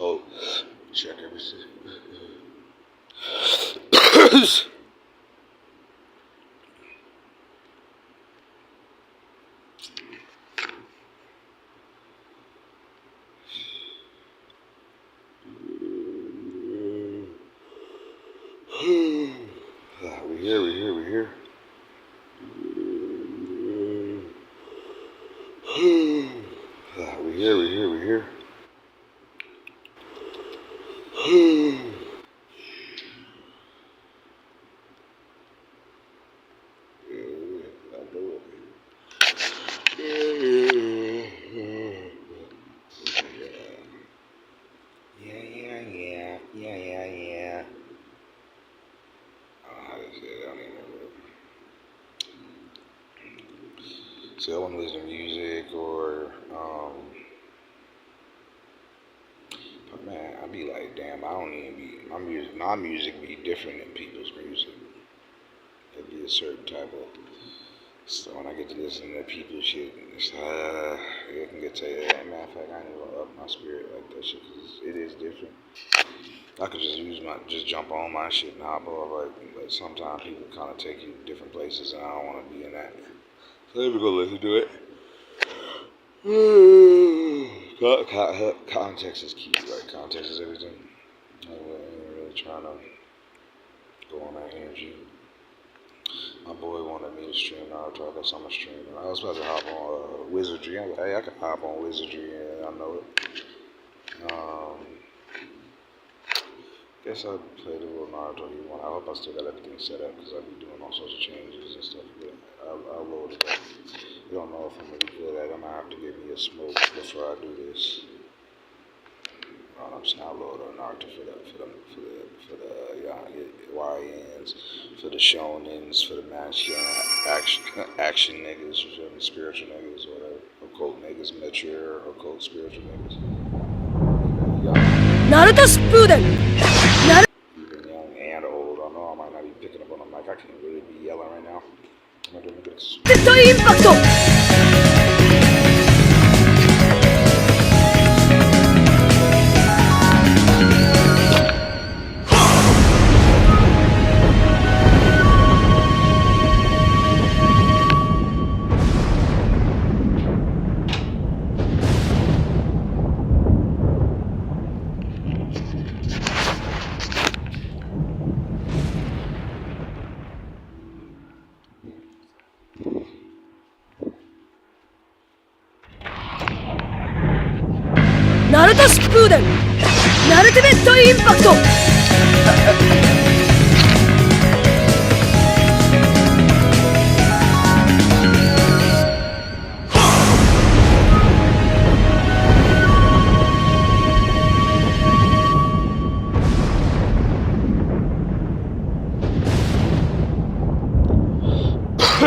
So check everything. We're here. We're here. Yeah. So I want to listen to music or, man, I be like, damn, I don't even be, my music be different than people's music. It'd be a certain type of, so when I get to listen to people's shit, it's, it can get to, matter of fact, I ain't gonna up my spirit like that shit, cause it is different. I could just jump on my shit and hop off, but sometimes people kind of take you different places, and I don't want to be in that. So let me go listen to it. Context is key, right? Context is everything. I ain't really trying to go on that energy. My boy wanted me to stream Naruto. I guess I'm a streamer. I was about to hop on Wizardry. I'm like, hey, I can hop on Wizardry, and I know it. Guess I'll play the little Naruto you want. I hope I still got everything set up because I'll be doing all sorts of changes and stuff. But I'll load it up. You don't know if I'm really good at it. I'm gonna have to give me a smoke before I do this. I'm saying I'll load on Naruto for the YNs, for the shonens, for the action niggas, for the spiritual niggas, whatever. Occult niggas, mature, occult spiritual niggas. Naruto Spuden! Even young and old. I know I might not be picking up on the mic. I can't really be yelling right now. I'm gonna do this. Impact! ナルト疾風伝ナルティメットインパクト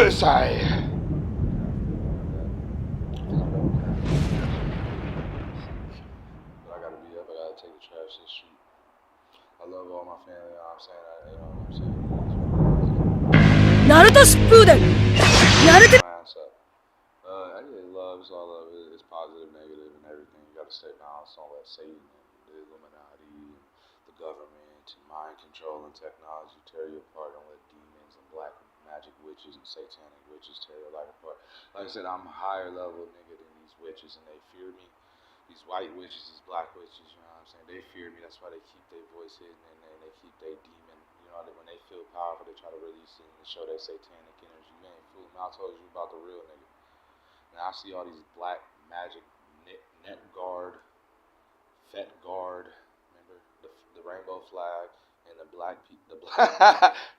Sigh. Take the trash to the street. I love all my family, you know what I'm saying? You know what I'm saying? Naruto Shippuden! Naruto mindset. I get love, it's all love. It's positive, negative, and everything. You gotta stay balanced. Don't let Satan and the Illuminati and the government and mind control and technology tear you apart. Don't let demons and black magic witches and satanic witches tear your life apart. Like I said, I'm a higher level nigga than these witches, and they fear me. These white witches, these black witches, you know what I'm saying? They fear me. That's why they keep their voice hidden and they keep their demon. You know, when they feel powerful, they try to release it and show that satanic energy. You ain't fooling me. I told you about the real nigga. Now I see all these black magic net guard, fet guard. Remember the rainbow flag and the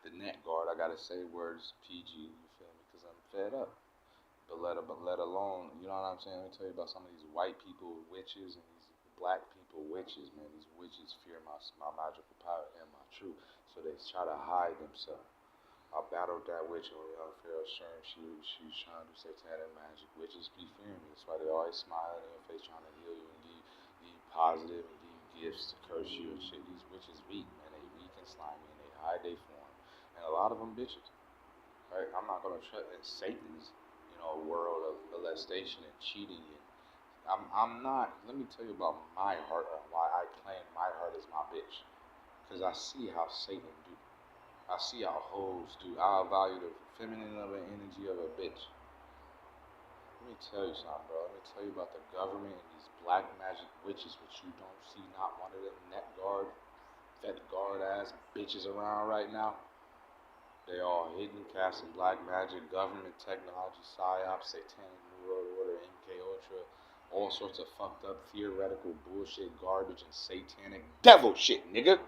the net guard. I gotta say words PG. You feel me? Because I'm fed up. But let alone, you know what I'm saying? Let me tell you about some of these white people witches and these black people witches, man. These witches fear my magical power and my truth, so they try to hide themselves. I battled that witch over here, Pharaoh Cern. She's trying to do satanic magic. Witches be fearing me. That's why they always smiling in your face, trying to heal you and give you positive and give you gifts to curse you and shit. These witches weak, man. They weak and slimy and they hide their form. And a lot of them bitches. Right? I'm not gonna trust in Satan's world of molestation and cheating I'm not. Let me tell you about my heart and why I claim my heart is my bitch. Because I see how Satan do. I see how hoes do. I value the feminine of an energy of a bitch. Let me tell you something, bro. Let me tell you about the government and these black magic witches, which you don't see not one of them net guard, fed guard ass bitches around right now. They all hidden, casting black magic, government technology, psyops, satanic new world order, MK Ultra, all sorts of fucked up theoretical bullshit, garbage, and satanic devil shit, nigga.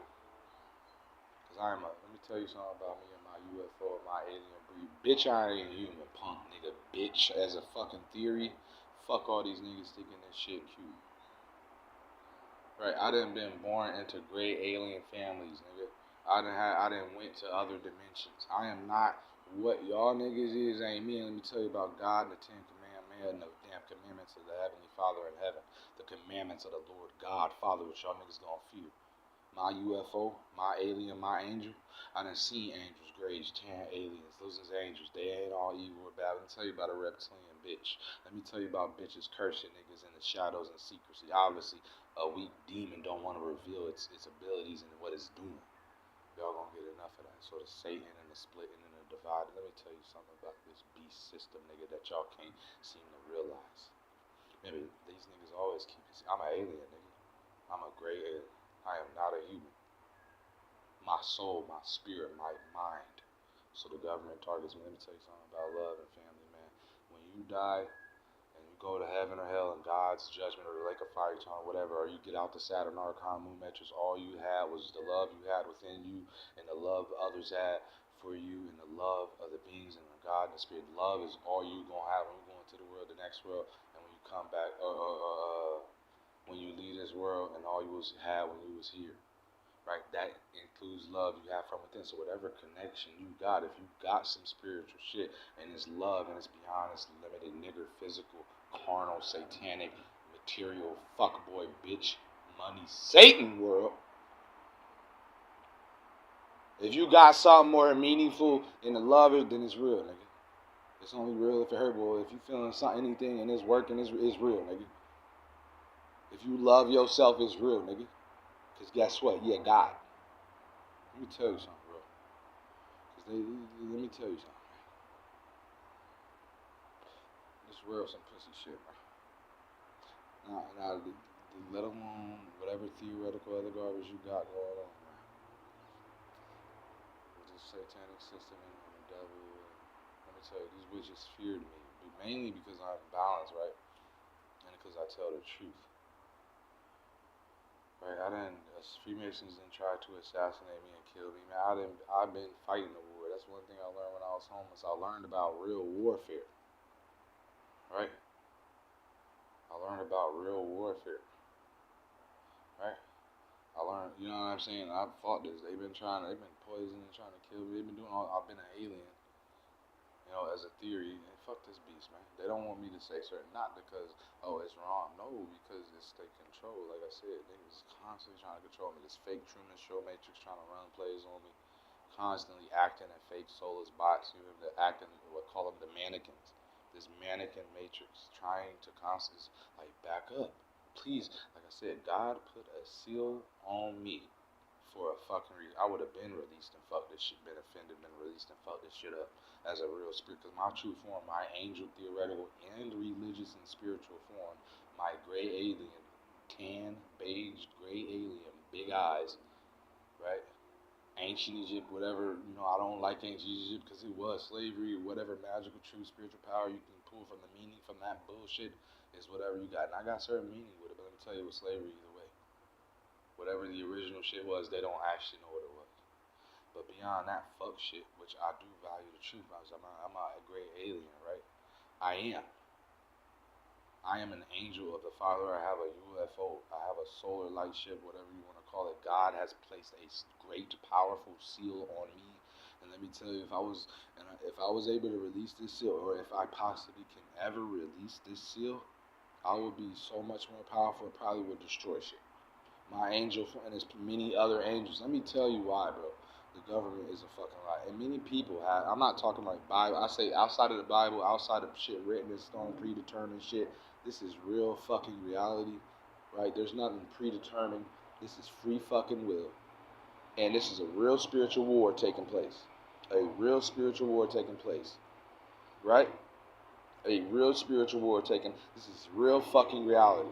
Cause let me tell you something about me and my UFO and my alien breed. Bitch, I ain't human, punk nigga, bitch. As a fucking theory, fuck all these niggas thinking this shit cute. Right, I done been born into great alien families, nigga. I done went to other dimensions. I am not what y'all niggas is, ain't me. And let me tell you about God and the Ten Commandments, the damn commandments of the Heavenly Father in heaven. The commandments of the Lord God, Father, which y'all niggas gonna fear. My UFO, my alien, my angel. I done seen angels, grays, tan aliens. Those is angels. They ain't all evil or bad. Let me tell you about a reptilian bitch. Let me tell you about bitches cursing niggas in the shadows and secrecy. Obviously, a weak demon don't want to reveal its abilities and what it's doing. Y'all gonna get enough of that sort of Satan and the splitting and the dividing. Let me tell you something about this beast system, nigga, that y'all can't seem to realize. Maybe these niggas always keep it. I'm an alien, nigga. I'm a gray alien. I am not a human. My soul, my spirit, my mind. So the government targets me. Let me tell you something about love and family, man. When you die and you go to heaven or hell and God's judgment or the lake of fire, eternal, whatever, or you get out the saturn, archon, moon metrics, all you had was the love you had within you and the love others had for you and the love of the beings and the God and the spirit. Love is all you gonna have when you go into the world, the next world, and when you come back, when you leave this world, and all you was had when you was here. Right, that includes love you have from within. So whatever connection you got, if you got some spiritual shit and it's love and it's beyond this limited nigger, physical, carnal, satanic, material, fuckboy, bitch, money, Satan world. If you got something more meaningful in the love, then it's real, nigga. It's only real if it hurt, boy. If you feeling something, anything, and it's working, it's real, nigga. If you love yourself, it's real, nigga. Because guess what? Yeah, God. Let me tell you something, bro. Let me tell you something, man. This world some pussy shit, bro. Now, let alone whatever theoretical other garbage you got going on, man. With this satanic system and the devil, let me tell you, these witches feared me. Mainly because I'm balanced, right? And because I tell the truth. Right, Freemasons didn't try to assassinate me and kill me, man. I've been fighting the war. That's one thing I learned when I was homeless. I learned about real warfare, right? I learned about real warfare, right? I learned, you know what I'm saying? I've fought this. They've been poisoning, trying to kill me. They've been doing I've been an alien, you know, as a theory. And fuck this beast, man. They don't want me to say certain, not because, oh, it's wrong. No, because it's they control. Like I said, niggas constantly trying to control me. This fake Truman Show Matrix trying to run plays on me. Constantly acting in fake soulless bots. You know, acting, what call them the mannequins. This mannequin matrix trying to constantly, like, back up. Please, like I said, God put a seal on me for a fucking reason. I would have been released and fucked this shit, been offended, been released and fucked this shit up as a real spirit. Because my true form, my angel, theoretical, and religious and spiritual form, my gray alien, tan, beige, gray alien, big eyes, right? Ancient Egypt, whatever, you know, I don't like ancient Egypt because it was slavery, whatever magical, true, spiritual power you can pull from the meaning from that bullshit is whatever you got. And I got certain meaning with it, but let me tell you, it was slavery either way. Whatever the original shit was, they don't actually know what it was. But beyond that fuck shit, which I do value the truth, I'm a great alien, right? I am. I am an angel of the Father. I have a UFO. I have a solar light ship, whatever you want to call it. God has placed a great, powerful seal on me. And let me tell you, if I was able to release this seal, or if I possibly can ever release this seal, I would be so much more powerful. It probably would destroy shit. My angel and there's many other angels. Let me tell you why, bro. The government is a fucking lie. And many people have, I'm not talking like Bible. I say outside of the Bible, outside of shit written in stone, predetermined shit. This is real fucking reality, right? There's nothing predetermined. This is free fucking will. And this is a real spiritual war taking place. A real spiritual war taking place, right? A real spiritual war taking. This is real fucking reality.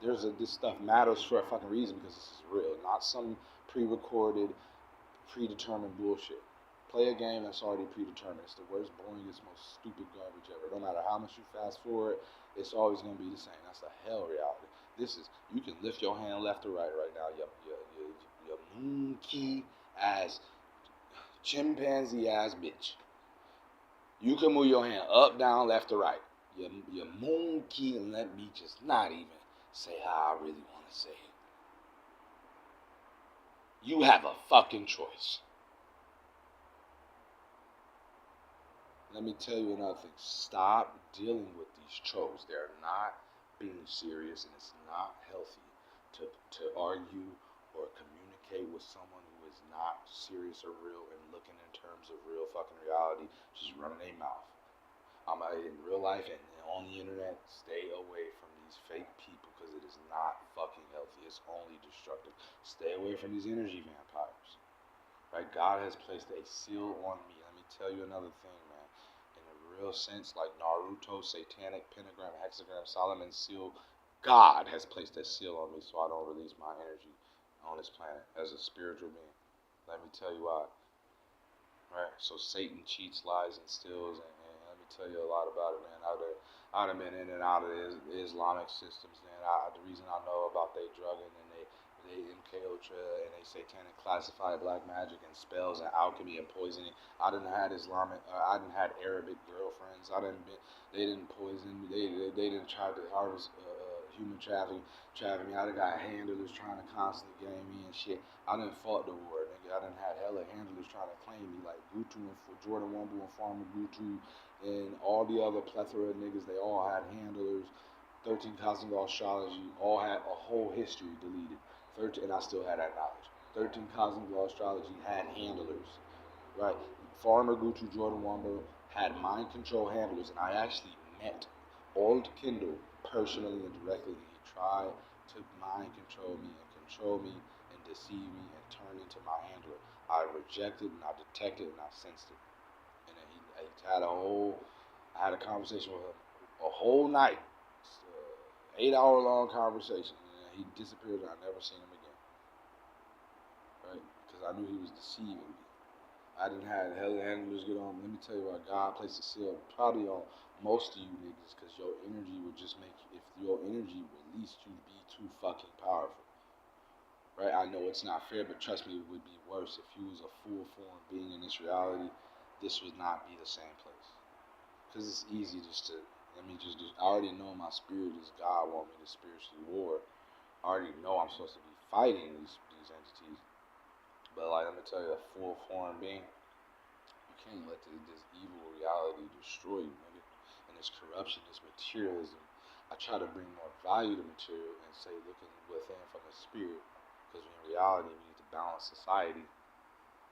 This stuff matters for a fucking reason because this is real, not some pre-recorded, predetermined bullshit. Play a game that's already predetermined. It's the worst, boringest, most stupid garbage ever. No matter how much you fast forward, it's always gonna be the same. That's the hell reality. This is you can lift your hand left or right now. Your monkey ass, chimpanzee ass bitch. You can move your hand up, down, left or right. Your monkey, and let me just not even say how I really want to say it. You have a fucking choice. Let me tell you another thing. Stop dealing with these trolls. They're not being serious, and it's not healthy to argue or communicate with someone who is not serious or real and looking in terms of real fucking reality, just running their mouth. I'm in real life and on the internet, stay away from these fake people because it is not fucking healthy. It's only destructive. Stay away from these energy vampires. Right? God has placed a seal on me. Let me tell you another thing, man. In a real sense, like Naruto, satanic, pentagram, hexagram, Solomon's seal, God has placed that seal on me so I don't release my energy on this planet as a spiritual being. Let me tell you why. Right? So Satan cheats, lies, and steals, and let me tell you a lot about it, man. I'd have been in and out of the Islamic systems, man. The reason I know about they drugging and they MK Ultra and they satanic classify black magic and spells and alchemy and poisoning. I didn't had I didn't had Arabic girlfriends. They didn't poison me. They didn't try to harvest human trafficking. I done got handlers trying to constantly game me and shit. I done fought the war, nigga. I done had hella handlers trying to claim me, like Gutu and Jordan Wumbu and Farmer Gutu and all the other plethora of niggas. They all had handlers. 13 Cosmic Astrology all had a whole history deleted. And I still had that knowledge. 13 Cosmic Law Astrology had handlers, right? Farmer Gutu Jordan Wumbu had mind control handlers, and I actually met Old Kindle personally and directly. He tried to mind control me and deceive me and turn into my handler. I rejected and I detected and I sensed it. And then I had a conversation with him a whole night, 8-hour long conversation. He disappeared and I never seen him again, right? Because I knew he was deceiving me. I didn't have hella handlers get on. Let me tell you why God placed a seal probably on most of you niggas, because your energy would just make you, if your energy released, you'd be too fucking powerful, right? I know it's not fair, but trust me, it would be worse if you was a full form being in this reality. This would not be the same place, because it's easy just to, I already know my spirit is God want me to spiritually war. I already know I'm supposed to be fighting these entities. But like, let me tell you, a full form being, you can't let this evil reality destroy you, nigga. And this corruption, this materialism. I try to bring more value to material and say looking within from the spirit. Because in reality, we need to balance society,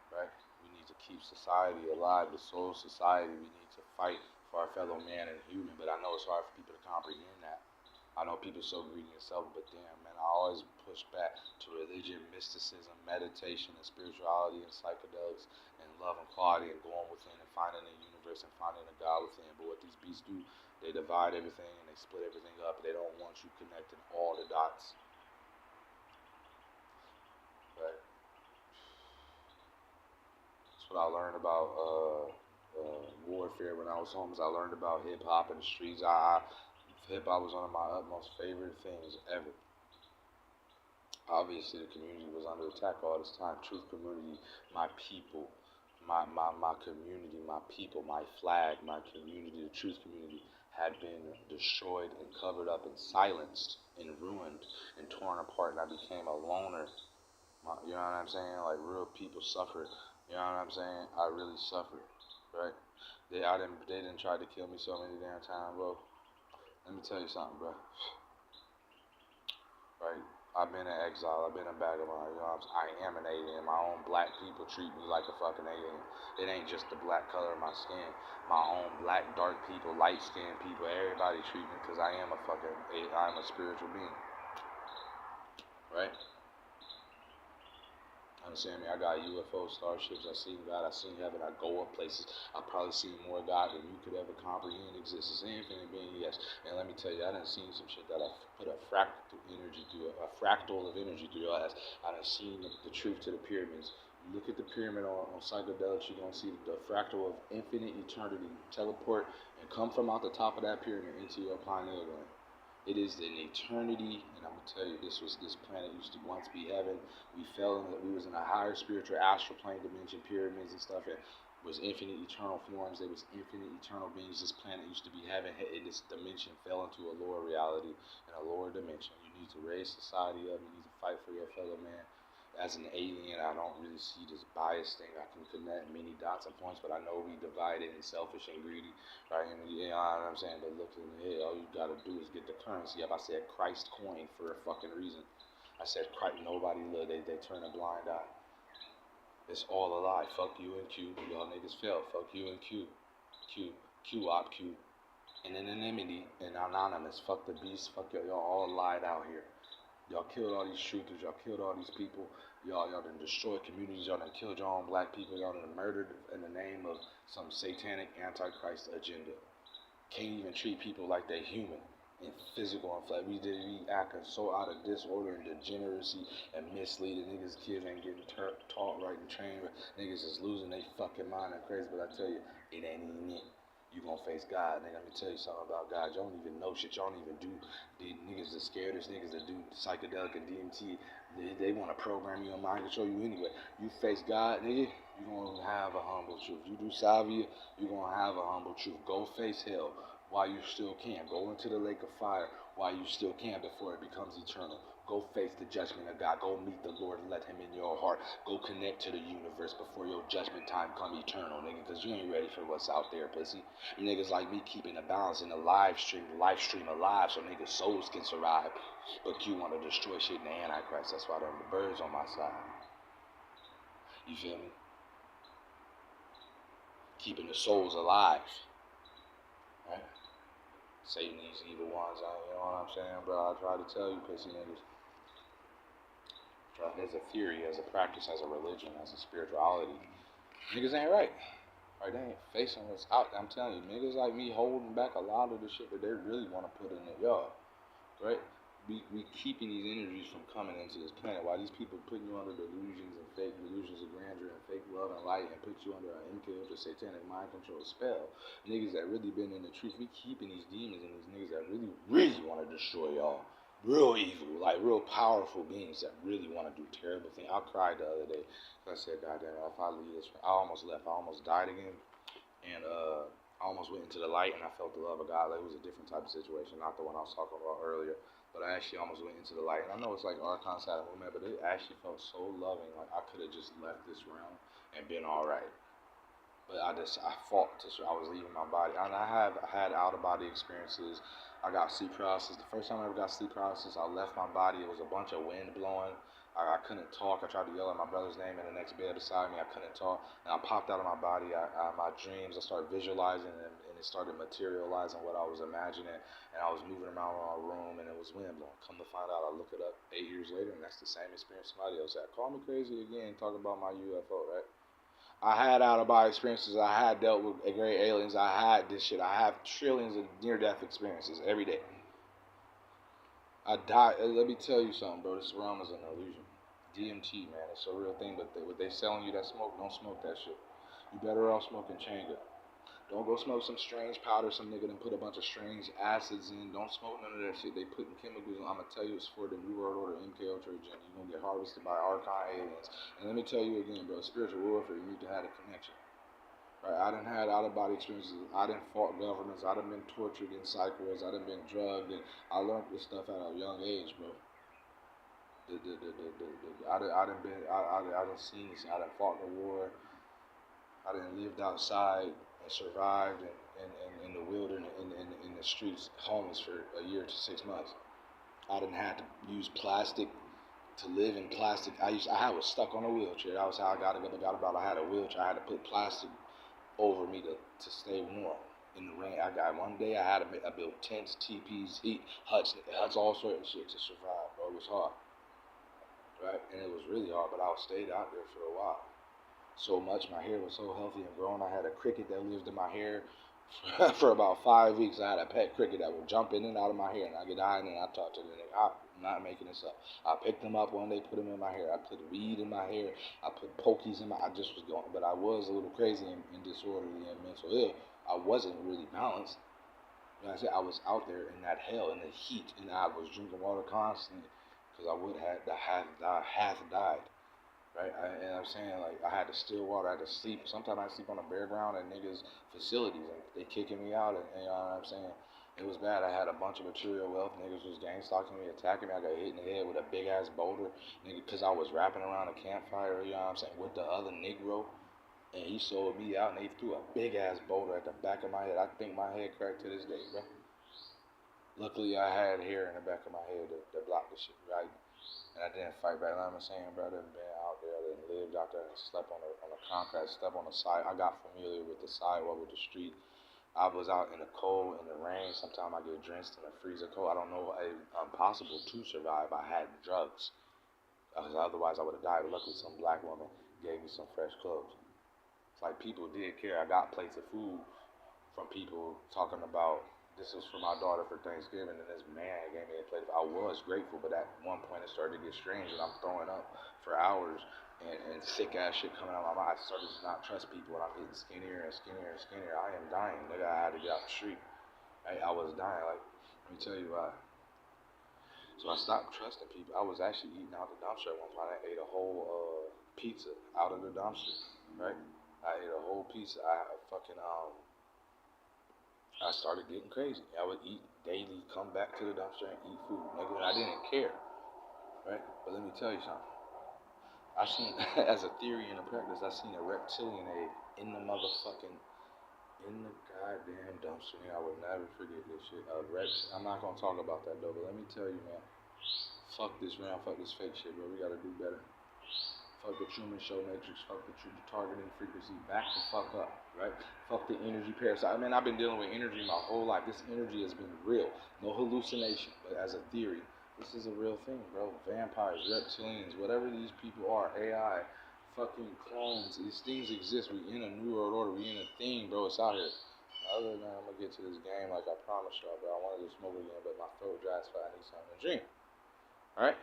right? We need to keep society alive, the soul society. We need to fight for our fellow man and human. But I know it's hard for people to comprehend that. I know people are so greedy and selfish, but damn, man, I always push back to religion, mysticism, meditation, and spirituality, and psychedelics, and love and quality, and going within and finding the universe and finding a God within. But what these beasts do, they divide everything and they split everything up. They don't want you connecting all the dots. Right? That's what I learned about warfare when I was home. I learned about hip hop in the streets. Hip hop was one of my utmost favorite things ever. Obviously, the community was under attack all this time. Truth community, my people, my community, my people, my flag, my community, the truth community had been destroyed and covered up and silenced and ruined and torn apart, and I became a loner. You know what I'm saying? Like, real people suffered. You know what I'm saying? I really suffered, right? They didn't try to kill me so many damn times, bro. Let me tell you something, bro. Right? I've been in exile. I've been in Vagabond. You know, I am an alien. My own black people treat me like a fucking alien. It ain't just the black color of my skin. My own black, dark people, light skinned people, everybody treat me because I am I'm a spiritual being. Right? Understand me? I got UFO starships. I seen God. I seen heaven. I go up places. I probably seen more God than you could ever comprehend exists. It's an infinite being, yes. And let me tell you, I done seen some shit that I put a fractal energy through, a fractal of energy through your ass. I done seen the truth to the pyramids. Look at the pyramid on psychedelics. You're gonna see the fractal of infinite eternity teleport and come from out the top of that pyramid into your pineal gland. It is an eternity, and I'm gonna tell you, this planet used to once be heaven. We fell in, we was in a higher spiritual astral plane dimension, pyramids and stuff, and was infinite eternal forms. There was infinite eternal beings. This planet used to be heaven, and this dimension fell into a lower reality and a lower dimension. You need to raise society up. You need to fight for your fellow man. As an alien, I don't really see this bias thing. I can connect many dots and points, but I know we divided and selfish and greedy, right? And you know what I'm saying? But look in the head, all you gotta do is get the currency up. I said Christ coin for a fucking reason. I said Christ, nobody look, they turn a blind eye. It's all a lie. Fuck you and Q. Y'all niggas fail. Fuck you and Q. Q-op, Q. And anonymity and anonymous. Fuck the beast. Fuck y'all all lied out here. Y'all killed all these truthers, y'all killed all these people, y'all done destroyed communities, y'all done killed your own black people, y'all done murdered in the name of some satanic antichrist agenda. Can't even treat people like they human and physical and flat. We acting so out of disorder and degeneracy and misleading. Niggas, kids ain't getting taught right and trained. Niggas is losing their fucking mind and crazy, but I tell you, it ain't even it. You gonna face God, nigga. Let me tell you something about God. Y'all don't even know shit. Y'all don't even do. The niggas that scared us, niggas that do psychedelic and DMT, they want to program you and mind control you anyway. You face God, nigga, you gonna have a humble truth. You do salvia, you gonna have a humble truth. Go face hell while you still can. Go into the lake of fire while you still can before it becomes eternal. Go face the judgment of God. Go meet the Lord and let him in your heart. Go connect to the universe before your judgment time come eternal, nigga, because you ain't ready for what's out there, pussy. You niggas like me keeping a balance in the live stream alive so niggas' souls can survive. But you want to destroy shit in the Antichrist. That's why there are the birds on my side. You feel me? Keeping the souls alive. Right? Satan, these evil ones, you know what I'm saying, bro? I try to tell you, pussy niggas. As a theory, as a practice, as a religion, as a spirituality, niggas ain't right. Right, they ain't facing what's out. I'm telling you, niggas like me holding back a lot of the shit that they really want to put in the yard. Right? We keeping these energies from coming into this planet. While these people putting you under delusions and fake delusions of grandeur and fake love and light and put you under an MK Ultra satanic mind control spell. Niggas that really been in the truth, we keeping these demons and these niggas that really want to destroy y'all. Real evil, like real powerful beings that really want to do terrible things. I cried the other day. I said, God damn it, if I leave this, I almost left. I almost died again. And I almost went into the light and I felt the love of God. Like, it was a different type of situation, not the one I was talking about earlier. But I actually almost went into the light. And I know it's like archon, saturn, but it actually felt so loving. Like I could have just left this realm and been alright. But I fought I was leaving my body. And I have had out-of-body experiences. I got sleep paralysis. The first time I ever got sleep paralysis, I left my body. It was a bunch of wind blowing. I couldn't talk. I tried to yell at my brother's name in the next bed beside me. I couldn't talk. And I popped out of my body. My dreams, I started visualizing and it started materializing what I was imagining. And I was moving around my room and it was wind blowing. Come to find out, I look it up 8 years later and that's the same experience somebody else had. Call me crazy again, talk about my UFO, right? I had out-of-body experiences. I had dealt with great aliens. I had this shit. I have trillions of near-death experiences every day. I died. Let me tell you something, bro. This realm is an illusion. DMT, man, it's a real thing. But what they selling you that smoke, don't smoke that shit. You better off smoking Changa. Don't go smoke some strange powder some nigga done put a bunch of strange acids in. Don't smoke none of that shit. They putting chemicals in. I'm going to tell you it's for the New World Order MK Ultra agenda. You're going to get harvested by archon aliens. And let me tell you again, bro, spiritual warfare, you need to have a connection. Right? I done had out-of-body experiences. I done fought governments. I done been tortured in psych wards. I done been drugged. And I learned this stuff at a young age, bro. I done seen this. I done fought the war. I done lived outside and survived in the wilderness, in the streets, homeless for a year to 6 months. I didn't have to use plastic to live in plastic. I was stuck on a wheelchair. That was how I got about. I had a wheelchair. I had to put plastic over me to stay warm in the rain. One day I built tents, teepees, huts, all sorts of shit to survive, bro. It was hard, right? And it was really hard, but I stayed out there for a while. So much, my hair was so healthy and grown. I had a cricket that lived in my hair for about 5 weeks. I had a pet cricket that would jump in and out of my hair, and I get high and then I talk to the nigga. I'm not making this up. I picked them up one day, put them in my hair. I put weed in my hair. I put pokies in my. I just was going, but I was a little crazy and disorderly and mental ill. I wasn't really balanced. Like I said, I was out there in that hell, in the heat, and I was drinking water constantly because I would have half died. Right, and I'm saying, like, I had to steal water, I had to sleep. Sometimes I sleep on the bare ground at niggas' facilities, and they kicking me out, and you know what I'm saying? It was bad. I had a bunch of material wealth. Niggas was gang stalking me, attacking me. I got hit in the head with a big ass boulder, nigga, because I was rapping around a campfire, you know what I'm saying, with the other Negro, and he sold me out, and they threw a big ass boulder at the back of my head. I think my head cracked to this day, bro. Luckily, I had hair in the back of my head that blocked the shit, right? And I didn't fight back. Like I'm saying, bro, I done been out there, I done lived out there, and slept on the concrete, slept on the side. I got familiar with the sidewalk, with the street. I was out in the cold, in the rain. Sometimes I get drenched in the freezer cold. I don't know. It's impossible to survive. I had drugs. Otherwise, I would have died. But luckily, some black woman gave me some fresh clothes. It's like people did care. I got plates of food from people talking about this is for my daughter for Thanksgiving, and this man gave me a plate of. I was grateful, but at one point it started to get strange, and I'm throwing up for hours, and sick ass shit coming out of my mouth. I started to not trust people, and I'm getting skinnier and skinnier and skinnier. I am dying, nigga. I had to get out the street. I was dying. Like, let me tell you why. So I stopped trusting people. I was actually eating out the dumpster at one point. I ate a whole pizza out of the dumpster, right? I ate a whole pizza. I started getting crazy. I would eat daily, come back to the dumpster and eat food, nigga, and I didn't care, right? But let me tell you something. I seen, as a theory and a practice, I seen a reptilian egg in the goddamn dumpster. I would never forget this shit. I'm not gonna talk about that though, but let me tell you, man. Fuck this fake shit, bro. We gotta do better. Fuck the Truman Show Matrix, fuck the targeting frequency, back the fuck up, right? Fuck the energy parasite. I mean, I've been dealing with energy my whole life. This energy has been real. No hallucination, but as a theory, this is a real thing, bro. Vampires, reptilians, whatever these people are, AI, fucking clones, these things exist. We in a new world order. We in a thing, bro. It's out here. Other than that, I'm gonna get to this game like I promised y'all, bro. I wanted to smoke again, but my throat dry, so I need something to drink. Alright?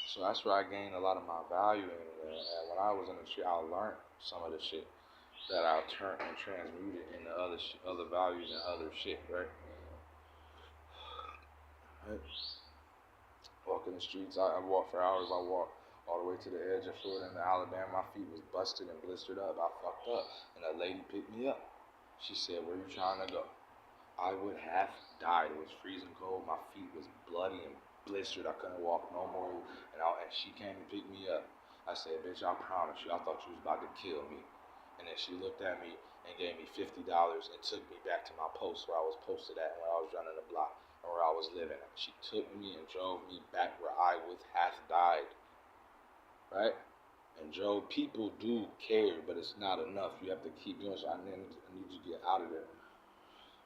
So that's where I gained a lot of my value in. And when I was in the street, I learned some of the shit that I turned and transmuted into other values and other shit, right? Walking the streets, I walked for hours. I walked all the way to the edge of Florida into Alabama. My feet was busted and blistered up. I fucked up, and a lady picked me up. She said, "Where you trying to go?" I would have died. It was freezing cold. My feet was bloody and blistered. I couldn't walk no more. And she came and picked me up. I said, "Bitch, I promise you, I thought you was about to kill me." And then she looked at me and gave me $50 and took me back to my post where I was posted at, where I was running the block, and where I was living. She took me and drove me back where I would have died. Right? And drove. People do care, but it's not enough. You have to keep doing so. I need you to get out of there.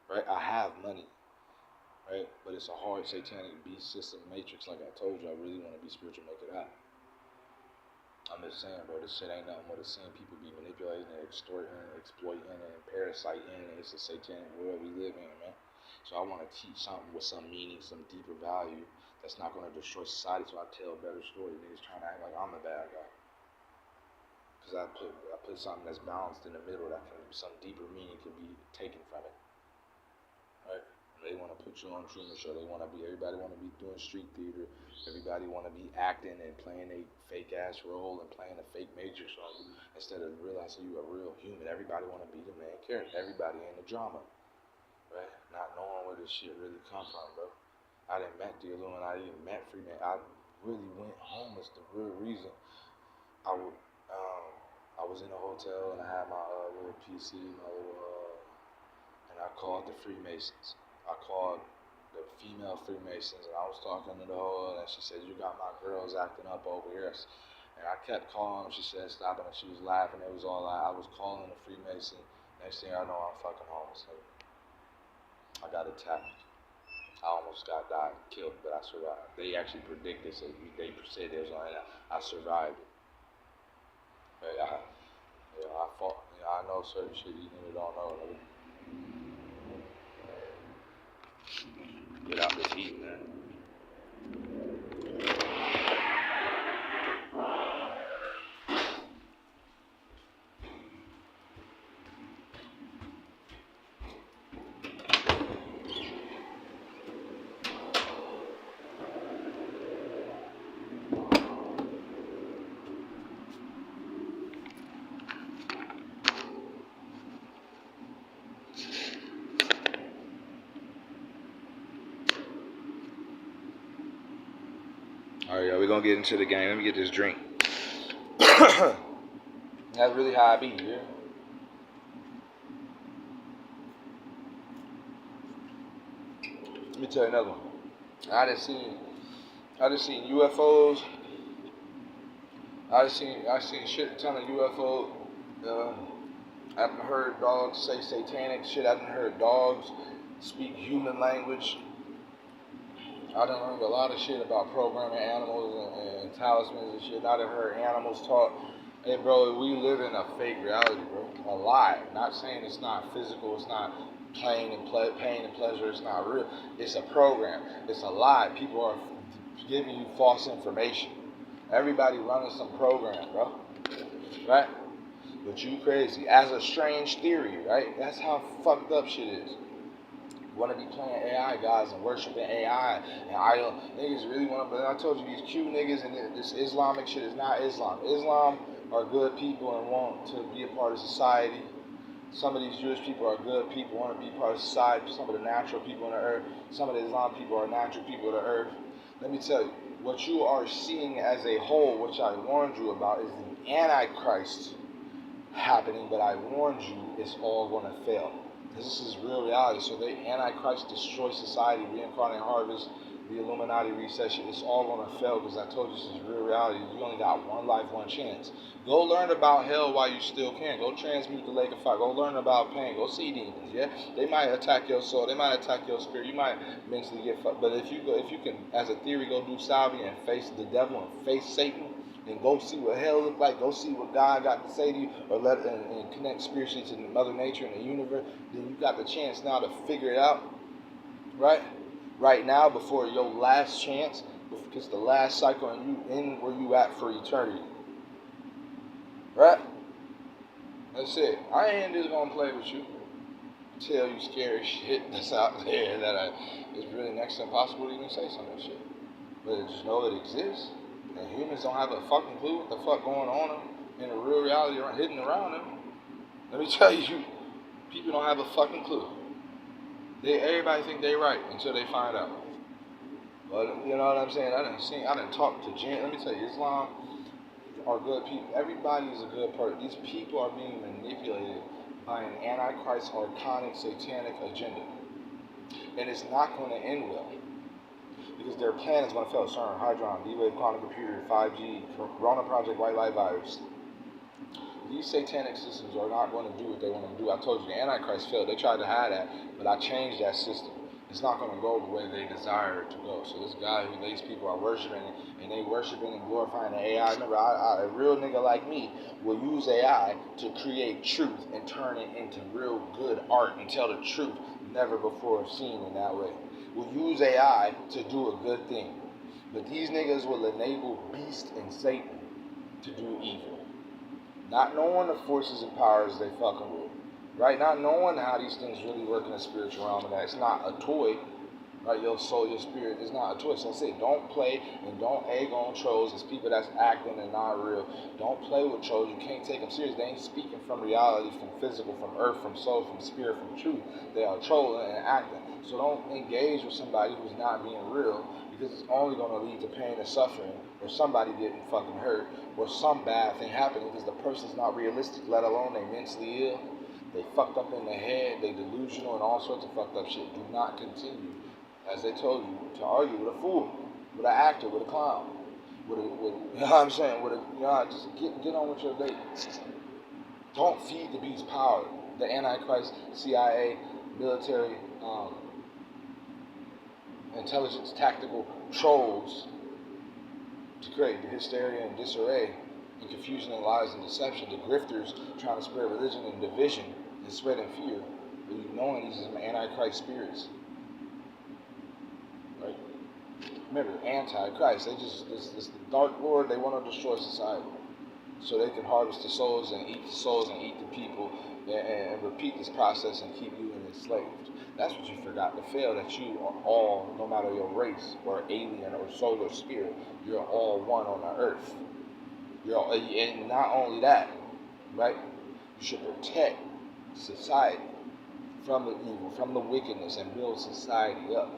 Right? I have money. Right? But it's a hard satanic beast system matrix. Like I told you, I really want to be spiritual, make it happen. I'm just saying, bro, this shit ain't nothing but seeing people be manipulating and extorting and exploiting and parasiting. And it's a satanic world we live in, man. So I want to teach something with some meaning, some deeper value that's not going to destroy society. So I tell a better story. Niggas trying to act like I'm the bad guy. Because I put something that's balanced in the middle that can some deeper meaning can be taken from it. Right? They want to put you on Truman Show. Everybody want to be doing street theater. Everybody want to be acting and playing a fake ass role and playing a fake matrix role instead of realizing you a real human. Everybody want to be the main character. Everybody in the drama, right? Not knowing where this shit really come from, bro. I didn't met the Illuminati. I didn't met Freeman. I really went homeless. The real reason I was in a hotel and I had my little PC, and I called the Freemasons. I called the female Freemasons, and I was talking to the whole, and she said, "You got my girls acting up over here." And I kept calling her. She said, "Stop it," and she was laughing. It was all I was calling a Freemason. Next thing I know, I'm fucking homeless. I got attacked. I almost died, killed, but I survived. They actually predicted, so they said it was on it. I survived it. But I fought. I know certain shit you niggas don't know. Get out this heat, man. Alright, y'all, we're gonna get into the game. Let me get this drink. That's really how I be, yeah. Let me tell you another one. I just seen UFOs. I seen shit ton of UFO. I haven't heard dogs say satanic shit. I haven't heard dogs speak human language. I done learned a lot of shit about programming animals and talismans and shit. I done heard animals talk. Hey, bro, we live in a fake reality, bro. A lie. Not saying it's not physical. It's not pain and pleasure. It's not real. It's a program. It's a lie. People are giving you false information. Everybody running some program, bro. Right? But you crazy. As a strange theory, right? That's how fucked up shit is. Want to be playing AI guys and worshiping AI and idol niggas really want to. But I told you these Q niggas and this Islamic shit is not Islam. Islam are good people and want to be a part of society. Some of these Jewish people are good people, want to be part of society. Some of the natural people on the earth. Some of the Islam people are natural people of the earth. Let me tell you, what you are seeing as a whole, which I warned you about, is the Antichrist happening. But I warned you, it's all going to fail. This is real reality. So the Antichrist destroys society, reincarnate harvest, the Illuminati recession. It's all going to fail because I told you this is real reality. You only got one life, one chance. Go learn about hell while you still can. Go transmute the lake of fire. Go learn about pain. Go see demons. Yeah, they might attack your soul. They might attack your spirit. You might mentally get fucked. But if you can, as a theory, go do salvia and face the devil and face Satan. And go see what hell look like. Go see what God got to say to you, or and connect spiritually to Mother Nature and the universe. Then you got the chance now to figure it out, right? Right now, before your last chance, because the last cycle, and you in where you at for eternity, right? That's it. I ain't just gonna play with you, tell you scary shit that's out there that it's really next to impossible to even say some of that shit. But just know it exists. And humans don't have a fucking clue what the fuck going on in the real reality hidden around them. Let me tell you, people don't have a fucking clue. Everybody think they right until they find out. But you know what I'm saying? I done talked to Jen. Let me tell you, Islam are good people. Everybody is a good person. These people are being manipulated by an Antichrist, archonic, satanic agenda. And it's not going to end well. Because their plan is going to fail. CERN, Hydron, D-Wave, quantum computer, 5G, Corona Project, white light virus. These satanic systems are not going to do what they want to do. I told you, the Antichrist failed. They tried to hide that, but I changed that system. It's not going to go the way they desire it to go. So this guy who these people are worshiping, and they worshiping and glorifying the AI. Remember, a real nigga like me will use AI to create truth and turn it into real good art and tell the truth never before seen in that way. Will use AI to do a good thing. But these niggas will enable beast and Satan to do evil. Not knowing the forces and powers they fucking with. Right? Not knowing how these things really work in the spiritual realm and that it's not a toy. Right? Your soul, your spirit is not a toy. So I say, don't play and don't egg on trolls. It's people that's acting and not real. Don't play with trolls. You can't take them serious. They ain't speaking from reality, from physical, from earth, from soul, from spirit, from truth. They are trolling and acting. So don't engage with somebody who's not being real, because it's only going to lead to pain and suffering, or somebody getting fucking hurt, or some bad thing happening because the person's not realistic, let alone they mentally ill. They fucked up in the head, they delusional, and all sorts of fucked up shit. Do not continue As they told you, to argue with a fool, with an actor, with a clown, you know what I'm saying, just get on with your day. Don't feed the beast power. The Antichrist, CIA, military, intelligence, tactical trolls to create hysteria and disarray and confusion and lies and deception. The grifters trying to spread religion and division and spreading fear. But you knowing these are Antichrist spirits. Right? Remember, Antichrist, this the Dark Lord, they want to destroy society. So they can harvest the souls and eat the people and repeat this process and keep you enslaved. That's what you forgot to fail, that you are all, no matter your race or alien or soul or spirit, you're all one on the earth. And not only that, right? You should protect society from the evil, from the wickedness, and build society up,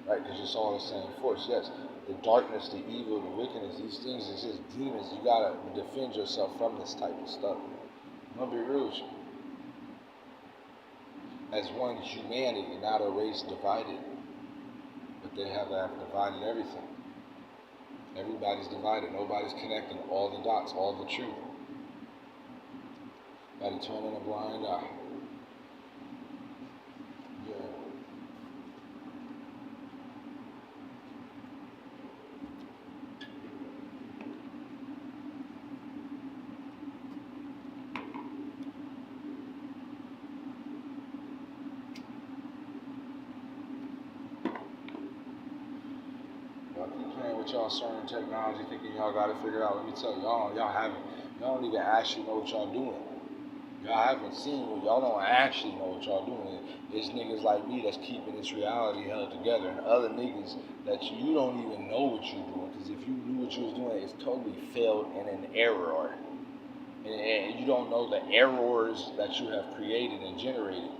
right? Because it's all the same force. Yes, the darkness, the evil, the wickedness, these things is just demons. You gotta defend yourself from this type of stuff. I'm gonna be real with you. As one humanity, not a race divided, but they have divided everything. Everybody's divided. Nobody's connecting all the dots, all the truth. Everybody turning a blind eye. Yeah. Y'all keep playing with y'all CERN technology, thinking y'all got it figured out. Let me tell y'all haven't. Y'all don't even actually know what y'all doing. Y'all haven't seen what y'all don't actually know what y'all doing. It's niggas like me that's keeping this reality held together, and other niggas that you don't even know what you're doing. Because if you knew what you was doing, it's totally failed and an error. And you don't know the errors that you have created and generated.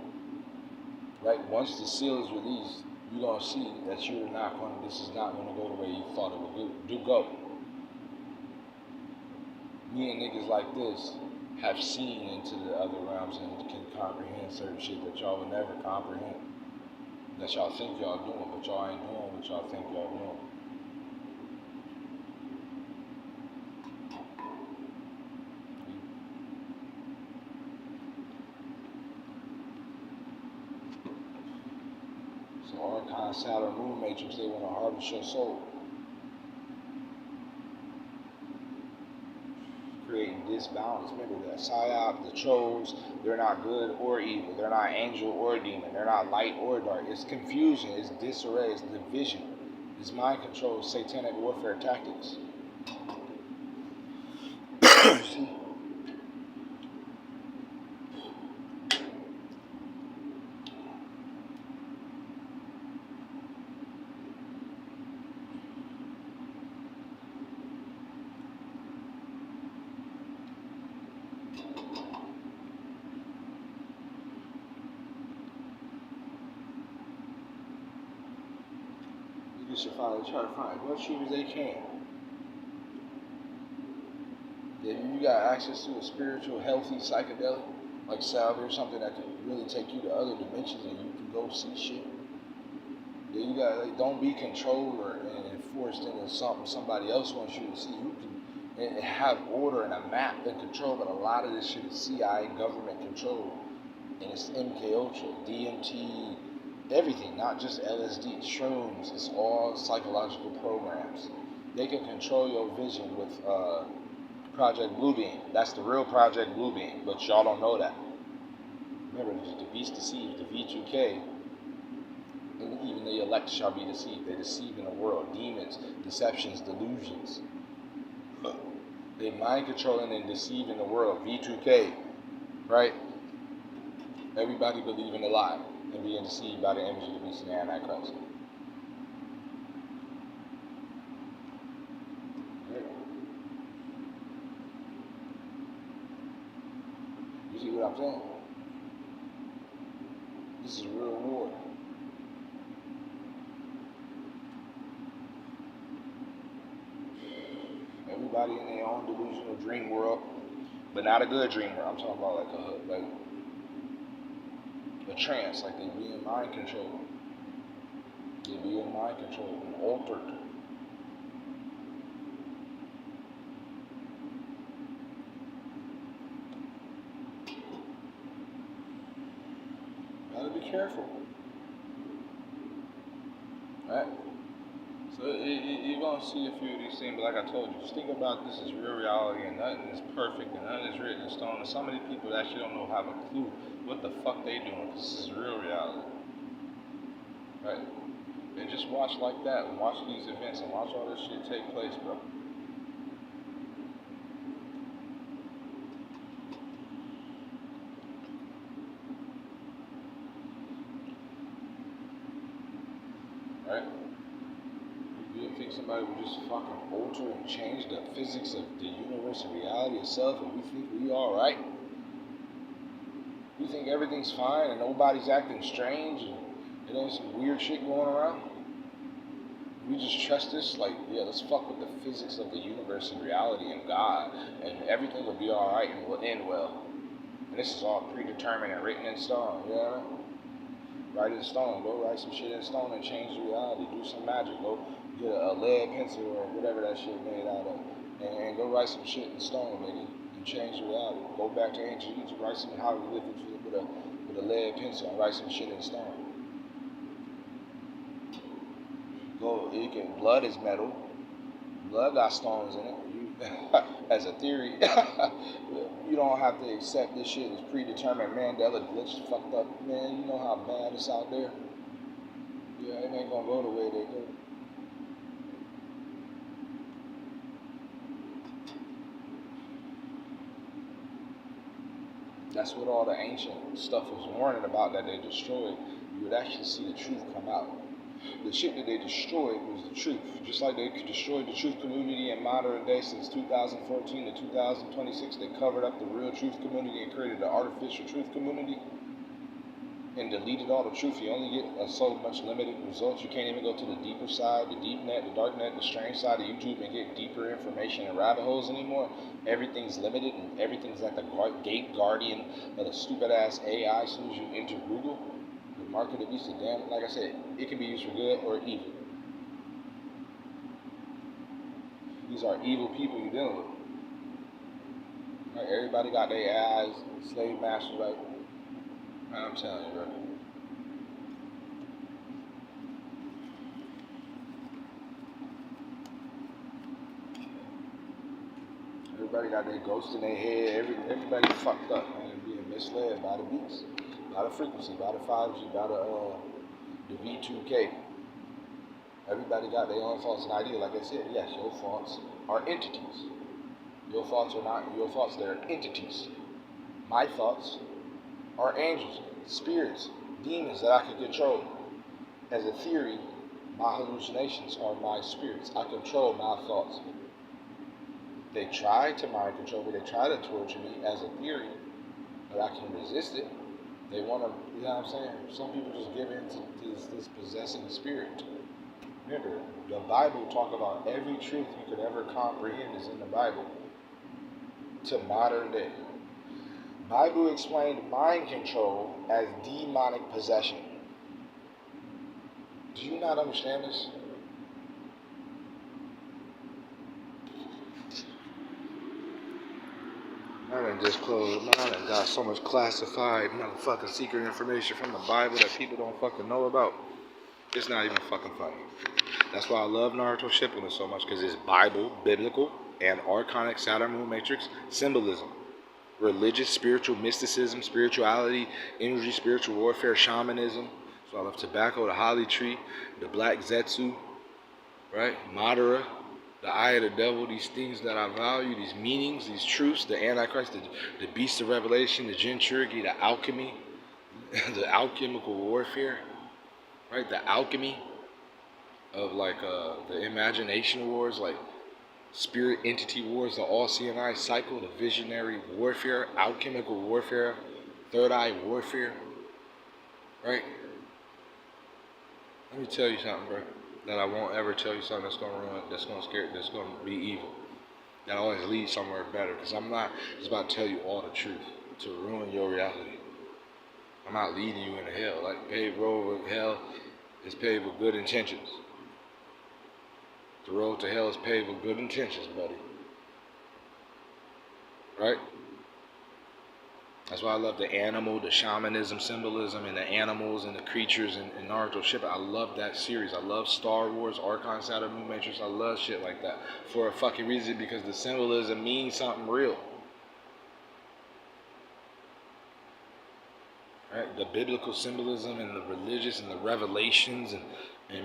Right? Once the seal is released, you're gonna see that this is not gonna go the way you thought it would go. Me and niggas like this have seen into the other realms and can comprehend certain shit that y'all would never comprehend. That y'all think y'all doing, but y'all ain't doing what y'all think y'all doing. So archon, saturn, moon matrix, they want to harvest your soul. Creating disbalance. Remember that psyop, the trolls, they're not good or evil. They're not angel or demon. They're not light or dark. It's confusion. It's disarray. It's division. It's mind control. Satanic warfare tactics. See? Should try to find as much truth as they can. If you got access to a spiritual, healthy psychedelic, like salve or something that can really take you to other dimensions and you can go see shit. Then you got don't be controlled or forced into something somebody else wants you to see. You can have order and a map and control, but a lot of this shit is CIA government controlled, and it's MK Ultra, DMT. Everything, not just LSD, shrooms, it's all psychological programs. They can control your vision with Project Bluebeam. That's the real Project Bluebeam, but y'all don't know that. Remember, the beast deceived, the V2K, and even the elect shall be deceived. They deceive in the world, demons, deceptions, delusions. They mind controlling and deceiving the world, V2K, right? Everybody believing a lie and being deceived by the image of the beast and the Antichrist. You see what I'm saying? This is real war. Everybody in their own delusional dream world, but not a good dream world. I'm talking about like a trance, like they be in mind control. They being mind controlled and altered. Gotta be careful. Right? So you're gonna see a few of these things, but like I told you, just think about this as real reality, and nothing is perfect, and nothing is written in stone. And so many people that actually don't know, have a clue what the fuck they doing. This is real reality, right? And just watch like that, and watch these events, and watch all this shit take place, bro. Right? You think somebody would just fucking alter and change the physics of the universe and reality itself, and we think we all right? We think everything's fine and nobody's acting strange and there ain't some weird shit going around? We just trust this? Like, yeah, let's fuck with the physics of the universe and reality and God, and everything will be all right and will end well. And this is all predetermined and written in stone. You know what I mean? Write in stone. Go write some shit in stone and change the reality. Do some magic. Go get a lead pencil or whatever that shit made out of, and go write some shit in stone, nigga, and change the reality. Go back to ancient Egypt, write some hieroglyphics with a lead pencil and write some shit in stone. Go. Blood is metal. Blood got stones in it. As a theory, you don't have to accept this shit as predetermined. Mandela glitch fucked up. Man, you know how bad it's out there. Yeah, it ain't gonna go the way they go. That's what all the ancient stuff was warning about that they destroyed. You would actually see the truth come out. The shit that they destroyed was the truth. Just like they destroyed the truth community in modern day since 2014 to 2026, they covered up the real truth community and created the artificial truth community and deleted all the truth. You only get so much limited results. You can't even go to the deeper side, the deep net, the dark net, the strange side of YouTube and get deeper information and rabbit holes anymore. Everything's limited and everything's at the gate guardian of the stupid ass AI as soon as you enter Google. The mark of the beast is damn, like I said, it can be used for good or evil. These are evil people you're dealing with. Right? Everybody got their eyes, slave masters, right? I'm telling you, bro. Everybody got their ghost in their head. Everybody fucked up, man, being misled by the beats, by the frequency, by the 5G, by the V2K. Everybody got their own thoughts and ideas. Like I said, yes, your thoughts are entities. Your thoughts are not your thoughts, they're entities. My thoughts are angels, spirits, demons that I can control. As a theory, my hallucinations are my spirits. I control my thoughts. They try to mind control me, they try to torture me as a theory, but I can resist it. They want to, you know what I'm saying? Some people just give in to this possessing spirit. Remember, the Bible talk about every truth you could ever comprehend is in the Bible. To modern day. Bible explained mind control as demonic possession. Do you not understand this? I done just closed mine and got so much classified motherfucking secret information from the Bible that people don't fucking know about. It's not even fucking funny. That's why I love Naruto Shippuden so much, because it's Bible, biblical, and archonic Saturn Moon Matrix symbolism. Religious, spiritual mysticism, spirituality, energy, spiritual warfare, shamanism. So I love tobacco, the holly tree, the black zetsu, right? Madara, the eye of the devil, these things that I value, these meanings, these truths, the Antichrist, the beast of revelation, the Jinchuriki, the alchemy, the alchemical warfare, right? The alchemy of like the imagination wars, like spirit entity wars, the all-seeing eye cycle, the visionary warfare, alchemical warfare, third eye warfare, right? Let me tell you something, bro, that I won't ever tell you something that's gonna ruin, that's gonna scare, that's gonna be evil. That always leads somewhere better, because I'm not just about to tell you all the truth to ruin your reality. I'm not leading you into hell. Like, hey, bro, hell, is paved with good intentions. The road to hell is paved with good intentions, buddy. Right? That's why I love the animal, the shamanism symbolism, and the animals and the creatures in Naruto shit. I love that series. I love Star Wars, Archon, Saturn, Moon Matrix. I love shit like that for a fucking reason, because the symbolism means something real. Right? The biblical symbolism and the religious and the revelations and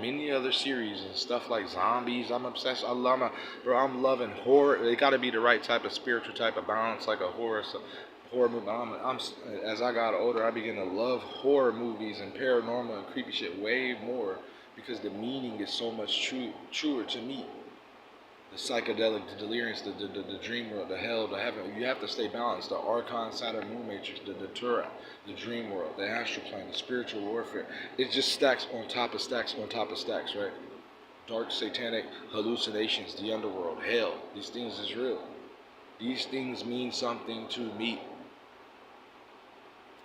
many other series and stuff like zombies. I'm obsessed. I'm loving horror. They got to be the right type of spiritual type of balance, like a horror movie. As I got older, I began to love horror movies and paranormal and creepy shit way more, because the meaning is so much truer to me. The psychedelic, the delirious, the dream world, the hell, the heaven. You have to stay balanced. The archon, Saturn, Moon Matrix, the Datura, the dream world, the astral plane, the spiritual warfare. It just stacks on top of stacks on top of stacks, right? Dark satanic hallucinations, the underworld, hell. These things is real. These things mean something to me.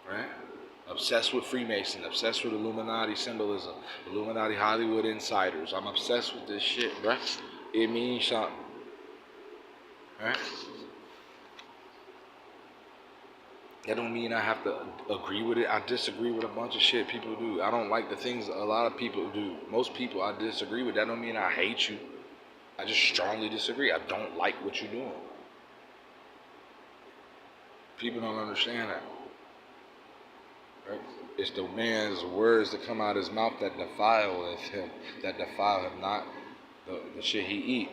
Right? Obsessed with Freemason, obsessed with Illuminati symbolism, Illuminati Hollywood insiders. I'm obsessed with this shit, bruh. It means something. Right? That don't mean I have to agree with it. I disagree with a bunch of shit people do. I don't like the things a lot of people do. Most people I disagree with. That don't mean I hate you. I just strongly disagree. I don't like what you're doing. People don't understand that. Right? It's the man's words that come out of his mouth that defile him, not the shit he eat.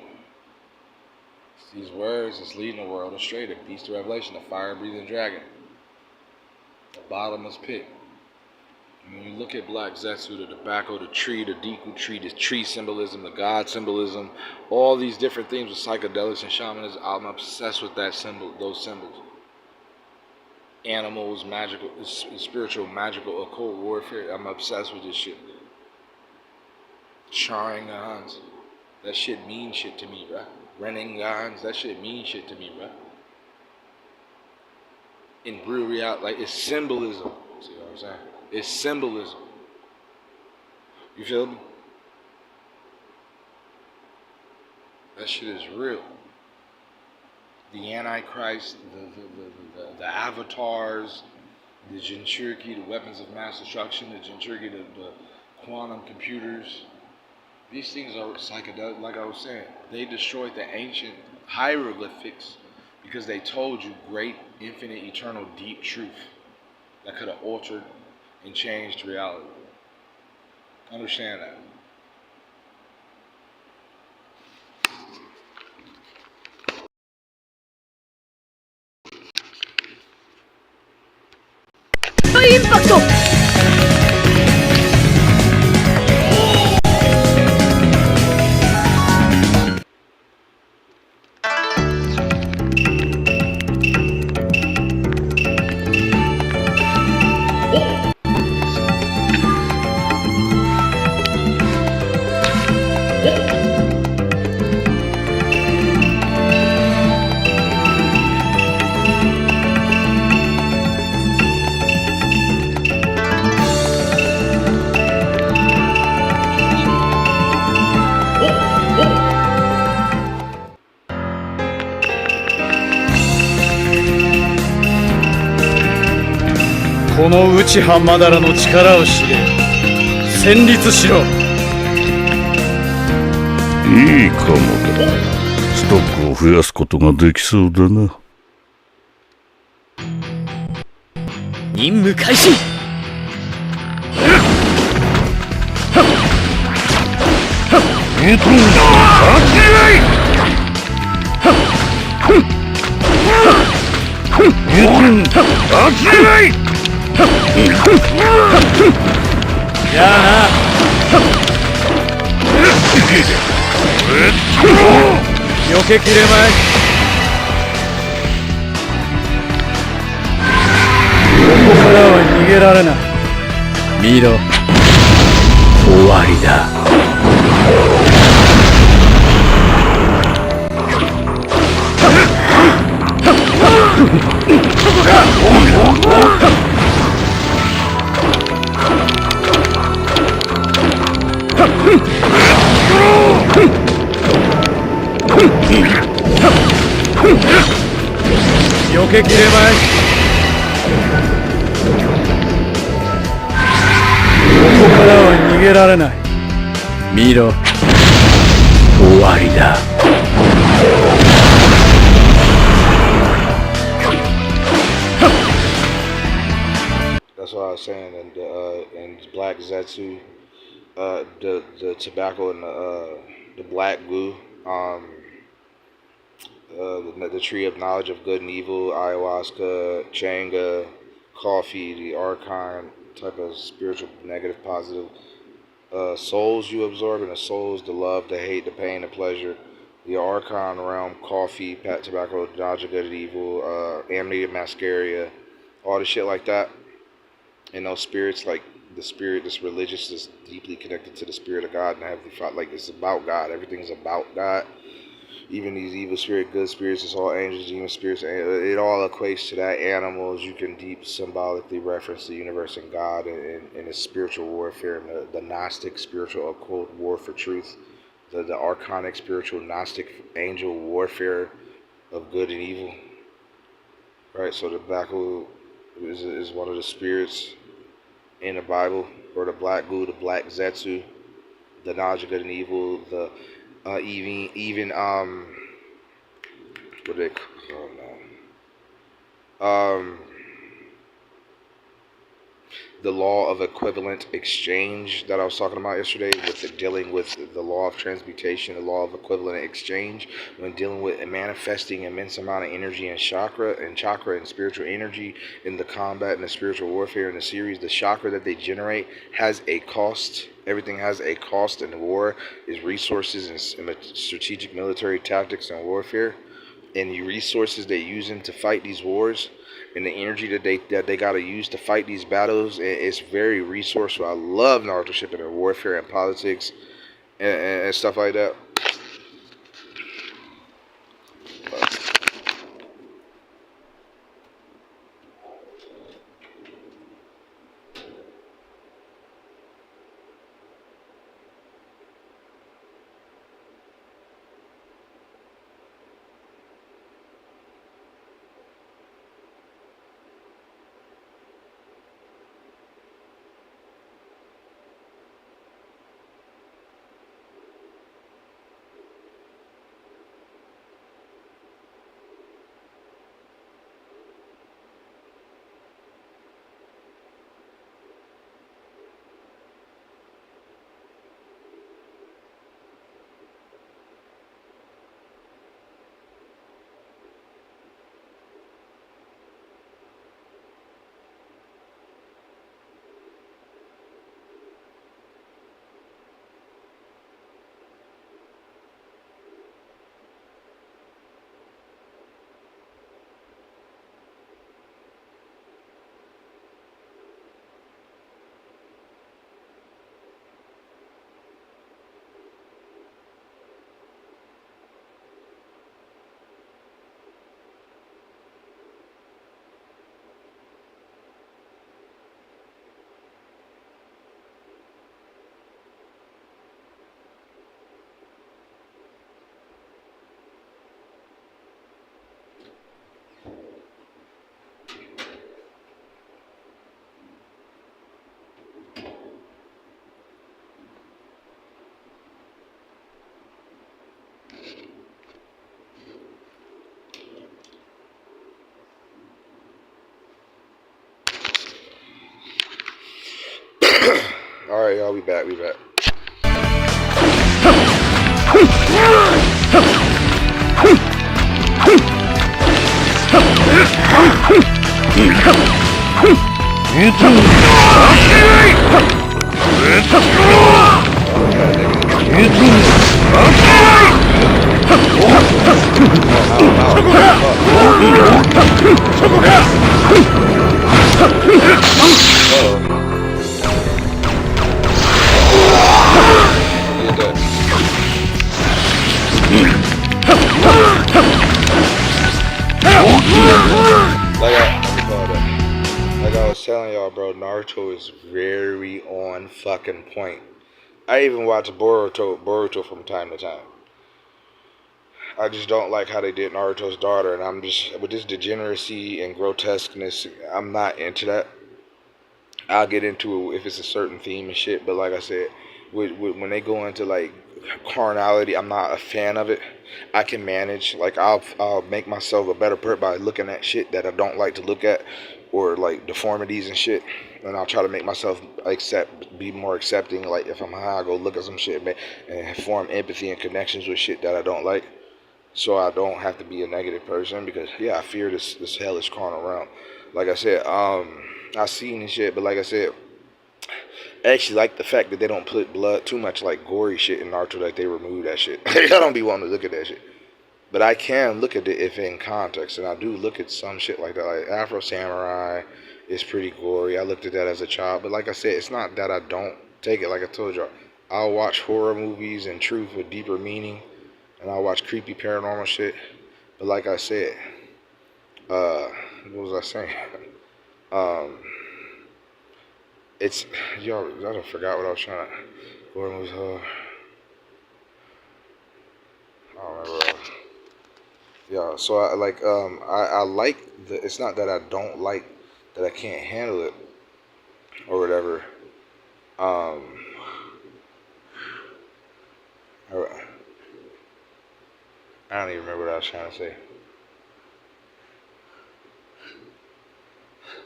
It's these words that's leading the world astray. The beast of Revelation, the fire-breathing dragon, the bottomless pit. And when you look at Black Zetsu, the tobacco, the tree, the Deku tree, the tree symbolism, the God symbolism, all these different things with psychedelics and shamanism, I'm obsessed with those symbols. Animals, magical, spiritual, magical, occult warfare. I'm obsessed with this shit. Sharingans. That shit means shit to me, bruh. Reningans. That shit means shit to me, bruh. In real reality, like, it's symbolism. See what I'm saying? It's symbolism. You feel me? That shit is real. The Antichrist, the avatars, the Jinchuriki, the weapons of mass destruction, the Jinchuriki, the quantum computers. These things are psychedelic, like I was saying. They destroyed the ancient hieroglyphics because they told you great, infinite, eternal, deep truth that could have altered and changed reality. Understand that. Impact! この内葉マダラの力を知れ。戦慄しろ。いいかもだ。ストックを増やすことができそうだな。任務開始。じゃあな。避けきれまい。ここからは逃げられない。見ろ。終わりだ。避けきれまい。ここからは逃げられない。見ろ、終わりだ。That's what I was saying in Black Zetsu, the tobacco and the black goo, the tree of knowledge of good and evil, ayahuasca, changa, coffee, the archon type of spiritual negative positive souls you absorb, and the souls, the love, the hate, the pain, the pleasure. The archon realm, coffee, tobacco, knowledge of good and evil, amnesia, mascaria, all the shit like that. And those spirits, like the spirit, this religious, is deeply connected to the spirit of God and heavenly Father. Like it's about God. Everything's about God. Even these evil spirit, good spirits, it's all angels, demon spirits. It all equates to that. Animals, you can deep symbolically reference the universe and God and its spiritual warfare and the Gnostic spiritual occult war for truth. The archonic spiritual Gnostic angel warfare of good and evil. Right, so the Baku is one of the spirits in the Bible, or the black goo, the black zetsu, the knowledge of good and evil, the even what they call now? The law of equivalent exchange that I was talking about yesterday, with dealing with the law of transmutation, the law of equivalent exchange, when dealing with and manifesting immense amount of energy and chakra and spiritual energy in the combat and the spiritual warfare in the series. The chakra that they generate has a cost. Everything has a cost in war, is resources and strategic military tactics and warfare, and the resources they're using to fight these wars and the energy that they gotta use to fight these battles. It's very resourceful. I love Naruto shipping and warfare and politics and stuff like that. All right, y'all, we back. Like I was telling y'all, bro, Naruto is very on fucking point. I even watch Boruto from time to time. I just don't like how they did Naruto's daughter, and I'm just with this degeneracy and grotesqueness. I'm not into that. I'll get into it if it's a certain theme and shit. But like I said, when they go into like carnality, I'm not a fan of it. I can manage. Like I'll make myself a better person by looking at shit that I don't like to look at, or like deformities and shit. And I'll try to make myself be more accepting. Like if I'm high, I'll go look at some shit and form empathy and connections with shit that I don't like, so I don't have to be a negative person. Because yeah, I fear this hellish carnal realm. Like I said, I seen this shit, but like I said, I actually like the fact that they don't put blood too much like gory shit in Naruto. Like they remove that shit. I don't be wanting to look at that shit. But I can look at it if in context, and I do look at some shit like that. Like Afro Samurai is pretty gory. I looked at that as a child, but like I said, it's not that I don't take it. Like I told y'all, I'll watch horror movies and truth with deeper meaning, and I'll watch creepy paranormal shit. But like I said, what was I saying? Um, it's y'all. I done forgot what I was trying to. Horror movies. I don't remember. Yeah, so I like it's not that I don't like that I can't handle it or whatever. Um, I don't even remember what I was trying to say.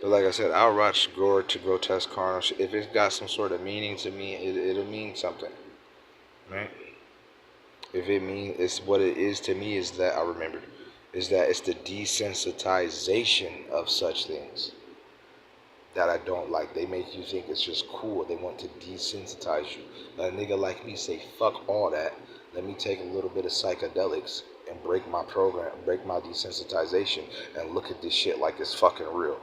But like I said, I'll watch gore to grotesque carnal shit. If it's got some sort of meaning to me, it'll mean something, right? If it means it's what it is to me is that I remembered is that it's the desensitization of such things that I don't like. They make you think it's just cool. They want to desensitize you. Let a nigga like me say, fuck all that. Let me take a little bit of psychedelics and break my program, break my desensitization, and look at this shit like it's fucking real.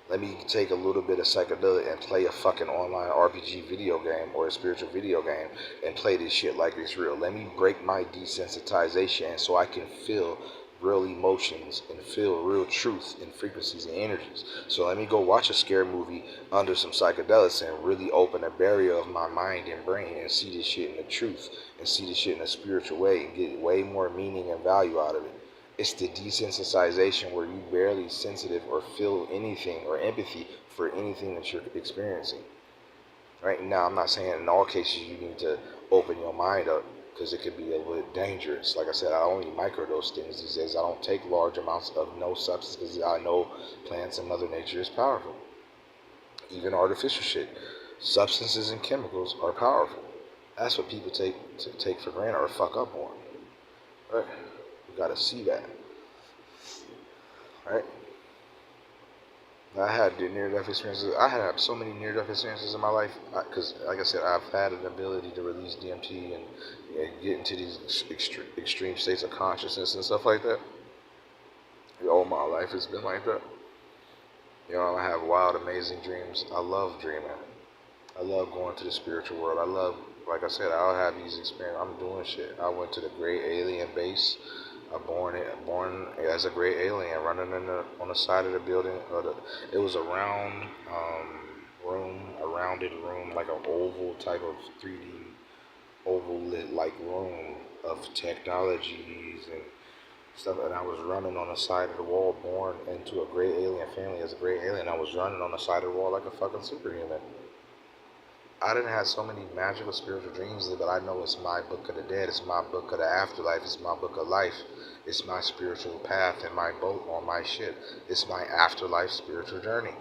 Let me take a little bit of psychedelic and play a fucking online RPG video game or a spiritual video game and play this shit like it's real. Let me break my desensitization so I can feel real emotions and feel real truth and frequencies and energies. So let me go watch a scary movie under some psychedelics and really open a barrier of my mind and brain and see this shit in the truth and see this shit in a spiritual way and get way more meaning and value out of it. It's the desensitization where you barely sensitive or feel anything or empathy for anything that you're experiencing. Right now, I'm not saying in all cases you need to open your mind up because it could be a little bit dangerous. Like I said, I only microdose things these days. I don't take large amounts of no substance because I know plants and Mother Nature is powerful. Even artificial shit. Substances and chemicals are powerful. That's what people take for granted or fuck up on. Right? You gotta see that. Right? I had near-death experiences. I had so many near-death experiences in my life because, like I said, I've had an ability to release DMT and get into these extreme states of consciousness and stuff like that. All my life has been like that. You know, I have wild, amazing dreams. I love dreaming. I love going to the spiritual world. I love, like I said, I'll have these experiences. I'm doing shit. I went to the Great Alien Base. I born as a great alien, running on the side of the building. It was a round room, a rounded room, like an oval type of 3D oval lit like room of technologies and stuff. And I was running on the side of the wall, born into a great alien family as a great alien. I was running on the side of the wall like a fucking superhuman. I didn't have so many magical spiritual dreams, but I know it's my book of the dead, it's my book of the afterlife, it's my book of life, it's my spiritual path and my boat on my ship. It's my afterlife spiritual journey.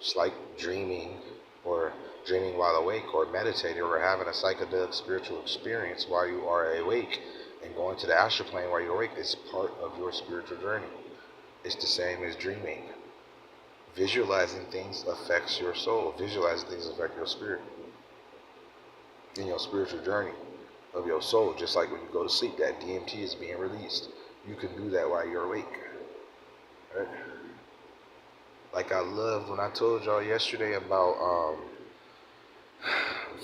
It's like dreaming or dreaming while awake or meditating or having a psychedelic spiritual experience while you are awake and going to the astral plane while you're awake is part of your spiritual journey. It's the same as dreaming. Visualizing things affects your soul. Visualizing things affect your spirit. In your spiritual journey of your soul, just like when you go to sleep, that DMT is being released. You can do that while you're awake. Right? Like I loved when I told y'all yesterday about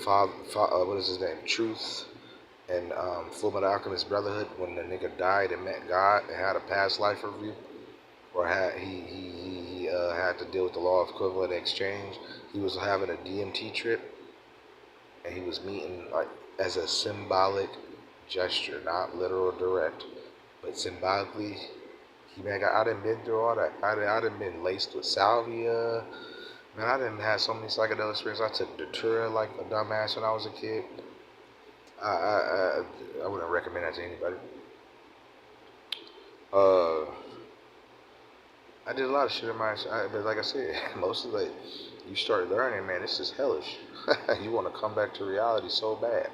what is his name? Truth and Fullmetal Alchemist Brotherhood, when the nigga died and met God and had a past life review, or he had to deal with the law of equivalent exchange. He was having a DMT trip. And he was meeting like as a symbolic gesture, not literal direct, But symbolically, I done been through all that. I done been laced with salvia. Man, I didn't have so many psychedelic experiences. I took Datura like a dumbass when I was a kid. I wouldn't recommend that to anybody. I did a lot of shit in but like I said, most of it, you start learning, man, this is hellish. You want to come back to reality so bad.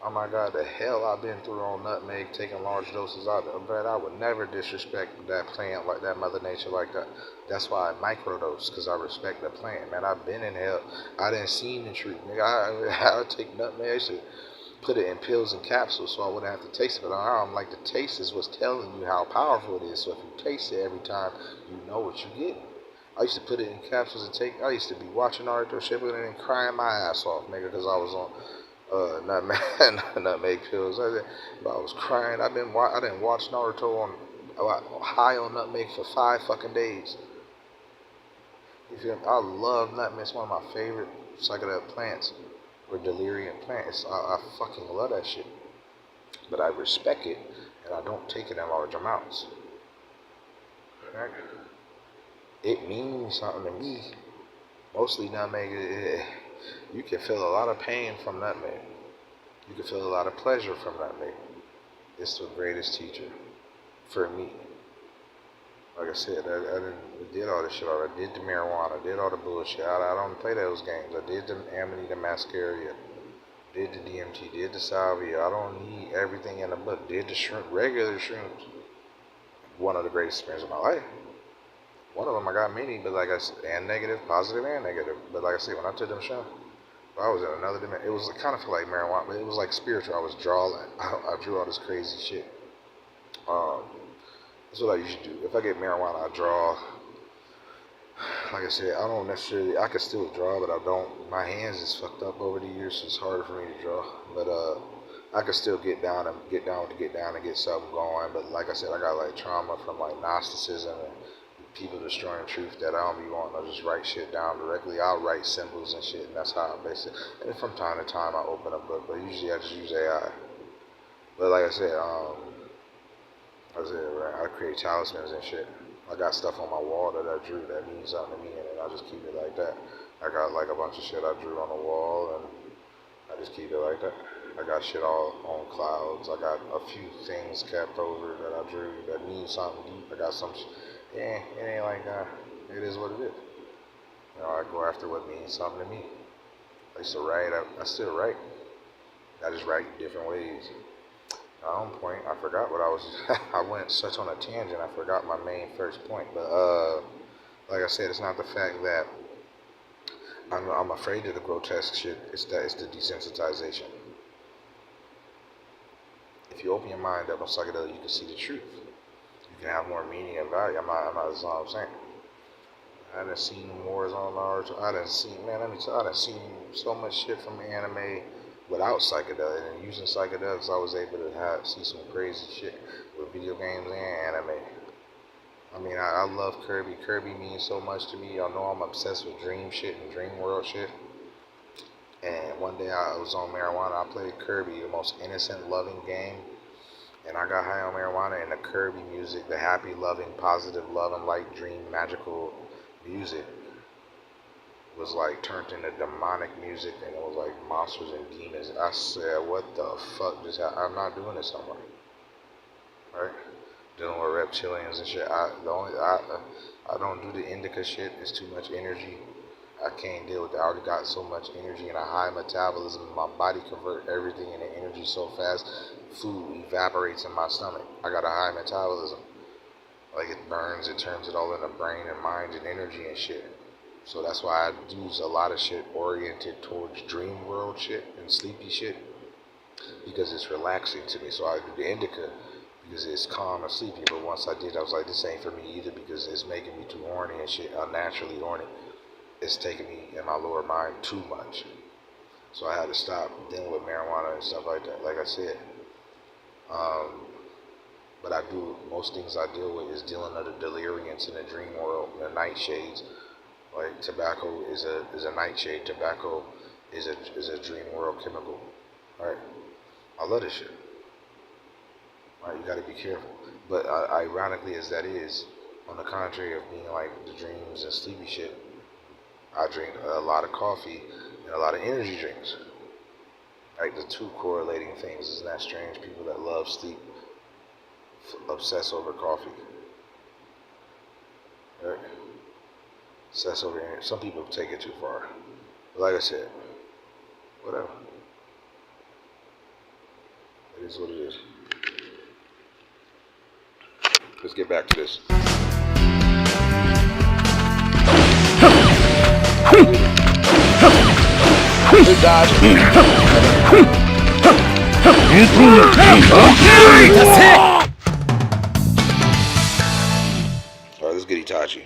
Oh my God, the hell I've been through on nutmeg, taking large doses of it. But I would never disrespect that plant like that, Mother Nature like that. That's why I microdose, because I respect the plant, man. I've been in hell. I didn't see the truth, nigga. I would take nutmeg. I used to put it in pills and capsules so I wouldn't have to taste it. But I'm like, the taste is what's telling you how powerful it is. So if you taste it every time, you know what you're getting. I used to put it in capsules and I used to be watching Naruto Shippuden and crying my ass off, nigga, because I was on nutmeg pills. I was crying. I didn't watch Naruto on high on nutmeg for 5 fucking days. You feel me? I love nutmeg. It's one of my favorite psychedelic plants or delirium plants. I fucking love that shit. But I respect it, and I don't take it in large amounts. Right? It means something to me. Mostly nutmeg. You can feel a lot of pain from nutmeg. You can feel a lot of pleasure from nutmeg. It's the greatest teacher for me. Like I said, I did all this shit. I did the marijuana, did all the bullshit. I don't play those games. I did the Amanita muscaria, did the DMT, did the salvia. I don't need everything in the book. Did the shrimp, regular shrooms. One of the greatest experiences of my life. One of them I got many, but like I said, and negative, positive and negative. But like I said, when I took them shrooms, I was in another dimension. It was kind of feel like marijuana, but it was like spiritual. I drew all this crazy shit. That's what I usually do. If I get marijuana, I draw. Like I said, I can still draw, but I don't. My hands is fucked up over the years, so it's harder for me to draw. But I can still get down and get something going. But like I said, I got like trauma from like Gnosticism and people destroying truth that I don't be wanting to just write shit down directly. I'll write symbols and shit, and that's how I base it. And from time to time, I open a book, but usually I just use AI. But like I said, I create talismans and shit. I got stuff on my wall that I drew that means something to me, and I just keep it like that. I got like a bunch of shit I drew on the wall, and I just keep it like that. I got shit all on clouds. I got a few things kept over that I drew that mean something deep. I got some it ain't like that. It is what it is. You know, I go after what means something to me. I used to write. I still write. I just write different ways. At one point, I forgot what I was. I went such on a tangent. I forgot my main first point. But like I said, it's not the fact that I'm afraid of the grotesque shit. It's the desensitization. If you open your mind up on psychedelic, you can see the truth. You can have more meaning and value. That's all I'm saying. I done seen wars on Naruto. I done seen so much shit from anime without psychedelics, and using psychedelics, I was able to see some crazy shit with video games and anime. I mean, I love Kirby. Kirby means so much to me. Y'all know I'm obsessed with dream shit and dream world shit. And one day I was on marijuana. I played Kirby, the most innocent, loving game. And I got high on marijuana, and the Kirby music, the happy, loving, positive, love and light, dream, magical music was like turned into demonic music, and it was like monsters and demons. I said, what the fuck just happened? I'm not doing this no more. Right? Dealing with reptilians and shit. I don't do the indica shit. It's too much energy. I can't deal with it. I already got so much energy and a high metabolism. My body converts everything into energy so fast. Food evaporates in my stomach. I got a high metabolism. Like it burns, it turns it all into brain and mind and energy and shit. So that's why I use a lot of shit oriented towards dream world shit and sleepy shit, because it's relaxing to me. So I do the indica because it's calm and sleepy. But once I did, I was like, this ain't for me either, because it's making me too horny and shit, unnaturally horny. It's taking me in my lower mind too much. So I had to stop dealing with marijuana and stuff like that. Like I said, but most things I deal with is dealing with the deliriums in the dream world, the nightshades. Like tobacco is a nightshade. Tobacco is a dream world chemical. Alright? I love this shit. Right, you got to be careful. But ironically, as that is, on the contrary of being like the dreams and sleepy shit, I drink a lot of coffee and a lot of energy drinks. Like the two correlating things. Isn't that strange? People that love sleep obsess over coffee. Right? Obsess over energy. Some people take it too far. But like I said, whatever. It is what it is. Let's get back to this. Good dodge. Alright, let's get Itachi.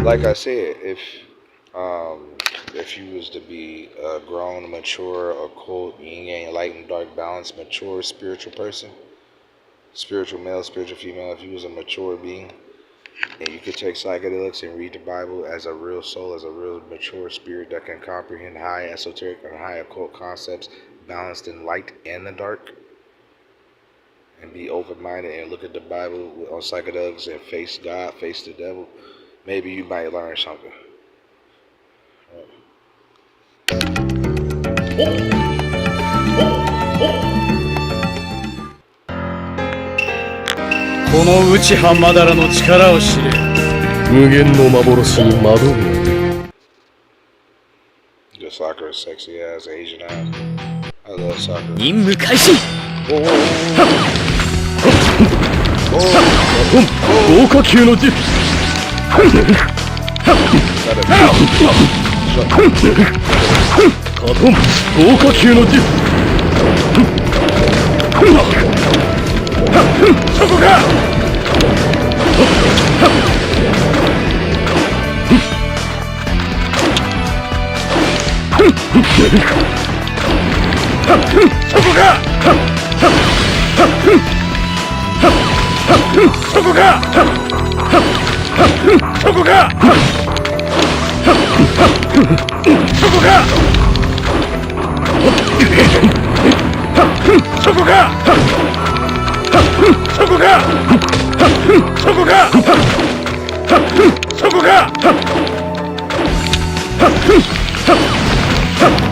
Like I said, if you was to be a grown, mature, occult, yin yang, light and dark, balanced, mature, spiritual person, spiritual male, spiritual female, if you was a mature being, and you could take psychedelics and read the Bible as a real soul, as a real mature spirit that can comprehend high esoteric and high occult concepts, balanced in light and the dark, and be open-minded and look at the Bible on psychedelics and face God, face the devil, maybe you might learn something. この内浜だらの力を知れ。無限の幻に惑うな。 The soccer is sexy ass, Asian ass. I love soccer. 任務開始。豪華級の術。カトン豪華級の術。そこか。そこか。そこか。そこか。そこか。そこか。そこか。そこか。そこか。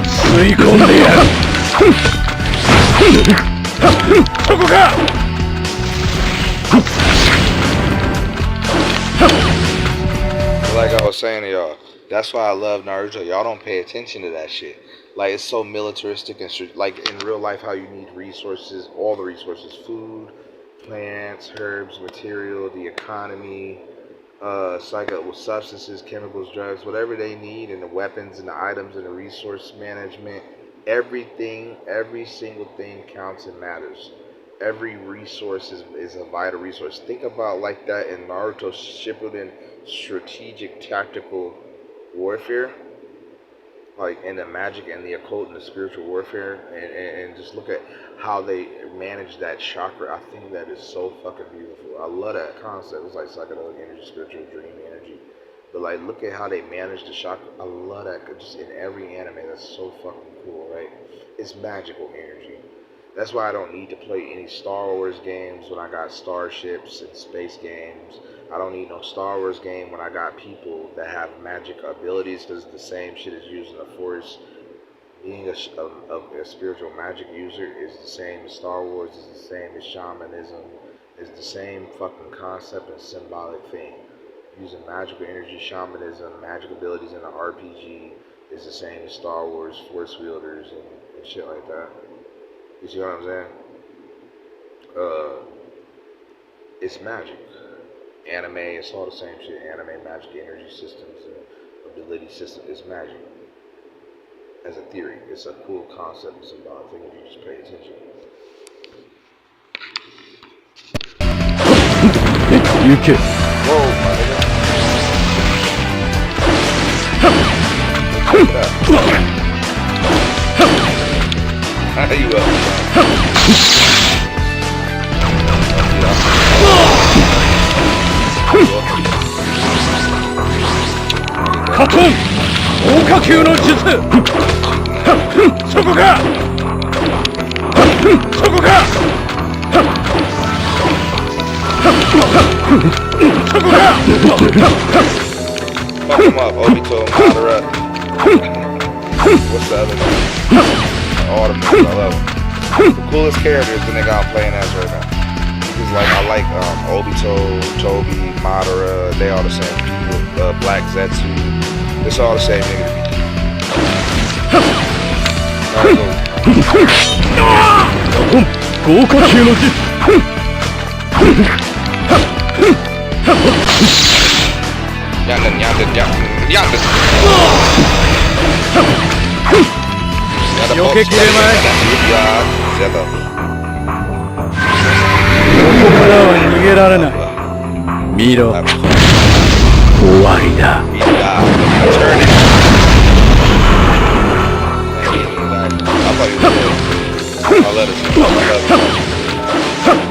吸い込んでやる。そこか。Like I was saying to y'all, that's why I love Naruto. Y'all don't pay attention to that shit. Like, it's so militaristic and like in real life, how you need resources, all the resources, food, plants, herbs, material, the economy, substances, chemicals, drugs, whatever they need, and the weapons and the items and the resource management. Everything, every single thing counts and matters. Every resource is a vital resource. Think about like that in Naruto Shippuden strategic tactical warfare, like in the magic and the occult and the spiritual warfare, and just look at how they manage that chakra. I think that is so fucking beautiful. I love that concept. It's like psychedelic energy, spiritual dream energy. But like, look at how they manage the chakra. I love that. Just in every anime, that's so fucking cool, right? It's magical energy. That's why I don't need to play any Star Wars games when I got starships and space games. I don't need no Star Wars game when I got people that have magic abilities, because the same shit is used in the Force. Being a spiritual magic user is the same as Star Wars, is the same as shamanism, is the same fucking concept and symbolic thing. Using magical energy, shamanism, magic abilities in an RPG is the same as Star Wars, Force wielders, and shit like that. You see what I'm saying? It's magic. Anime, it's all the same shit. Anime, magic, energy systems, and ability system is magic. As a theory, it's a cool concept and symbolic thing if you just pay attention. You can. Whoa, my nigga. How you up? カトン豪華級の術そこかそこかそこか Fuck him up, Obito, Madara. What's the other name? All the movies, I love him. The coolest character is the nigga I'm playing as right now. He's like, I like Obito, Toby, Madara, they all the same people. Black Zetsu, it's all the same nigga. Alright, go. 豪華級の術 Yandin. 避けきれまい Zeta. ここからは逃げられない見ろ終わりだ Turn it. I'll let it.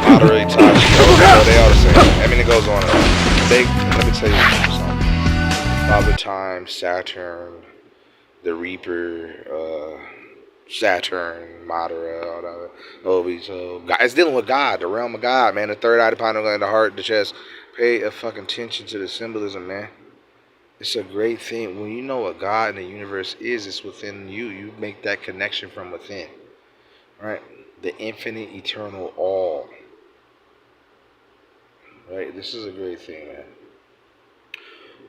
Moderate time. They all the same. I mean, it goes on. Let me tell you something. Father Time, Saturn, the Reaper, Saturn, Madara, all that. Obito. It's dealing with God, the realm of God, man. The third eye, the pineal gland, the heart, the chest. Pay a fucking attention to the symbolism, man. It's a great thing. When you know what God and the universe is, it's within you. You make that connection from within. Right? The infinite, eternal all. Right? This is a great thing, man.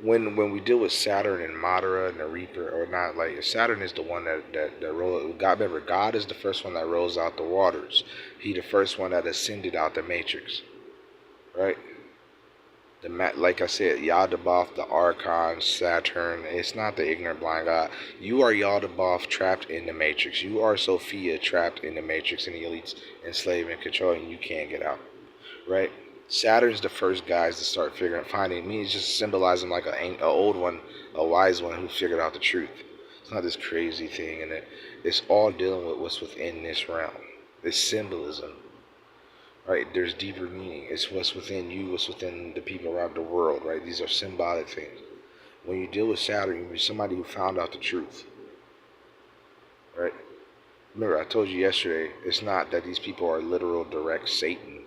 When we deal with Saturn and Madara and the Reaper, or not, like Saturn is the one that rolls. God, remember, God is the first one that rolls out the waters. He the first one that ascended out the matrix, right? Like I said, Yaldabaoth, the archon, Saturn. It's not the ignorant blind God. You are Yaldabaoth trapped in the matrix. You are Sophia trapped in the matrix, and the elites enslaved and controlling. You can't get out, right? Saturn's the first guys to start finding me. It's just symbolizing like an old one, a wise one who figured out the truth. It's not this crazy thing, and it's all dealing with what's within this realm. It's symbolism, right? There's deeper meaning. It's what's within you, what's within the people around the world, right? These are symbolic things. When you deal with Saturn, you're somebody who found out the truth, right? Remember, I told you yesterday, it's not that these people are literal direct Satan,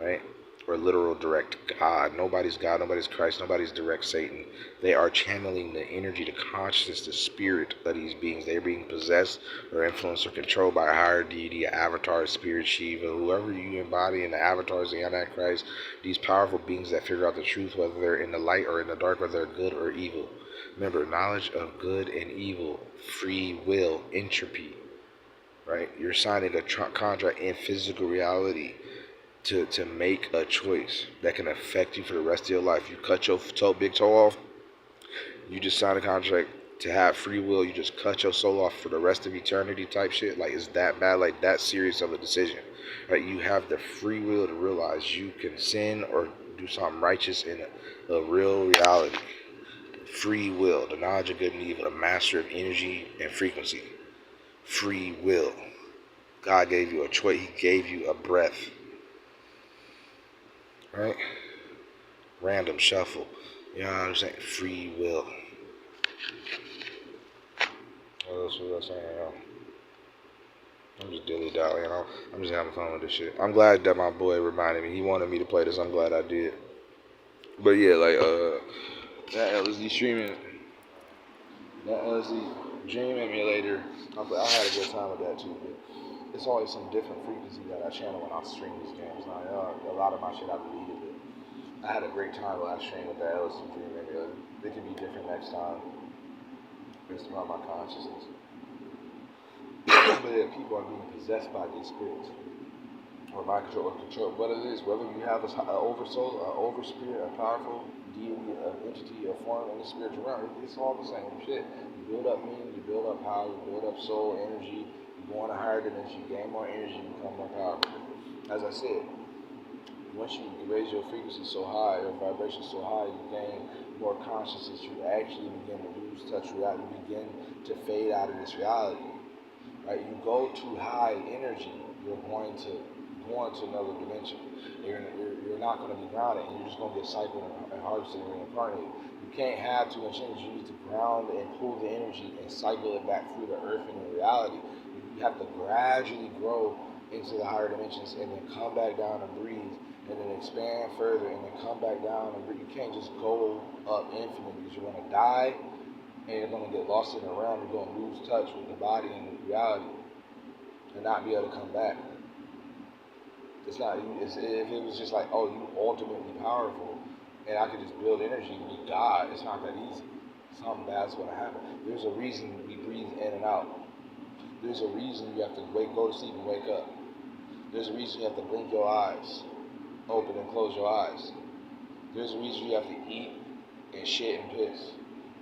right? Or literal direct God. Nobody's God, nobody's Christ, nobody's direct Satan. They are channeling the energy, the consciousness, the spirit of these beings. They're being possessed or influenced or controlled by a higher deity, an avatar, spirit, Shiva, whoever you embody in the avatars, the Antichrist, these powerful beings that figure out the truth, whether they're in the light or in the dark, whether they're good or evil. Remember, knowledge of good and evil, free will, entropy, right? You're signing a contract in physical reality to make a choice that can affect you for the rest of your life. You cut your big toe off, you just sign a contract to have free will. You just cut your soul off for the rest of eternity type shit. Like, it's that bad, like that serious of a decision, right? You have the free will to realize you can sin or do something righteous in a real reality. Free will, the knowledge of good and evil, the master of energy and frequency. Free will. God gave you a choice. He gave you a breath. Right? Random shuffle. You know what I'm saying? Free will. What else was I saying? I'm just dilly-dallying. I'm just having fun with this shit. I'm glad that my boy reminded me. He wanted me to play this. I'm glad I did. But yeah, like, that LSD streaming. That LSD Dream Emulator. I had a good time with that too. But it's always some different frequency that I channel when I stream these games. Now, a lot of my shit I deleted, but I had a great time last stream with the LSD Dream Emulator. It can be different next time. Based upon my consciousness. But yeah, people are being possessed by these spirits. Or mind control, or control. What it is, whether you have an oversoul, an overspirit, a powerful deity, an entity, a form in the spiritual realm, it's all the same shit. You build up meaning, you build up power, you build up soul, energy, you go on a higher dimension, you gain more energy, you become more powerful. As I said, once you raise your frequency so high, your vibration so high, you gain more consciousness, you actually begin to lose touch with reality, you begin to fade out of this reality. Right? You go too high in energy, you're going to go into another dimension. You're not going to be grounded, and you're just going to get cycled and harvested and reincarnated. You can't have too much energy. You need to ground and pull the energy and cycle it back through the earth and in reality. You have to gradually grow into the higher dimensions and then come back down and breathe and then expand further and then come back down and breathe. You can't just go up infinitely because you're going to die and you're going to get lost in the realm. You're going to lose touch with the body and the reality and not be able to come back. It's not, if it was just like, oh, you ultimately powerful and I could just build energy and be God, it's not that easy. Something bad's going to happen. There's a reason we breathe in and out. There's a reason you have to go to sleep and wake up. There's a reason you have to blink your eyes, open and close your eyes. There's a reason you have to eat and shit and piss,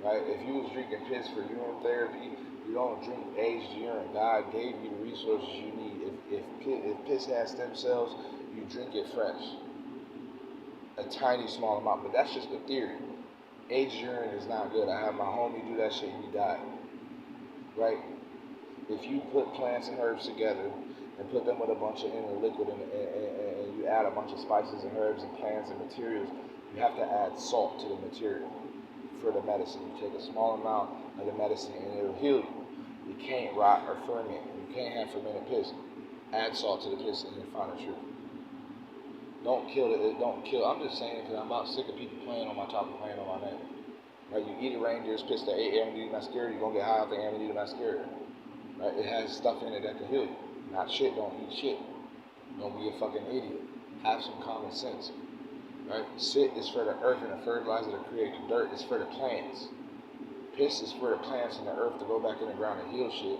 right? If you was drinking piss for urine therapy, you don't drink aged urine. God gave you the resources you need. If piss has stem cells, you drink it fresh. A tiny small amount, but that's just a theory. Aged urine is not good. I had my homie do that shit and he died, right? If you put plants and herbs together and put them with a bunch of inner liquid and you add a bunch of spices and herbs and plants and materials, you have to add salt to the material for the medicine. You take a small amount of the medicine and it'll heal you. You can't rot or ferment. You can't have fermented piss. Add salt to the piss and you'll find the truth. Don't kill it. Don't kill. I'm just saying because I'm about sick of people playing on my topic, playing on my name. Right? You eat a reindeer's piss that ate amanita mascara, you're going to get high off the amanita mascara. Right? It has stuff in it that can heal you. Not shit, don't eat shit. Don't be a fucking idiot. Have some common sense. Right? Sit is for the earth and the fertilizer to create the dirt. It's for the plants. Piss is for the plants and the earth to go back in the ground and heal shit.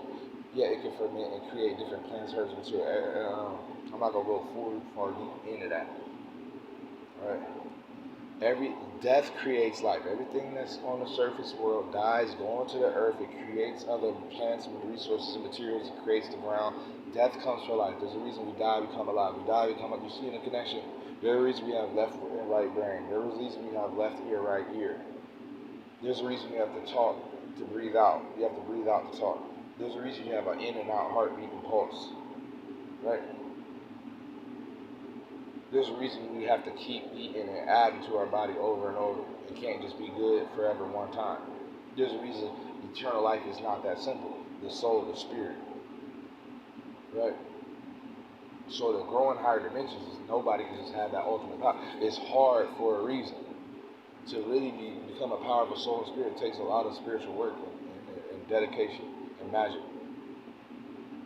Yeah, it can ferment and create different plants, herbs, and material. I'm not going to go far deep into that. Alright? Death creates life. Everything that's on the surface world dies, going to the earth. It creates other plants and resources and materials. It creates the ground. Death comes for life. There's a reason we die, we come alive. We die, we come up. You see the connection? There's a reason we have left and right brain. There's a reason we have left ear, right ear. There's a reason you have to talk to breathe out. You have to breathe out to talk. There's a reason you have an in and out heartbeat and pulse. Right? There's a reason we have to keep eating and adding to our body over and over. It can't just be good forever one time. There's a reason eternal life is not that simple. The soul, the spirit. Right? So to grow in higher dimensions, nobody can just have that ultimate power. It's hard for a reason. To really become a powerful soul and spirit, it takes a lot of spiritual work and dedication and magic.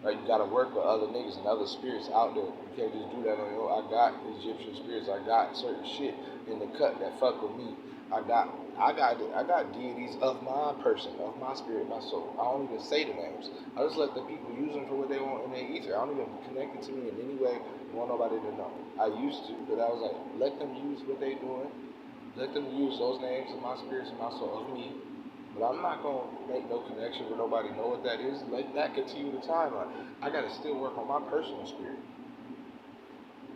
Right? You gotta work with other niggas and other spirits out there. You can't just do that on your own. I got Egyptian spirits. I got certain shit in the cut that fuck with me. I got deities of my person, of my spirit, my soul. I don't even say the names. I just let the people use them for what they want in their ether. I don't even connect it to me in any way. I want nobody to know. I used to, but I was like, let them use what they doing. Let them use those names of my spirits and my soul of me. But I'm not going to make no connection where nobody know what that is. Let that continue the timeline. I got to still work on my personal spirit.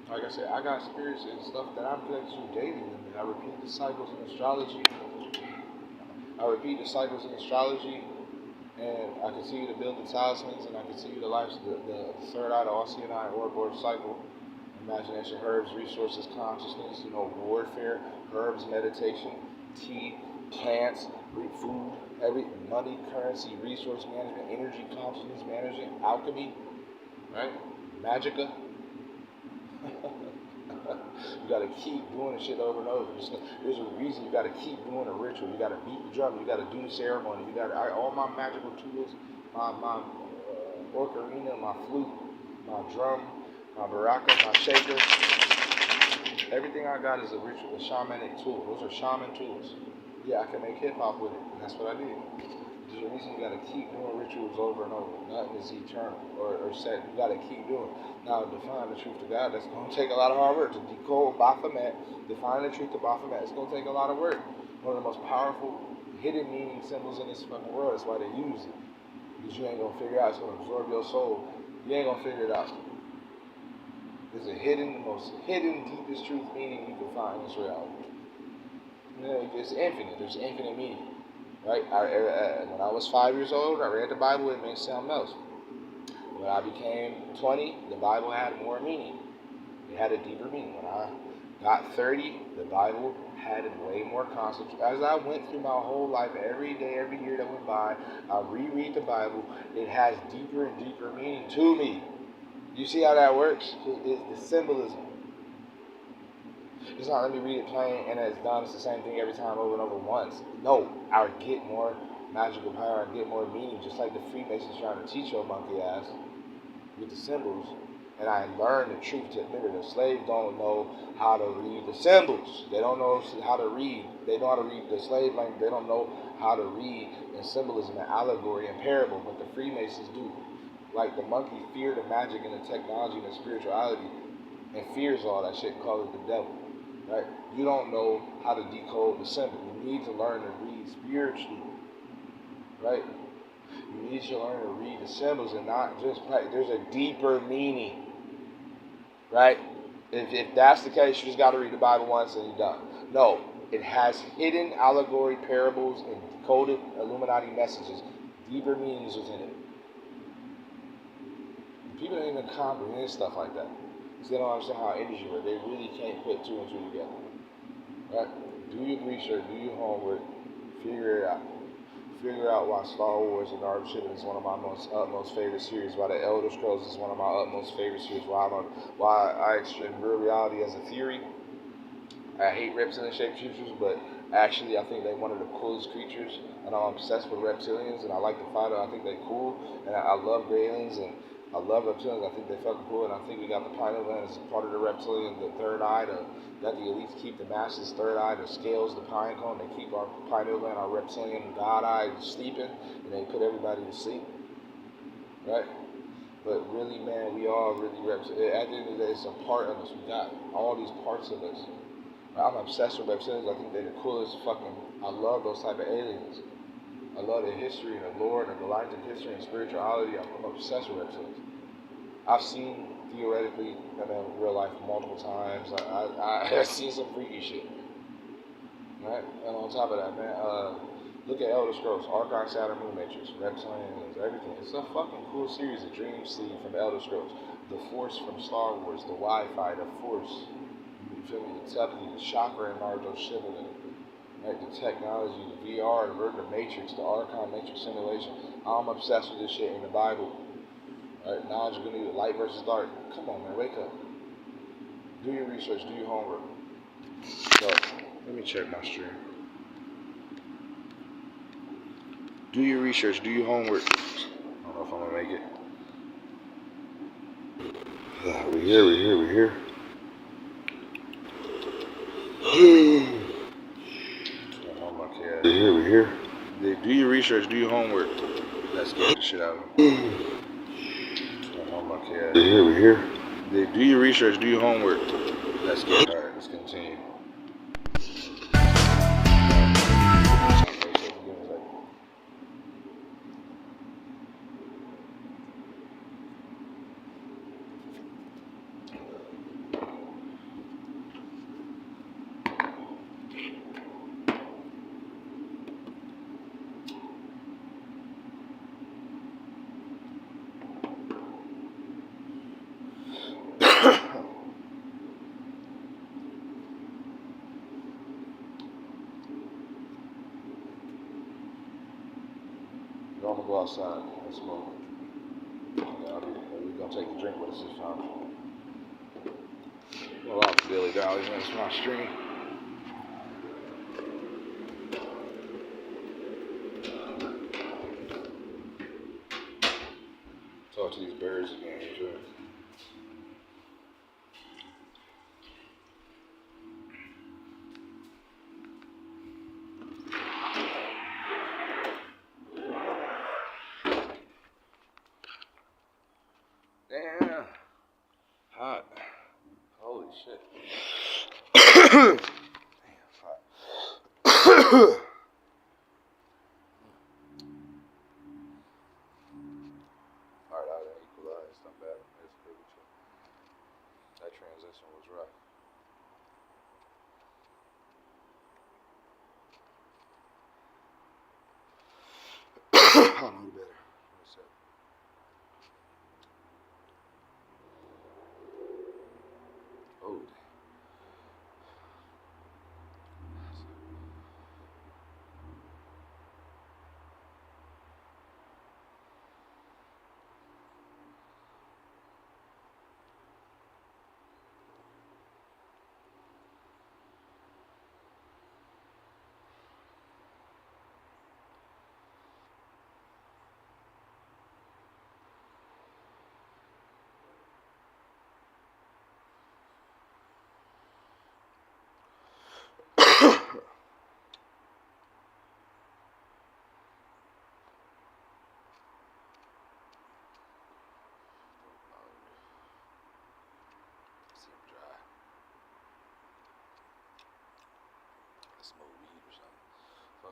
Like I said, I got spirits and stuff that I'm connected to daily. I repeat the cycles in astrology. And I continue to build the talismans, and I continue the lives, the third eye, the All-Seeing Eye, Ouroboros cycle, imagination, herbs, resources, consciousness, warfare, herbs, meditation, tea, plants, food, money, currency, resource management, energy, consciousness management, alchemy, right? Magica. You gotta keep doing the shit over and over. There's a reason you gotta keep doing a ritual. You gotta beat the drum. You gotta do the ceremony. All my magical tools, my ocarina, my flute, my drum, my baraca, my shaker. Everything I got is a ritual, a shamanic tool. Those are shaman tools. Yeah, I can make hip hop with it, and that's what I did. There's a reason you gotta keep doing rituals over and over. Nothing is eternal or set. You gotta keep doing. Now, define the truth to God, that's gonna take a lot of hard work. To decode Baphomet, define the truth to Baphomet, it's gonna take a lot of work. One of the most powerful hidden meaning symbols in this fucking world. That's why they use it. Because you ain't gonna figure it out. It's gonna absorb your soul. You ain't gonna figure it out. There's a most hidden, deepest truth meaning you can find in this reality. It's infinite. There's infinite meaning. Right? When I was 5 years old, I read the Bible. It meant something else. When When I became 20, the Bible had more meaning. It had a deeper meaning. When I got 30, the Bible had way more concepts. As I went through my whole life, every day, every year that went by, I reread the Bible. It has deeper and deeper meaning to me. You see how that works? It's the symbolism. It's not let me read it plain and it's done. It's the same thing every time over and over once. No, I get more magical power. I get more meaning, just like the Freemasons trying to teach your monkey ass with the symbols. And I learned the truth. Remember, the slaves don't know how to read the symbols. They don't know how to read. They know how to read the slave language. They don't know how to read in symbolism and allegory and parable, but the Freemasons do. Like the monkey fear the magic and the technology and the spirituality and fears all that shit and calls it the devil. Right? You don't know how to decode the symbol. You need to learn to read spiritually. Right? You need to learn to read the symbols and not just practice. There's a deeper meaning. Right? If that's the case, you just got to read the Bible once and you're done. No. It has hidden allegory, parables, and decoded Illuminati messages. Deeper meanings within it. People don't even comprehend stuff like that. Because they don't understand how energy works. They really can't put two and two together. Right? Do your research, do your homework, figure it out. Figure out why Star Wars and Archon is one of my utmost favorite series, why the Elder Scrolls is one of my utmost favorite series, why I in real reality as a theory, I hate reptilian shapeshifters, but actually I think they're one of the coolest creatures, and I'm obsessed with reptilians, and I like to fight them. I think they're cool, and I love gray aliens, and I love reptilians. I think they're fucking cool, and I think we got the pineal gland as part of the reptilian, the third eye, that the elites keep the masses' third eye, the scales, the pine cone. They keep our pineal gland, our reptilian god eye sleeping, and they put everybody to sleep, right? But really, man, we all really reptilians. At the end of the day, it's a part of us. We got all these parts of us. I'm obsessed with reptilians. I think they're the coolest fucking. I love those type of aliens. I love the history and the lore and the galactic history and spirituality. I'm obsessed with reptilians. I've seen theoretically in real life multiple times. I've seen some freaky shit. Right? And on top of that, man, look at Elder Scrolls, Archon, Saturn, Moon Matrix, Reptilians, everything. It's a fucking cool series. The Dream Sleep from Elder Scrolls, the Force from Star Wars, the Wi-Fi, the Force. You feel me? The telepathy, the chakra in Naruto Shippuden. Right? The technology, the VR, the Matrix, the Archon Matrix simulation. I'm obsessed with this shit in the Bible. Right, knowledge is going to be light versus dark. Come on, man, wake up. Do your research, do your homework. So, let me check my stream. Do your research, do your homework. I don't know if I'm going to make it. We're here. We're here. Do your research, do your homework. Let's get the shit out of them. We're here. Do your research, do your homework. Let's get it. Alright, let's continue. I'm gonna go outside and smoke. We're gonna take a drink with us this time. Well, I'm Billy Dolly, man. It's my stream. Talk to these birds again. Sure. Damn. Hot. Holy shit. Damn, hot. Alright, I didn't equalize. Not bad. That's pretty chill. That transition was rough. I know better.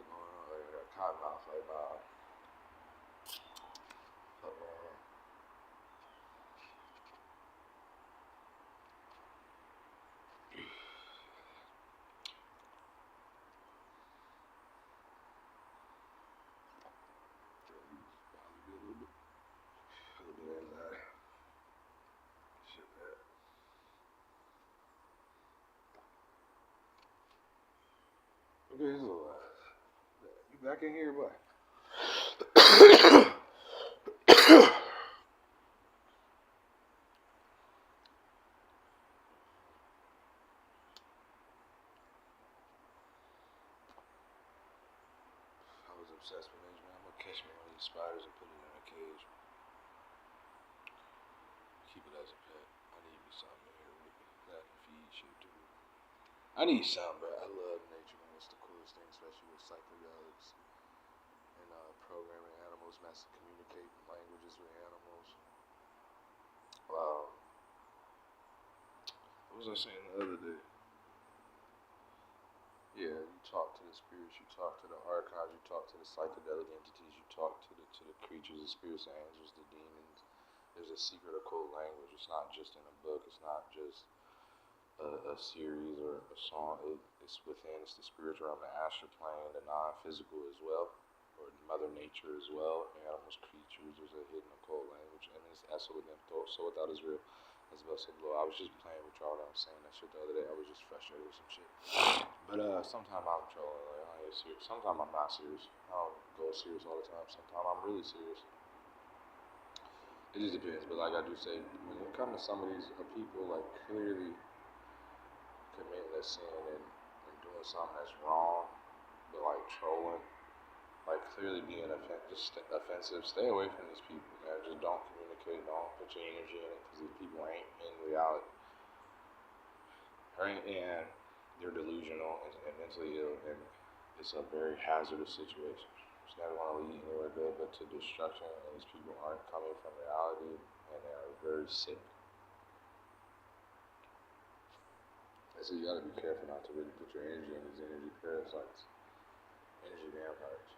fuck going on? Like, I got cotton mouth, like, nah. Fuck going on? A little bit of anxiety. Shit, man. Okay, this is a lot. You back in here, boy? I was obsessed with nature, man. I'm gonna catch me one of these spiders and put it in a cage. Keep it as a pet. I need me something here with me that I can feed shit to. I need something, bro. I love nature, man. It's the coolest thing, especially with psychedelics and programming animals, master communicating languages with animals. What was I saying the other day? Yeah, you talk to the spirits, you talk to the archons, you talk to the psychedelic entities, you talk to the creatures, the spirits, the angels, the demons. There's a secret occult language. It's not just in a book. It's not just a series or a song. It's within. It's the spiritual realm, the astral plane, the non-physical as well, or Mother Nature as well. Animals, creatures. There's a hidden occult language, and it's also within thought. So without is real. As well, so blow. I was just playing with y'all. I was saying that shit the other day. I was just frustrated with some shit. But sometimes I'm trolling. Like, I ain't serious. Sometimes I'm not serious. I don't go serious all the time. Sometimes I'm really serious. It just depends. But like I do say, when it comes to some of these people, like clearly committing a sin and doing something that's wrong, but like trolling, like clearly being offensive, stay away from these people, man. Just don't communicate. Don't put your energy in it because these people ain't in reality. Right? And they're delusional and mentally ill, and it's a very hazardous situation. It's never going to lead anywhere good but to destruction, and these people aren't coming from reality, and they are very sick. And so you got to be careful not to really put your energy in these energy parasites, energy vampires,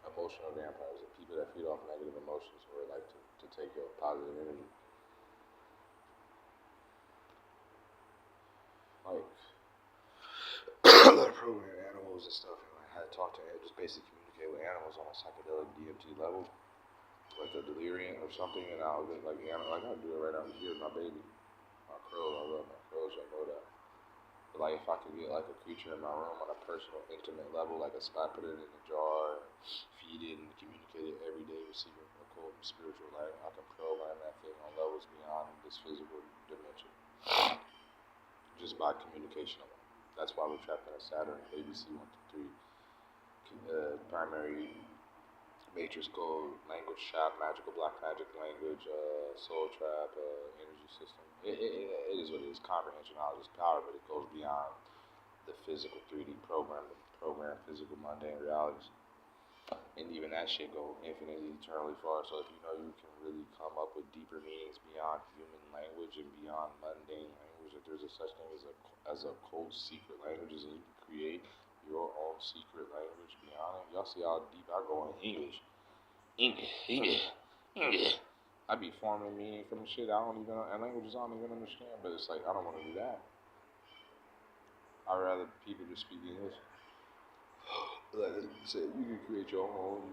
emotional vampires, the people that feed off negative emotions or like to take your positive energy. Like, a lot of program animals and stuff, and I had to talk to just basically communicate with animals on a psychedelic DMT level, like a delirium or something, and I was like, yeah, like I do it right out here with my baby, my crow. I love my crows, I know that. But like, if I could get like a creature in my room on a personal, intimate level, like a spot, put it in a jar, feed it, and communicate it every day, receiving occult and spiritual light, I can program that thing on levels beyond this physical dimension, just by communication alone. That's why we're trapped in a Saturn, ABC 123, primary matrix code, language trap, magical black magic language, soul trap, energy system. It is what it is. Comprehension, knowledge is power, but it goes beyond the physical 3D program, physical mundane realities. And even that shit go infinitely, eternally far. So if you know you can really come up with deeper meanings beyond human language and beyond mundane language, that there's a such thing as a cold secret languages, and you can create your own secret language beyond it. Y'all see how deep I go in English. English. I be forming meaning from shit I don't even, and languages I don't even understand, but it's like, I don't want to do that. I'd rather people just speak English. Like I said, you can create your own,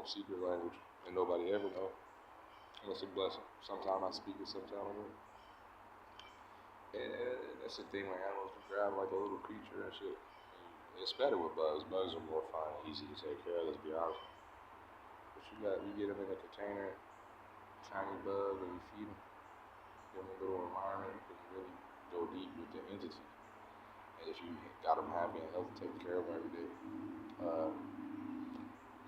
secret language, and nobody ever know. And it's a blessing. Sometimes I speak it, sometimes I don't. And that's the thing when animals can grab like a little creature and shit. And it's better with bugs. Bugs are more fun and easy to take care of, let's be honest. But you get them in a container, tiny bug, and you feed them. Give them a little environment, you can really go deep with the entity. And if you got them happy and healthy, taking care of them every day,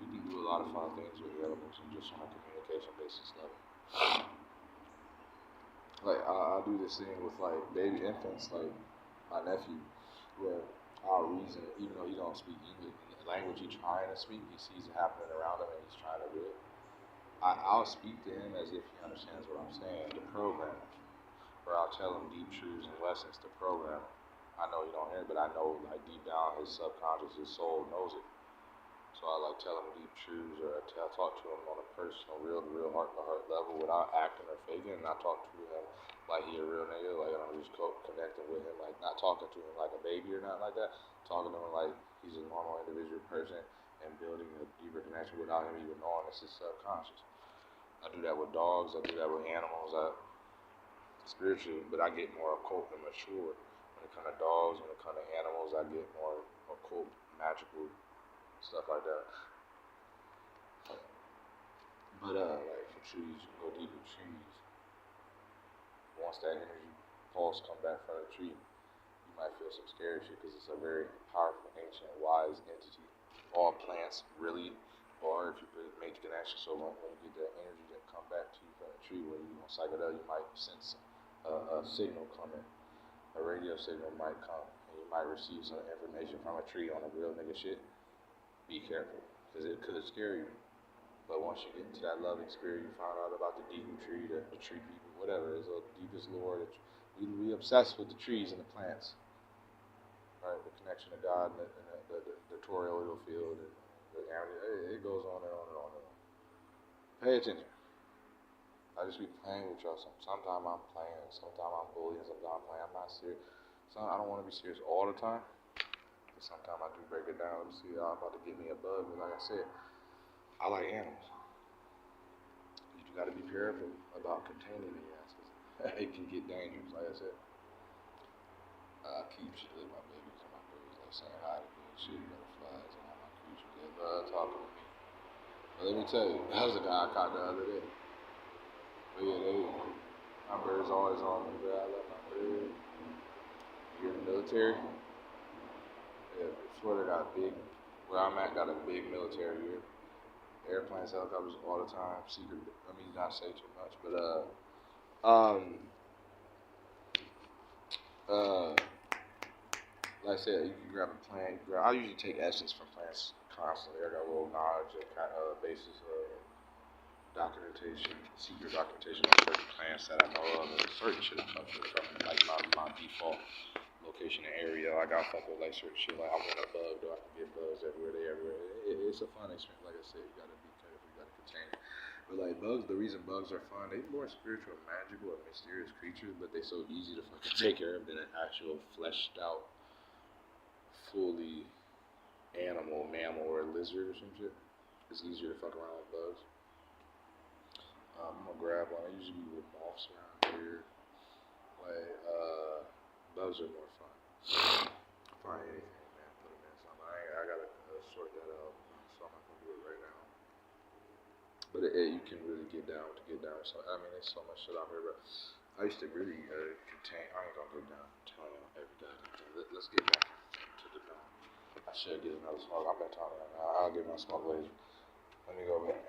you can do a lot of fun things with animals and just on a communication basis level. Like, I do this thing with, like, baby infants, like, my nephew, where I'll reason, even though he don't speak English, the language he's trying to speak, he sees it happening around him and he's trying to do it. I'll speak to him as if he understands what I'm saying, the program, or I'll tell him deep truths and lessons to program him. I know he don't saying, but I know like deep down his subconscious, his soul knows it. So I like tell him deep truths, or I talk to him on a personal, real to real, heart to heart level without acting or faking. And I talk to him like he a real nigga, like I'm just connecting with him, like not talking to him like a baby or nothing like that. Talking to him like he's a normal individual person and building a deeper connection without him even knowing it's his subconscious. I do that with dogs, I do that with animals, spiritually, but I get more occult and mature. When it comes to dogs, when it comes to animals, I get more occult, magical stuff like that. But like for trees, you can go deep with trees. Once that energy pulse come back from the tree, you might feel some scary shit because it's a very powerful, ancient, wise entity. All plants really are, if you make the connection. So when you get that energy that come back to you from the tree, when you on psychedelic, you might sense a signal coming. A radio signal might come, and you might receive some information from a tree on a real nigga shit. Be careful, because it could scare you. But once you get into that loving spirit, you find out about the deep tree, the tree people, whatever. It's the deepest lore. We obsessed with the trees and the plants. Right? The connection to God and the Torah field. And it goes on and on and on and on. Pay attention. I just be playing with y'all. Sometimes I'm playing, sometimes I'm bullying, sometimes I'm playing. I'm not serious. I don't want to be serious all the time. Sometimes I do break it down and see I'm about to get me a bug, but like I said, I like animals. You got to be careful about containing the answers. It can get dangerous, like I said. I keep shit with my babies and my birds, like saying hi to me and shit, butterflies and all my creatures. They love talking to me. But let me tell you, that was a guy I caught the other day. But yeah, my bird's always on me, bro. I love my bird. You're in the military? Yeah, Florida got where I'm at got a big military here. Airplanes, helicopters all the time. Secret, not say too much, but like I said, you can grab a plant. I usually take essence from plants constantly. I got a little knowledge and kind of basis of documentation, secret documentation on certain plants that I know of, and certain shit I fuck with from like my default location and area. I got fuck with like certain shit. Like I want a bug, though I can get bugs everywhere. They everywhere. It's a fun experience. Like I said, you gotta be careful. You gotta contain it. But like bugs, the reason bugs are fun, they're more spiritual, magical, and mysterious creatures. But they're so easy to fucking take care of than an actual fleshed out, fully animal, mammal, or lizard or some shit. It's easier to fuck around with bugs. I'm gonna grab one. I usually be with moths around here. Like bugs are more fun. Find anything, man. Put them in something. I gotta sort that out. So I'm not gonna do it right now. But you can really get down. So there's so much shit out here. But I used to really contain. I ain't gonna go down. I'm telling you every day. Let's get back to the dome. I should get another smoke. I've been talking right now. I'll get my smoke later. Let me go back.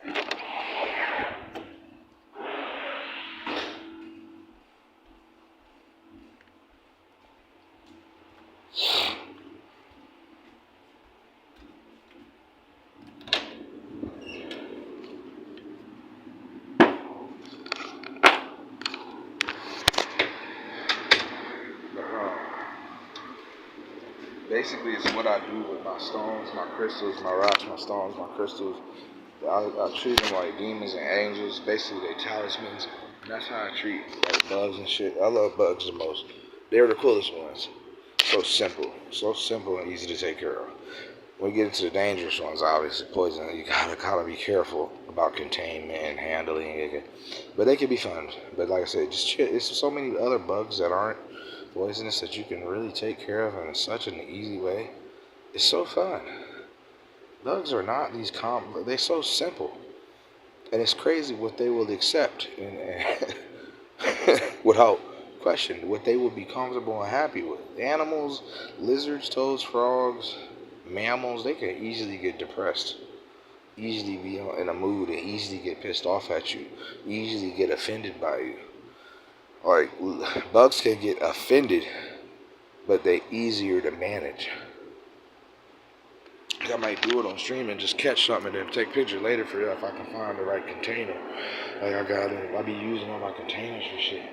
Basically, it's what I do with my stones, my crystals, my rocks, my stones, my crystals. I treat them like demons and angels. Basically, they talismans. And that's how I treat like bugs and shit. I love bugs the most. They're the coolest ones. So simple and easy to take care of. When we get into the dangerous ones, obviously poison, you gotta be careful about containment and handling it. But they can be fun. But like I said, just chill. There's so many other bugs that aren't poisonous that you can really take care of in such an easy way. It's so fun. Bugs are not these they're so simple. And it's crazy what they will accept and without question, what they will be comfortable and happy with. Animals, lizards, toads, frogs, mammals, they can easily get depressed, easily be in a mood, and easily get pissed off at you, easily get offended by you. Like, bugs can get offended, but they're easier to manage. I might do it on stream and just catch something and then take pictures later for you if I can find the right container. Like I be using all my containers for shit.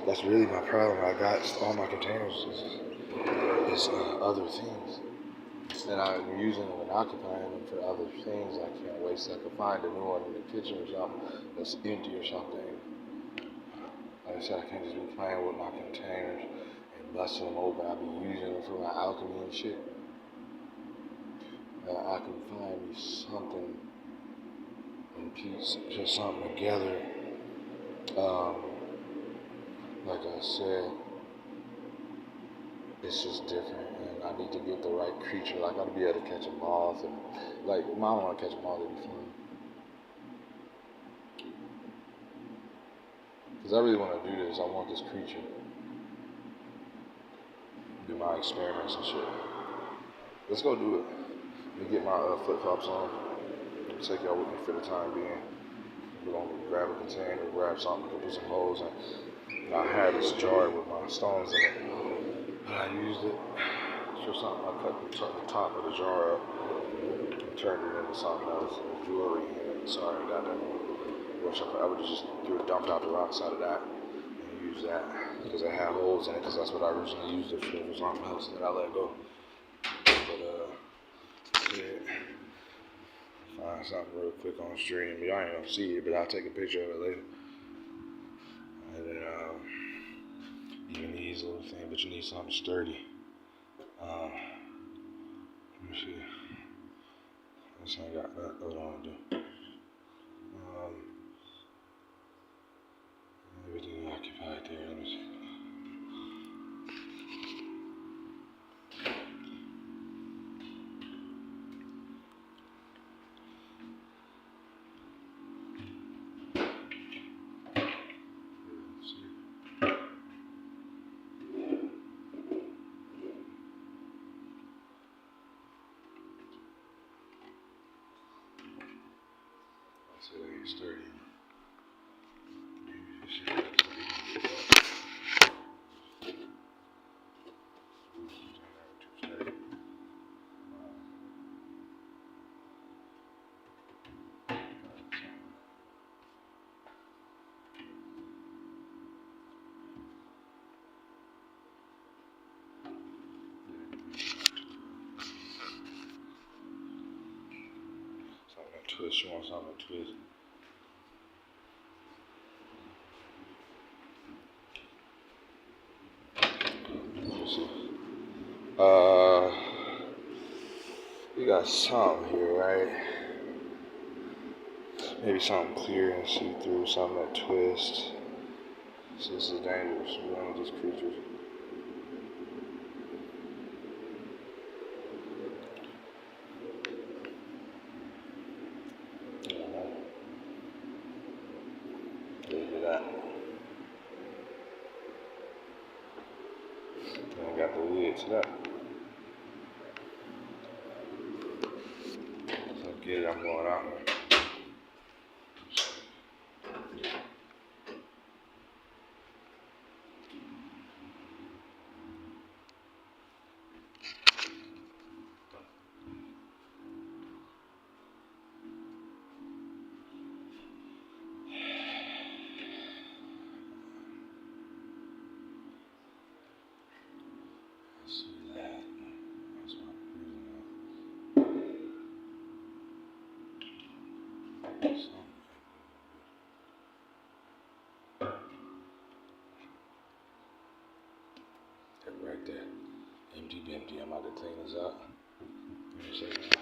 That's really my problem. I got all my containers these other things. And I'm using them and occupying them for other things. I can't wait so I can find a new one in the kitchen or something that's empty or something. Like I said, I can't just be playing with my containers and busting them open. I'll be using them for my alchemy and shit. I can find me something in peace, just something together. Like I said, it's just different, and I need to get the right creature. Like, I gotta be able to catch a moth, and like, I don't want to catch a moth, it'd be fun. Because I really want to do this. I want this creature. Do my experiments and shit. Let's go do it. Let me get my flip-flops on. I'll take y'all with me for the time being. We're gonna grab a container, grab something, put some holes in. And I had this jar with my stones in it. But I used it for something. I cut the top of the jar up and turned it into something else. Jewelry in it. Sorry, I got that. I would just dump out the rocks out of that and use that because it had holes in it, because that's what I originally used it for. It was something else that I let go. But yeah, find something real quick on the stream. Y'all ain't gonna see it, but I'll take a picture of it later. And then even these little things, but you need something sturdy. Let me see. This ain't got that. Hold on, dude. Everything occupied there. Let me see. I said it ain't sturdy. Twist, you want something to twist. Let me see. We got something here, right? Maybe something clear and see through, something that twists. So this is dangerous. We don't want these creatures. Look at that. And I got the lid to that. So get it, I'm going out there. Right there. Empty. I'm about to clean this up. Give me a second.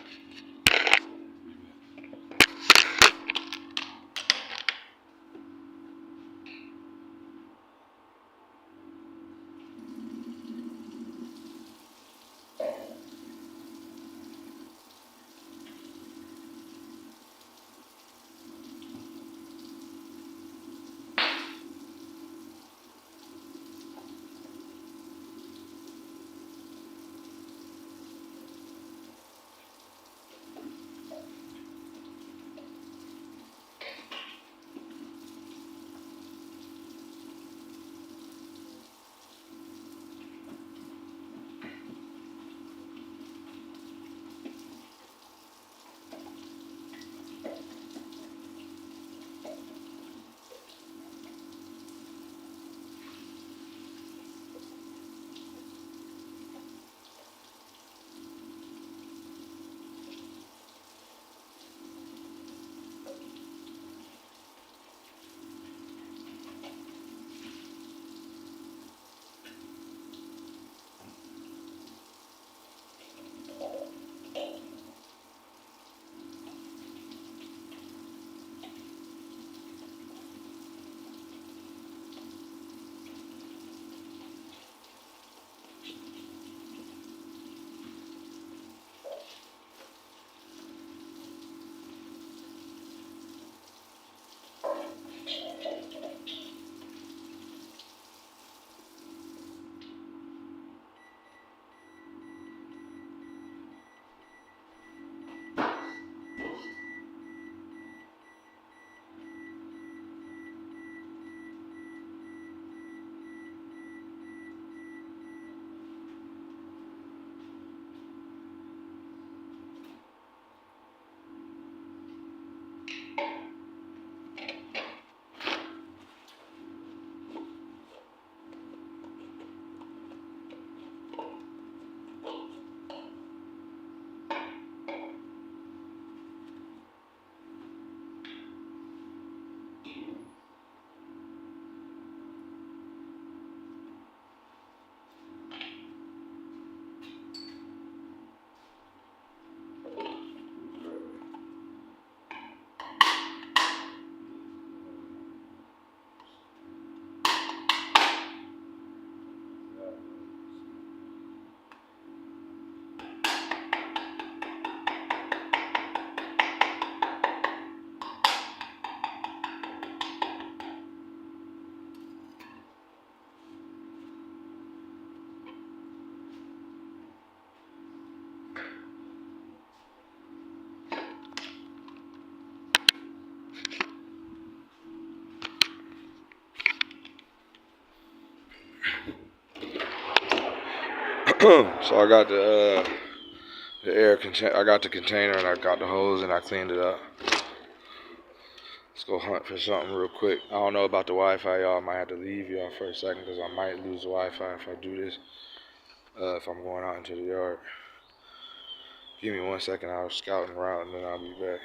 So I got the air container. I got the container and I got the hose and I cleaned it up. Let's go hunt for something real quick. I don't know about the Wi-Fi, y'all. I might have to leave y'all for a second because I might lose the Wi-Fi if I do this. If I'm going out into the yard. Give me 1 second. I'll scout and route and then I'll be back.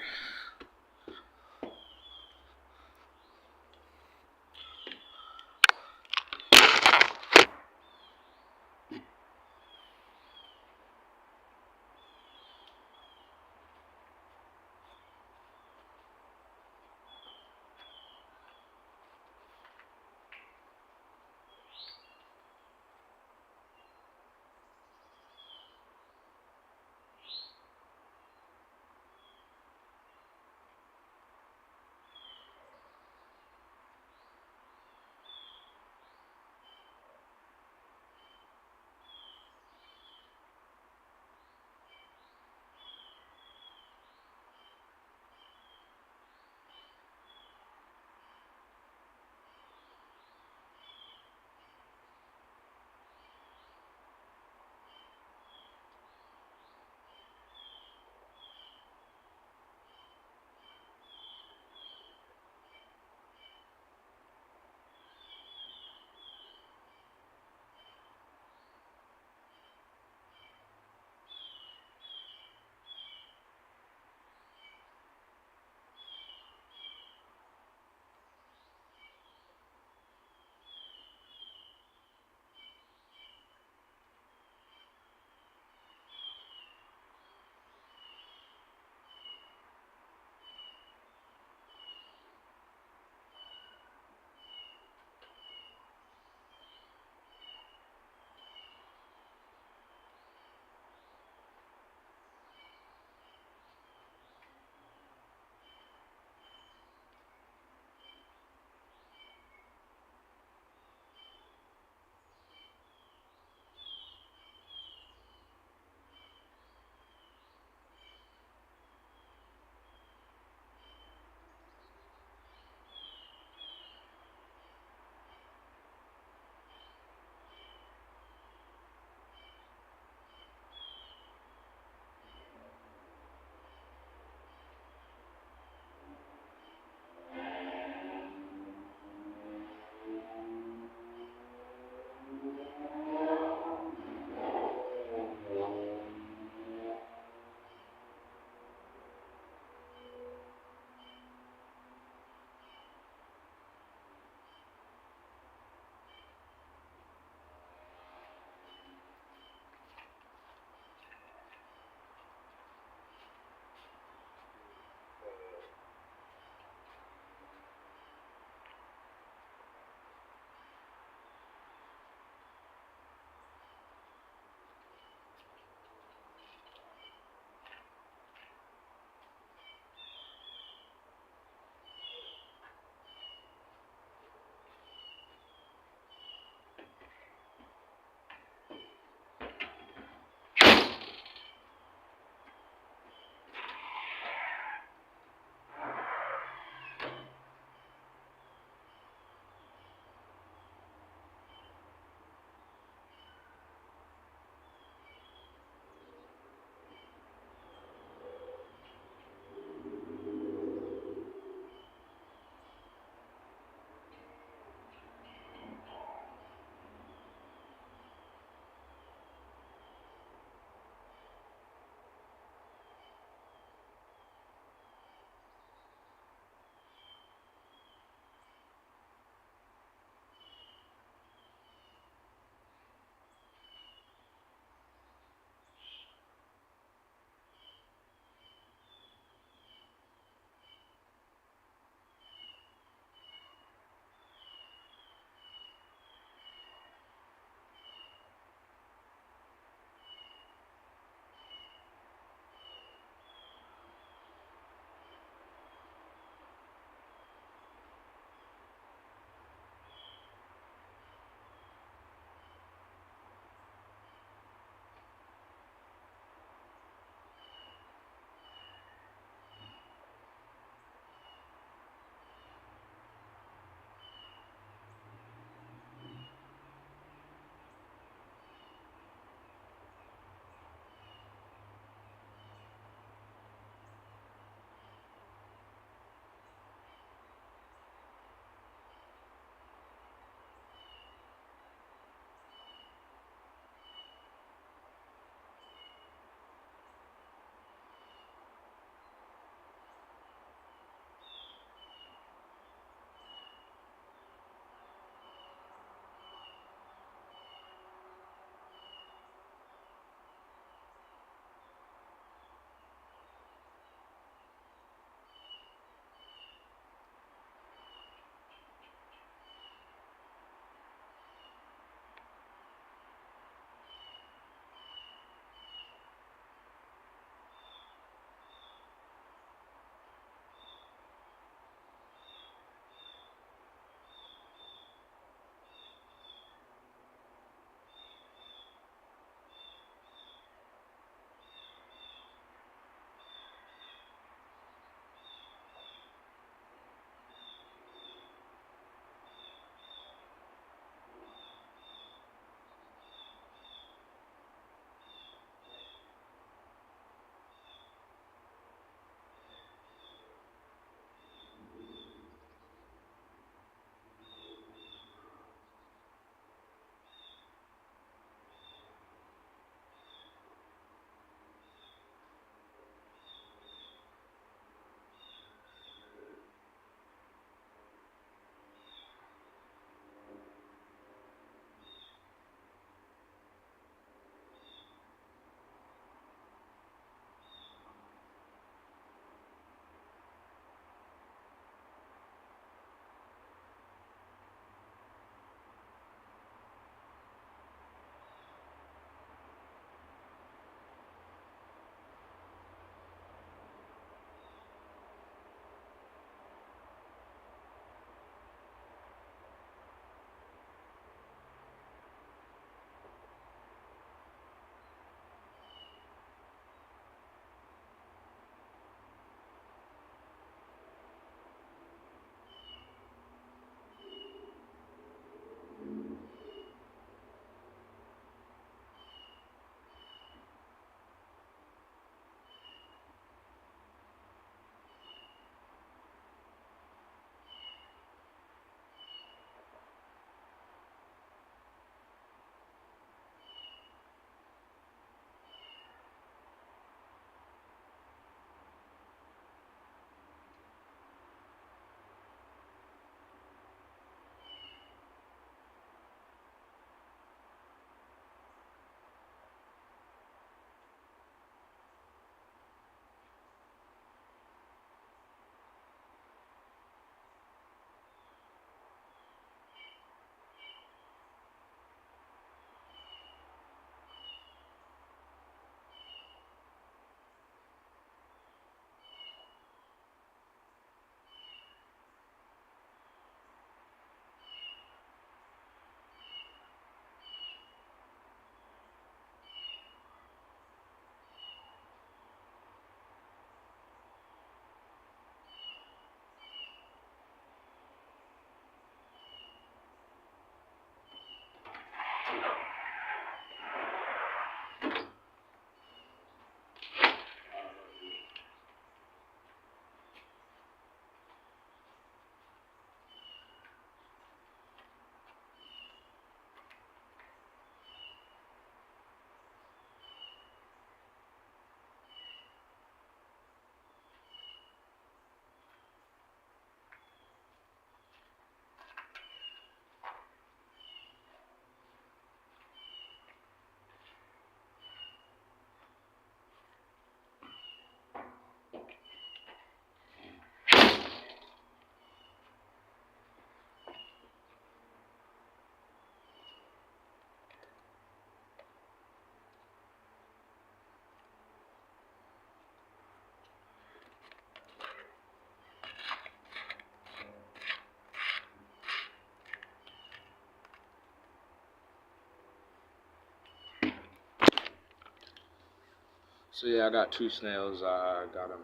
So yeah, I got 2 snails. I got them.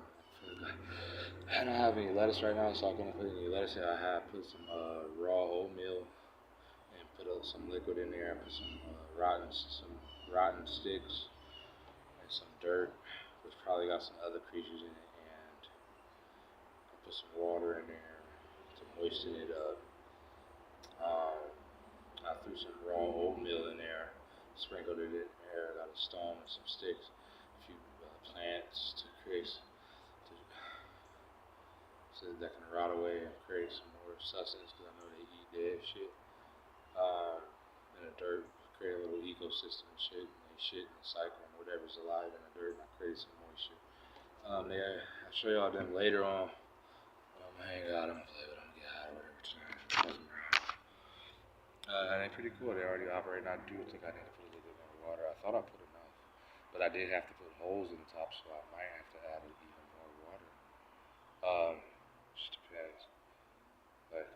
I don't have any lettuce right now, so I'm gonna put any lettuce in. I have put some raw oatmeal and put some liquid in there. And put some rotten sticks and some dirt, which probably got some other creatures in it, and I put some water in there to moisten it up. I threw some raw oatmeal in there, sprinkled it in there, got a stone and some sticks, a few plants to create, so that can rot away and create some more sustenance, because I know they eat dead shit. In the dirt, create a little ecosystem and shit, and they shit and cycle and whatever's alive in the dirt, and I create some moisture. I'll show y'all them later on. I'm gonna hang out, I'm gonna play with them, get high, whatever time. And they're pretty cool. They already operate. I do think I need to put a little bit more water. I thought I put enough, but I did have to put holes in the top, so I might have to add even more water. Just depends. Like,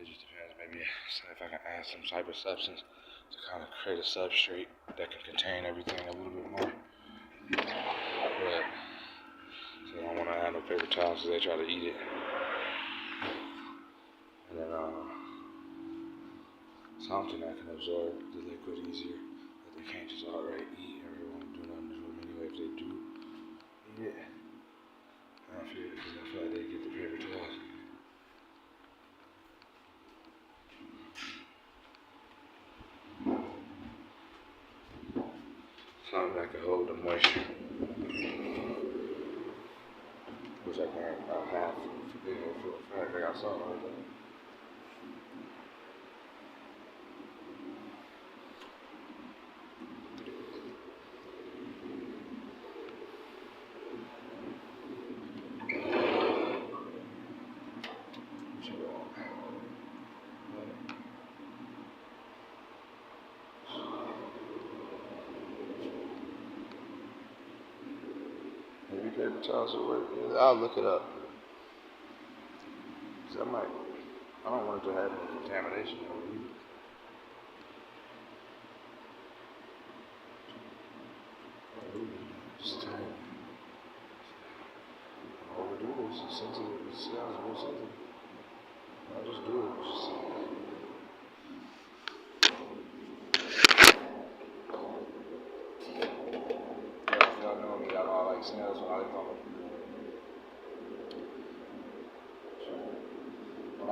it just depends. Maybe if I can add some type of substance to kind of create a substrate that can contain everything a little bit more. But so I don't want to add no paper towels because they try to eat it. And then something that can absorb the liquid easier, that they can't just outright eat. Everyone do nothing to them anyway. If they do eat it, I feel like they get the paper towels. Something that can hold the moisture, which I can't have for being able to feel like I got something like that. Maybe paper towels will work. I'll look it up. Cause I don't want it to have any contamination in it either. Just overdo this. It's sensitive. It sounds real sensitive. I'll just do it. If y'all know me, y'all know I like snails when I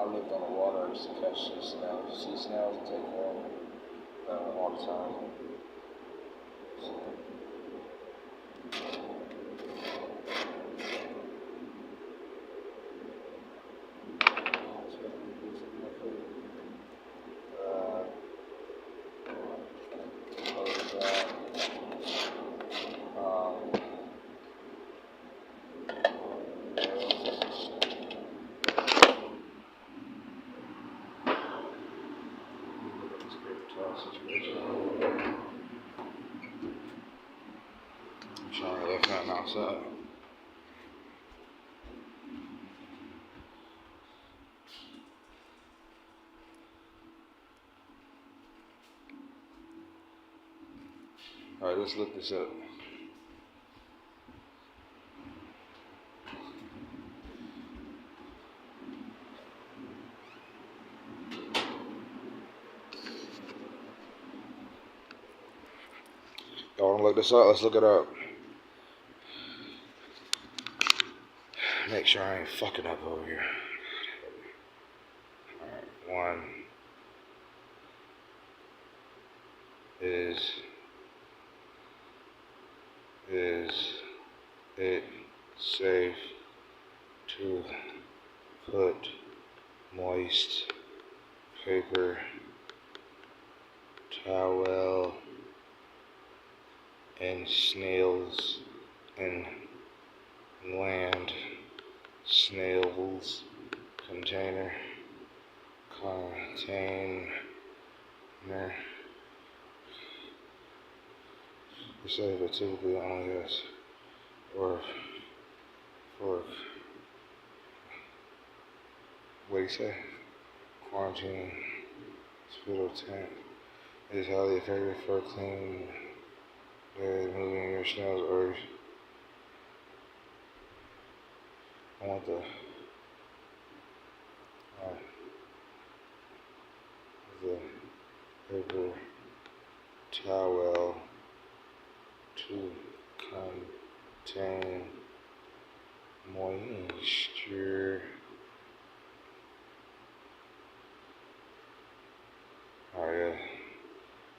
live on the water. I used to catch sea snails, and take care of them all the time. I'm trying to left nothing outside. Alright, let's look this up. Y'all wanna look this up? Let's look it up. Make sure I ain't fucking up over here. Alright, 1 is it safe to put moist paper towel and snails and land snails container you say, but typically only has or for what do you say? Quarantine spittle tank is highly effective for cleaning moving your Schnell's Earth. I want the paper towel to contain moisture. Oh yeah,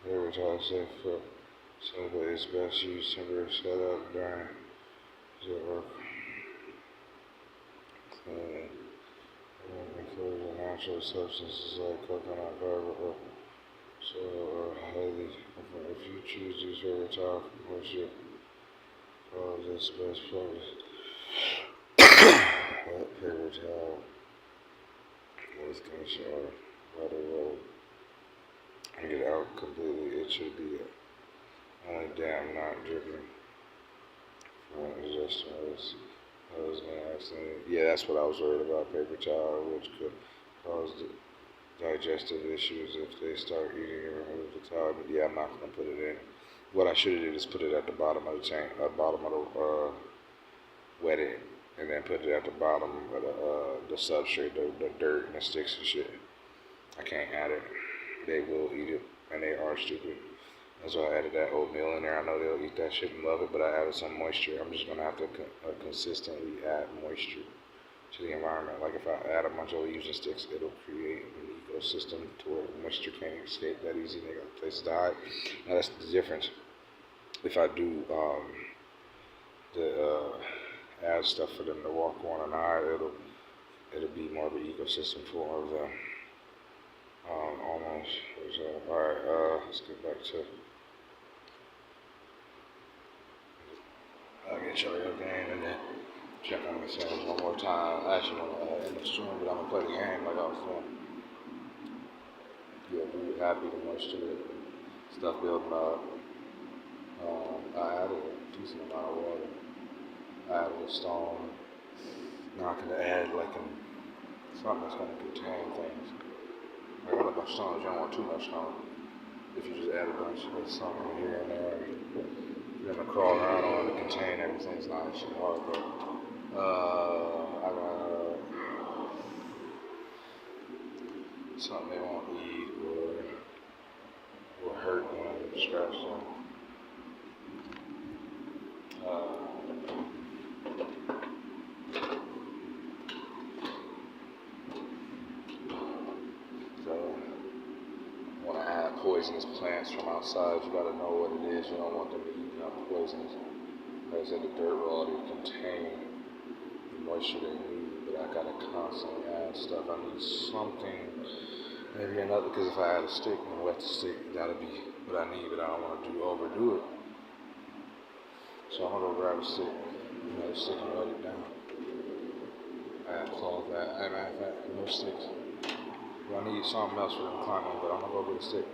paper towel safe for so but it's best used temporary setup during the work. Clean. Includes natural substances like coconut fiber or soil or highly. If you choose to use paper towel for moisture, follow this best practice. Wet paper towel with condition or let it roll and get out completely. It should be only damn not dripping from ingestion. Yeah, that's what I was worried about. Paper towel, which could cause digestive issues if they start eating and remove the towel. But yeah, I'm not gonna put it in. What I should have did is put it at the bottom of the tank, bottom of the wet it, and then put it at the bottom of the substrate, the dirt and the sticks and shit. I can't add it. They will eat it, and they are stupid. That's why I added that oatmeal in there. I know they'll eat that shit and love it, but I added some moisture. I'm just gonna have to consistently add moisture to the environment. Like if I add a bunch of leaves and sticks, it'll create an ecosystem to where moisture can't escape that easy. They got places to hide. Now that's the difference. If I do add stuff for them to walk on and hide, it'll be more of an ecosystem for them. Almost. Alright, let's get back to I'll get your game and then check on myself one more time. I actually want to end the stream, but I'm going to play the game like I was doing. Yeah, be happy, the moisture, stuff building up. I added a decent amount of water. I added a stone. Now I can add like something that's going to contain things. Like I like my stones, you don't want too much stone. If you just add a bunch of something here and there, you're gonna crawl around on to contain everything. It's not shit hard, but I got something they won't eat or hurt them, scratch them. Poisonous plants from outside, you gotta know what it is. You don't want them to eat up poisons. Like I said, the dirt will already contain the moisture they need, but I gotta constantly add stuff. I need something, maybe another, because if I add a stick and wet the stick, that'll be what I need, but I don't want to overdo it. So I'm gonna go grab a stick, another stick and wet it down. I have cloth, matter of fact, no sticks. Well, I need something else for them climbing, but I'm gonna go get a stick.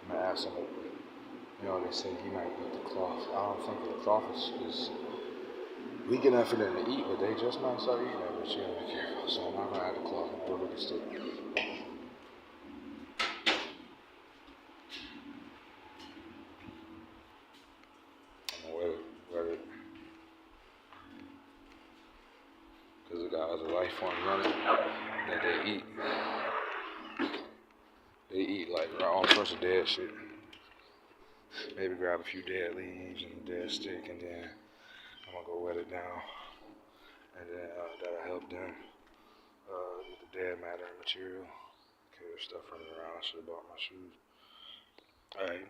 I'm gonna ask him, they say he might eat the cloth. I don't think the cloth is weak enough for them to eat, but they just might start eating it, but you gotta be careful. So I'm not gonna add the cloth, I'm gonna go get the stick. I'm gonna wet it. Because it got other life forms on it that they eat. They eat like all sorts of dead shit. Maybe grab a few dead leaves and a dead stick, and then I'm gonna go wet it down, and then that'll help them with the dead matter and material. Okay, there's stuff running around. I should have bought my shoes. All right,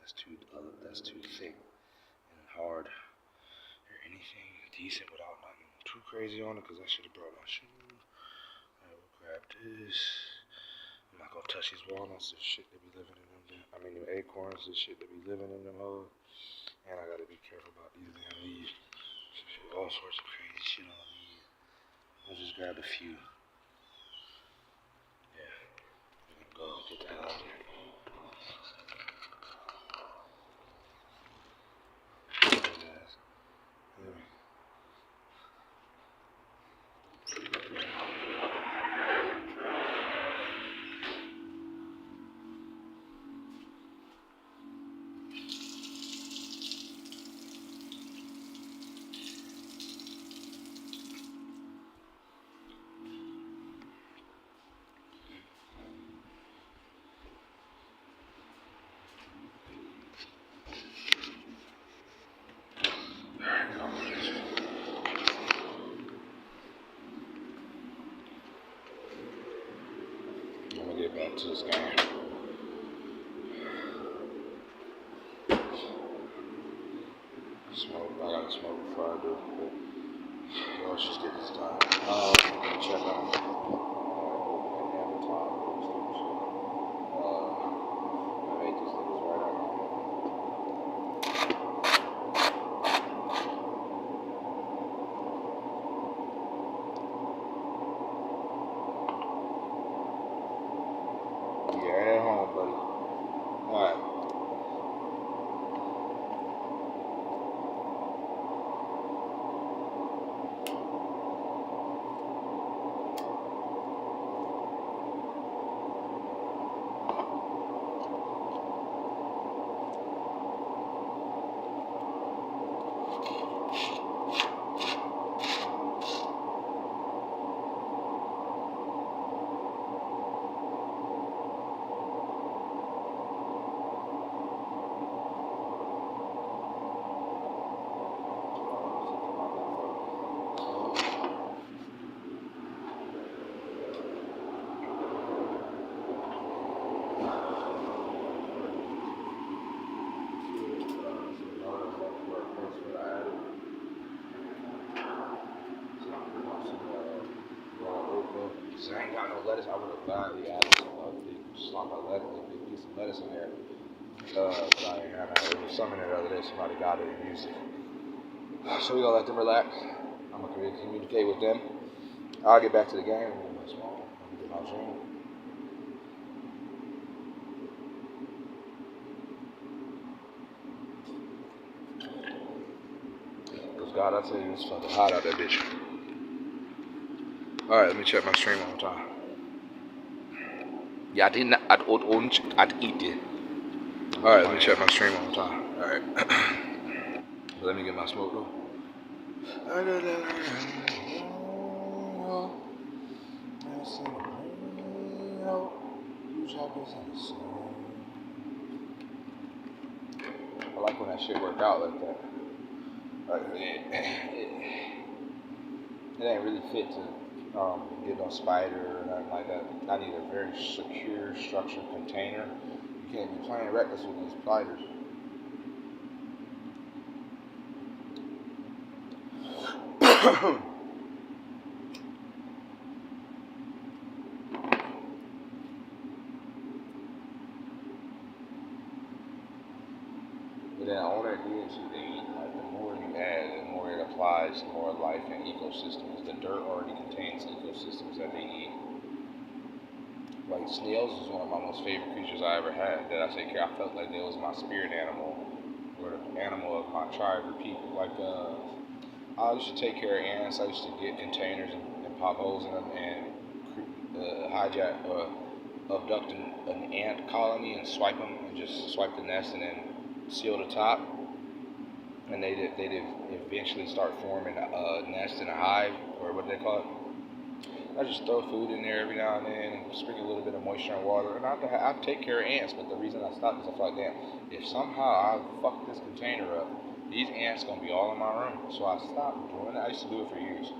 that's too thick and hard or anything decent without nothing too crazy on it, because I should have brought my shoes. All right, we'll grab this. I'm not gonna touch these walnuts. This shit that be living in them. I mean, them acorns. This shit that be living in them hoes. And I gotta be careful about these damn leaves. All sorts of crazy shit on these. I'll just grab a few. Yeah, we're gonna go get that out there. to this game. Smoke. I gotta smoke before I do. But let's just get this done. Check on. I made these niggas right on. Yeah, at home, buddy. Alright. I ain't got no lettuce. I would have gladly added some big slump of lettuce, a big piece of lettuce in there. But I ain't had it. There was some in there the other day. Somebody got it and used it. So we gonna let them relax. I'm gonna communicate with them. I'll get back to the game and get my smoke. Get my dream. Cause God, I tell you, it's fucking hot out that bitch. Alright, let me check my stream one more time. Jag tinne att åt ont att inte. Alright, let me check my stream one more time. Alright. Let me get my smoke though. I like when that shit work out like that. It ain't really fit to get no spider or nothing like that. I need a very secure, structured container. You can't be playing reckless with these spiders. But then all that is they eat. Like the more you add, the more it applies to more life and ecosystems. The dirt already contains ecosystems that they eat. Like snails is one of my most favorite creatures I ever had that I take care of. I felt like they was my spirit animal or the animal of my tribe or people. Like I used to take care of ants. I used to get containers and pop holes in them and hijack abduct an ant colony and swipe them and just swipe the nest and then seal the top. And they'd eventually start forming a nest in a hive, or what do they call it? I just throw food in there every now and then and sprinkle a little bit of moisture and water. And I take care of ants, but the reason I stopped is I feel like, damn, if somehow I fuck this container up, these ants gonna be all in my room. So I stopped doing it. I used to do it for years.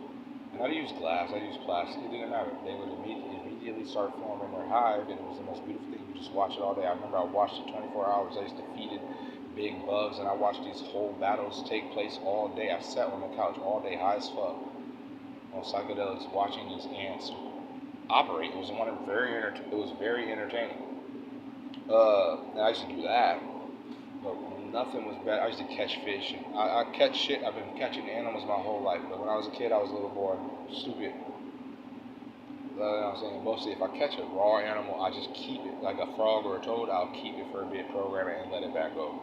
And I used glass, I used plastic, it didn't matter. They would immediately start forming their hive, and it was the most beautiful thing. You just watch it all day. I remember I watched it 24 hours. I used to feed it big bugs, and I watched these whole battles take place all day. I sat on the couch all day, high as fuck, on psychedelics, watching these ants operate. It was very entertaining. And I used to do that, but nothing was bad. I used to catch fish. I catch shit. I've been catching animals my whole life, but when I was a kid, I was a little more stupid. You know what I'm saying? Mostly, if I catch a raw animal, I just keep it, like a frog or a toad. I'll keep it for a bit, program it, and let it back go.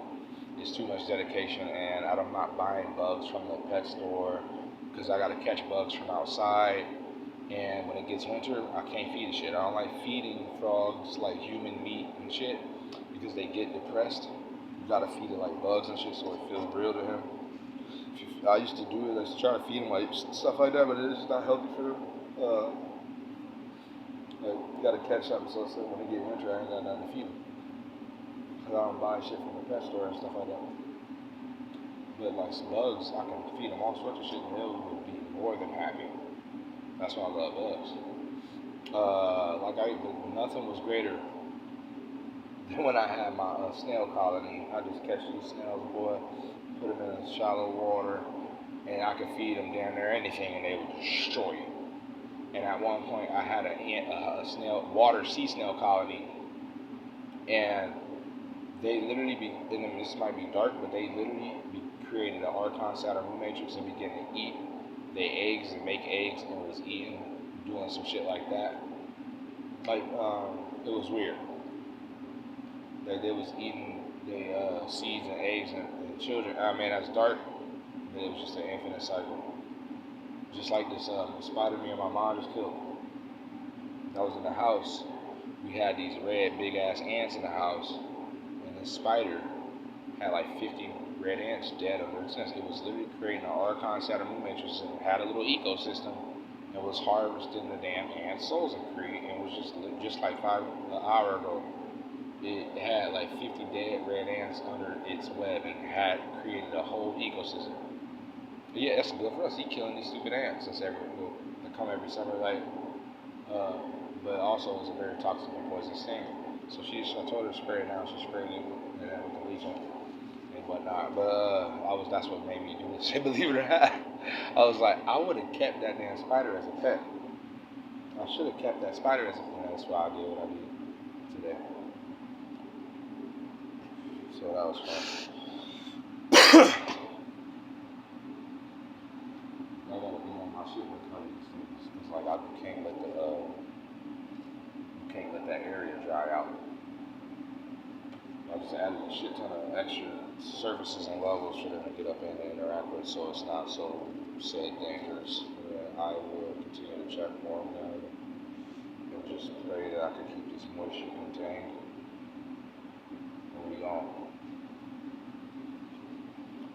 It's too much dedication, and I'm not buying bugs from the pet store because I gotta catch bugs from outside. And when it gets winter, I can't feed the shit. I don't like feeding frogs like human meat and shit because they get depressed. You gotta feed it like bugs and shit so it feels real to him. I used to do it. I used to try to feed him like stuff like that, but it's not healthy for them. Like, you gotta catch something so when it get winter, I ain't got nothing to feed them. Cause I don't buy shit from the pet store and stuff like that. But like some bugs, I can feed them all sorts of shit and they'll be more than happy. That's why I love bugs. Nothing was greater than when I had my snail colony. I just catch these snails, boy, put them in shallow water, and I could feed them damn near anything, and they would destroy it. And at one point, I had a sea snail colony, and they literally this might be dark, but they literally created an archon saturn matrix and began to eat their eggs and make eggs and was eating, doing some shit like that. Like, it was weird. They was eating the seeds and eggs and children. I mean, that's dark, but it was just an infinite cycle. Just like this spider me and my mom just killed. I was in the house. We had these red big ass ants in the house, and this spider had like 50 red ants dead under it. Since it was literally creating an archon saturn matrix and had a little ecosystem and was harvesting the damn ant souls and creating. It was just like an hour ago. It had like 50 dead red ants under its web and had created a whole ecosystem. But yeah, that's good for us. He killing these stupid ants they come every summer, like. But also it was a very toxic and poisonous thing. So I told her to spray it now. She sprayed it with the bleach and whatnot. But that's what made me do this. Believe it or not, I was like, I would have kept that damn spider as a pet. I should have kept that spider as a pet. That's why I did what I did today. So that was fun. I gotta be on my shit with these things. It's like I can't let that area dry out. I just added a shit ton of extra surfaces and levels for them to get up in and interact with, so it's not so dangerous. I will continue to check more of them and just pray that I can keep this moisture contained. And we gone.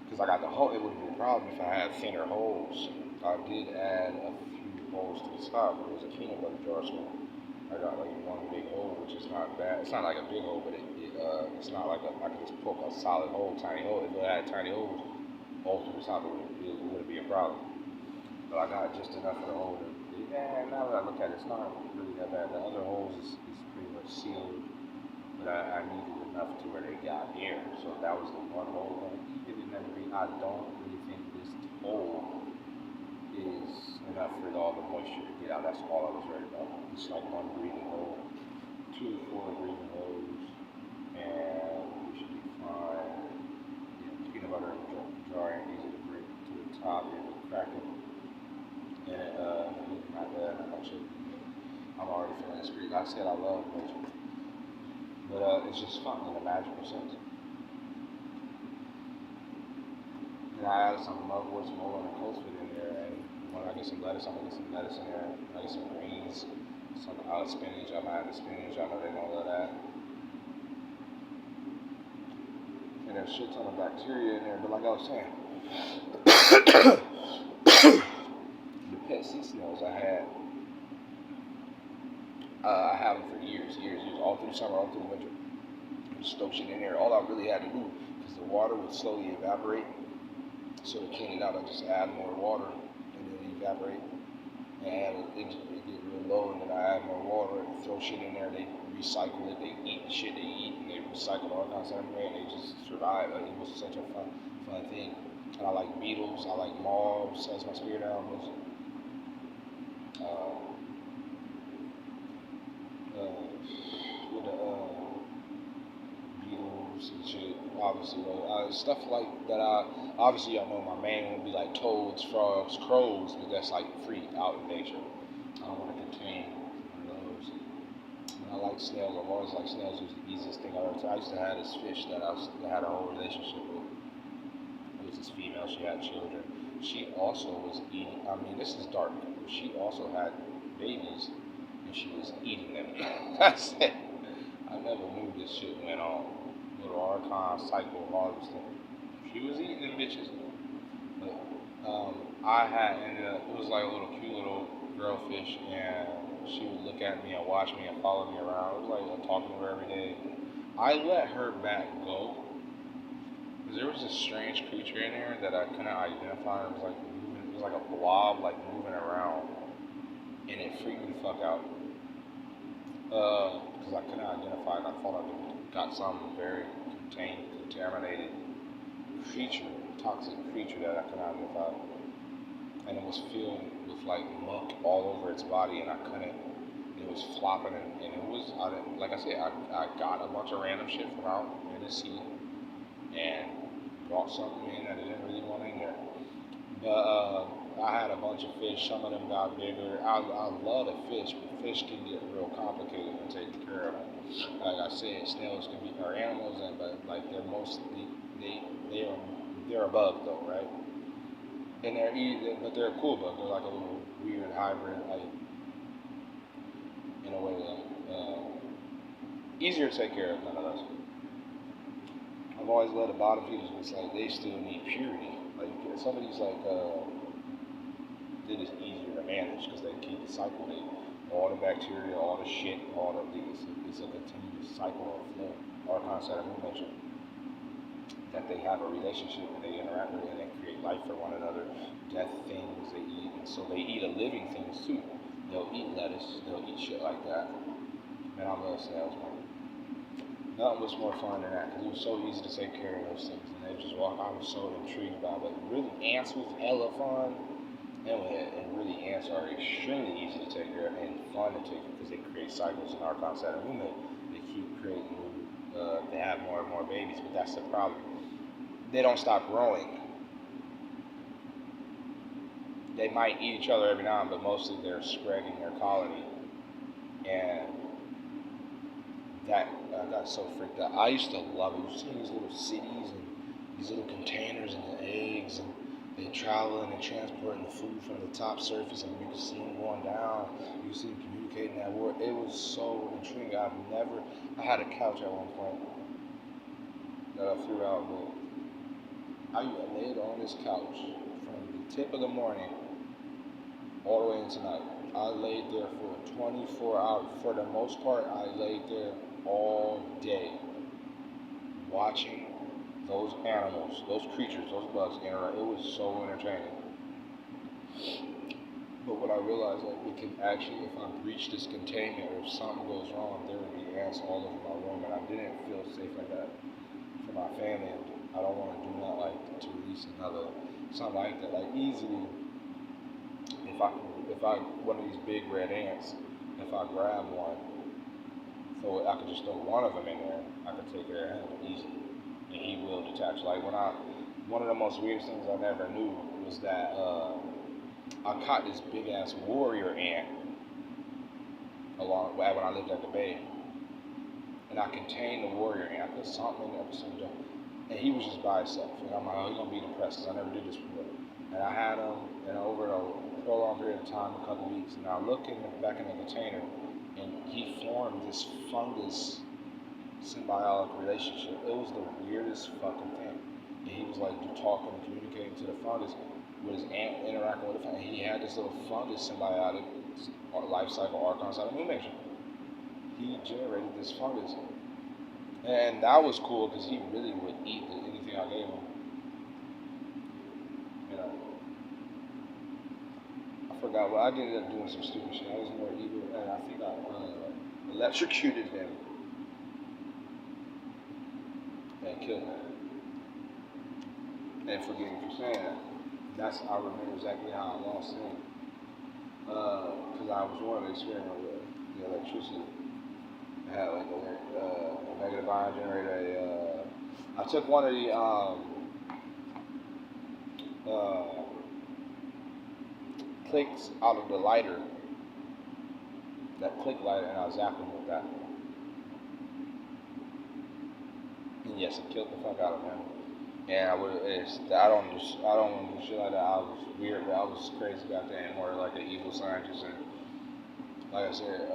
Because I got the hole, it wouldn't be a problem if I had thinner holes. I did add a few holes to the top. It was a peanut butter jar, so I got like one big hole, which is not bad. It's not like a big hole, but it's not like I can just poke a solid hole, tiny hole. If I had tiny holes all through the top, it wouldn't be a problem. But I got just enough of the hole to, now that I look at it, it's not really that bad. The other holes is pretty much sealed, but I needed enough to where they got air. So that was the one hole. I don't really think this hole is enough for all the moisture to get out. That's all I was worried about. It's like one breathing hole, 4 breathing holes, and we should be fine. Peanut butter jar ain't easy to bring to the top and crack it. And not bad. I'm already feeling this great. Like I said, I love moisture, but it's just fun in a magical sense. And I added some mugwort, some oil, and a coast in there. And when I get some lettuce, I'm gonna get some lettuce in there. I get some greens, some spinach. I'm gonna add the spinach. I know they're gonna love that. And there's a shit ton of bacteria in there. But like I was saying, the pet sea snails I have them for years, all through the summer, all through the winter. Just throw shit in there. All I really had to do, because the water would slowly evaporate. So to clean it out, I just add more water and then evaporate. And it get real low, and then I add more water and throw shit in there. They recycle it. They eat the shit they eat, and they recycle all kinds of stuff, and they just survive. Like, it was such a fun thing. And I like beetles. I like moths. That's my spirit animals. Beetles and shit. Obviously, stuff like that. Obviously, y'all know my main would be like toads, frogs, crows, but that's like free out in nature. I don't want to contain one of those. And I like snails. I've always liked snails. It was the easiest thing I ever. I used to have this fish that I had a whole relationship with. It was this female. She had children. She also was eating. I mean, this is dark. She also had babies, and she was eating them. That's it. I never knew this shit went on. Little archon cycle harvesting. She was eating them bitches. But I had ended up, it was like a little cute little girl fish, and she would look at me and watch me and follow me around. It was like talking to her every day. I let her back go, because there was this strange creature in there that I couldn't identify. It was like moving, it was like a blob like moving around, and it freaked me the fuck out. because I couldn't identify it. I thought I got some very contaminated creature, toxic creature that I couldn't identify. And it was filled with like muck all over its body, and I couldn't. It was flopping, and it was. I didn't, like I said, I got a bunch of random shit from out in the sea, and brought something in that I didn't really want in there. But I had a bunch of fish. Some of them got bigger. I love the fish, but fish can get real complicated when taking care of them. Like I said, snails can be are animals, and but like they're mostly they're a bug though, right? And they're easy, but they're a cool bug. They're like a little weird hybrid, like in a way, easier to take care of nonetheless. I've always loved the bottom feeders, but it's like they still need purity. Like some of these, like they're just easier to manage because they keep the cycle. They all the bacteria, all the shit, all the it's a continuous cycle of flow. Archon, saturn, mentioned that they have a relationship and they interact with it and they create life for one another. Death things they eat, and so they eat a living things too. They'll eat lettuce, they'll eat shit like that. Man, I love snails, man. Nothing was more fun than that because it was so easy to take care of those things, and they just walk. I was so intrigued by it. But really, ants was hella fun, and really ants are extremely easy to take care of and fun to take care of because they create cycles in our concept of movement. They keep creating new. They have more and more babies, but that's the problem. They don't stop growing. They might eat each other every now and then, but mostly they're spreading their colony. And that I got so freaked out. I used to love it. You see these little cities and these little containers and the eggs, and they travel and they transporting the food from the top surface, and you can see them going down. You can see them communicating that word. It was so intriguing. I had a couch at one point that I threw out, but I laid on this couch from the tip of the morning all the way into night. I laid there for 24 hours. For the most part, I laid there all day watching those animals, those creatures, those bugs interact. It was so entertaining. But what I realized, like, it can actually, if I breach this containment or if something goes wrong, there would be ants all over my room, and I didn't feel safe like that for my family. I don't want to do that, like, to release another, something like that. Like, easily, if I, one of these big red ants, if I grab one, so I could just throw one of them in there, I could take care of him easily, and he will detach. Like, one of the most weirdest things I never knew was that, I caught this big ass warrior ant when I lived at the bay, and I contained the warrior ant. I put something in there, and he was just by himself. And I'm like, oh, he's gonna be depressed because I never did this before. And I had him, and over a prolonged period of time, a couple weeks, and I looked back in the container, and he formed this fungus symbiotic relationship. It was the weirdest fucking thing. And he was like talking and communicating to the fungus with his ant interacting with the fungus. He had this little fungus symbiotic life cycle archon side of animation. He generated this fungus. And that was cool because he really would eat anything I gave him. You know, I forgot what I ended up doing some stupid shit. I was more evil, and I think I electrocuted him and killed him. And forgive me for saying that. I remember exactly how I lost him. Because I was wanting to experiment with the electricity. I had like a negative ion generator. I took one of the clicks out of the lighter, that click lighter, and I zapped him with that. And yes, it killed the fuck out of him. And I don't want to do shit like that. I was weird, I was crazy about that, and more like an evil scientist. And like I said,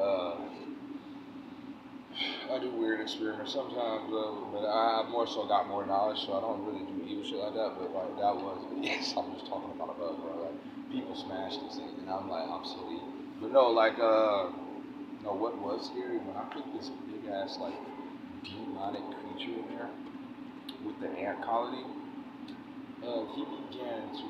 I do weird experiments sometimes, but I more so got more knowledge, so I don't really do evil shit like that. But like that was, yes, I'm just talking about a bug, bro. Like people smash these things, and I'm like, I'm so evil. But no, like, no, what was scary when I put this big ass like demonic creature in there with the ant colony, he began to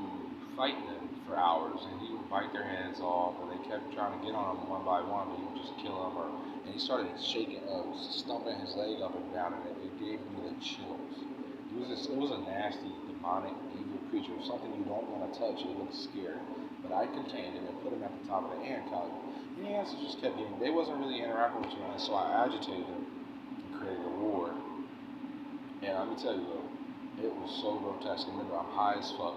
fighting them for hours, and he would bite their heads off, and they kept trying to get on him one by one, but he would just kill them. And he started shaking, stumping his leg up and down, and it gave me the chills. It was a nasty, demonic, evil creature, something you don't want to touch. It looks scary. But I contained him and put him at the top of the ant colony. And the ants just kept getting, they wasn't really interacting with you, and so I agitated him and created a war. And let me tell you though, it was so grotesque. Remember, I'm high as fuck,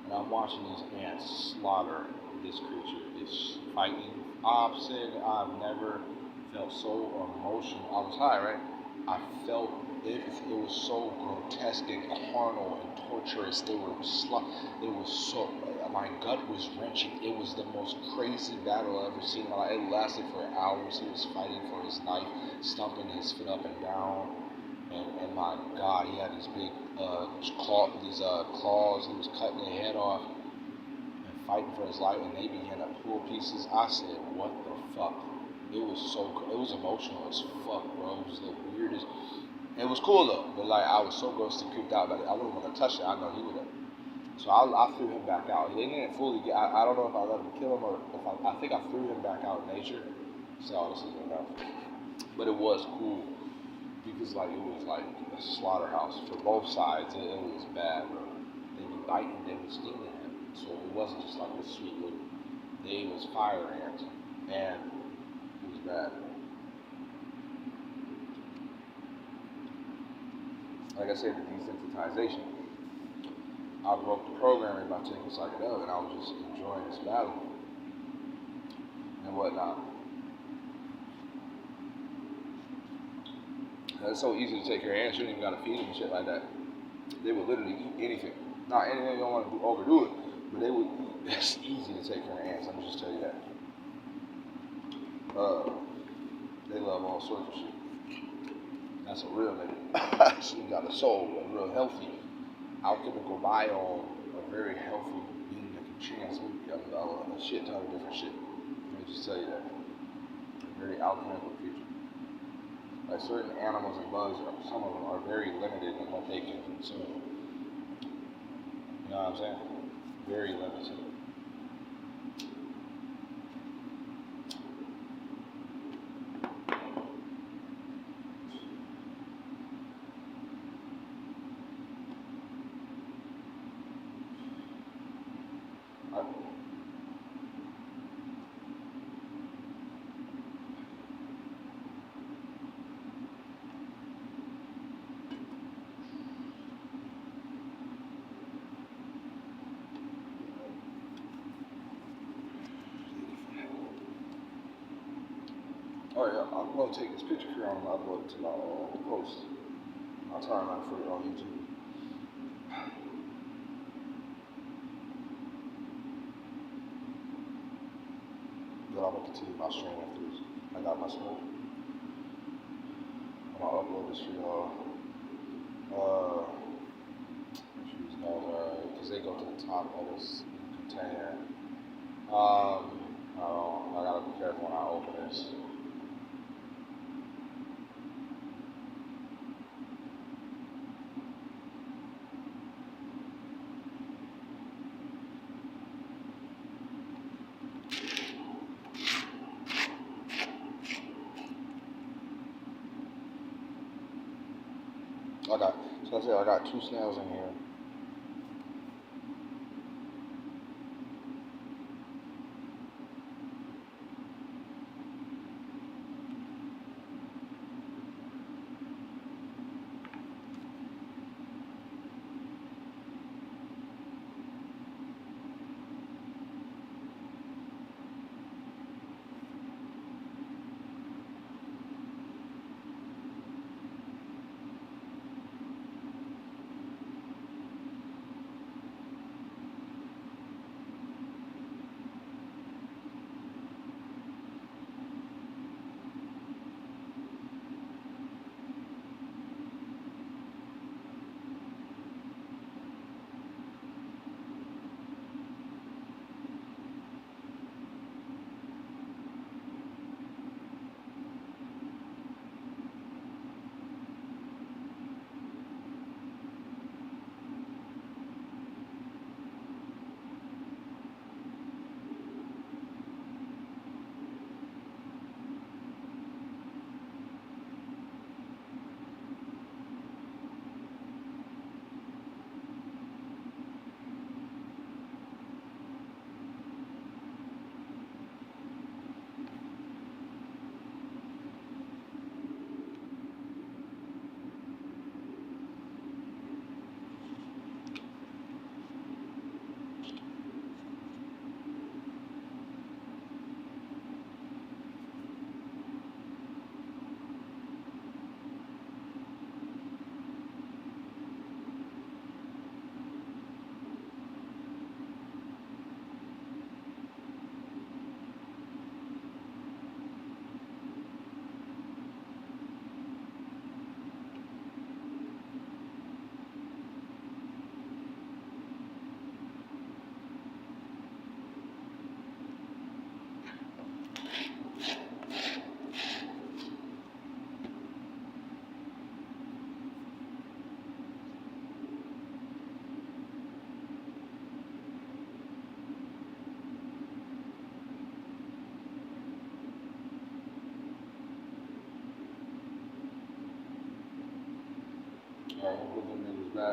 and I'm watching these ants slaughter this creature. It's fighting opposite. I've never felt so emotional. I was high, right? I felt it was so grotesque and carnal and torturous. It was so, my gut was wrenching. It was the most crazy battle I've ever seen. It lasted for hours. He was fighting for his life, stomping his foot up and down. And my God, he had these big claws. He was cutting their head off and fighting for his life. And they began to pull pieces. I said, "What the fuck?" It was emotional as fuck, bro. It was the weirdest. It was cool though, but like I was so grossly creeped out about it. I wouldn't want to touch it. I know he would have. So I threw him back out. He didn't fully get. I don't know if I let him kill him or if I think I threw him back out in nature. So this is enough. But it was cool because like it was like a slaughterhouse for both sides. It was bad, bro. They were biting, they were stinging him. So it wasn't just like a sweet little. They was fire ants, and it was bad. Like I said, the desensitization. I broke the programming by taking psychedelic, and I was just enjoying this battle and whatnot. And it's so easy to take care of ants. You don't even gotta feed them and shit like that. They would literally eat anything. Not anything, you don't want to overdo it, but they would eat. It's easy to take care of ants. Let me just tell you that. They love all sorts of shit. That's a real nigga. She got a soul, a real healthy, alchemical biome, a very healthy being that can transmute a shit ton of different shit. Let me just tell you that. A very alchemical creature. Like certain animals and bugs, some of them are very limited in what they can consume. You know what I'm saying? Very limited. Oh yeah, I'm gonna take this picture here and upload it to my post. I'll timeline for it on YouTube. Then I'm gonna continue my stream after this. I got my smoke. I'm gonna upload this for y'all. Make sure these guys are alright, because they go to the top of this container. I gotta be careful when I open this. I got 2 snails in here.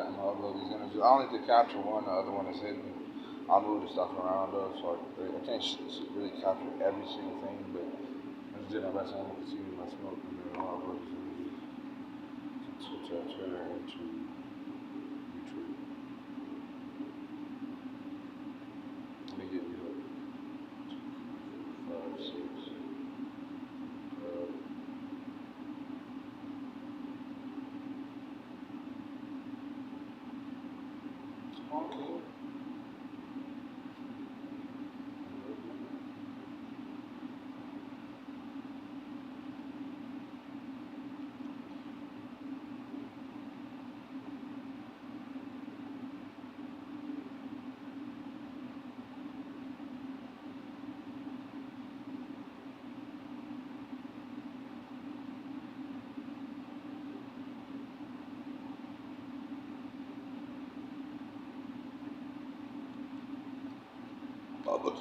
that. I'm gonna upload these images. I only did capture one, the other one is hidden. I'll move the stuff around though, so I can't really capture every single thing, but I just did my best. I'm gonna continue my smoke and then I'll upload these images to Twitter and to YouTube. Let me get you like 5, 6. Okay. Public.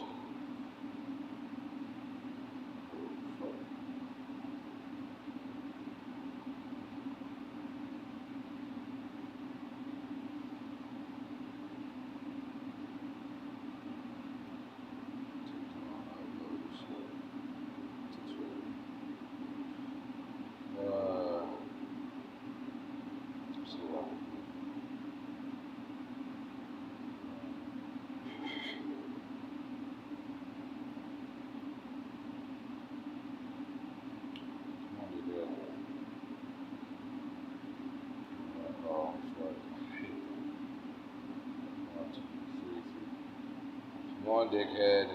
One dickhead.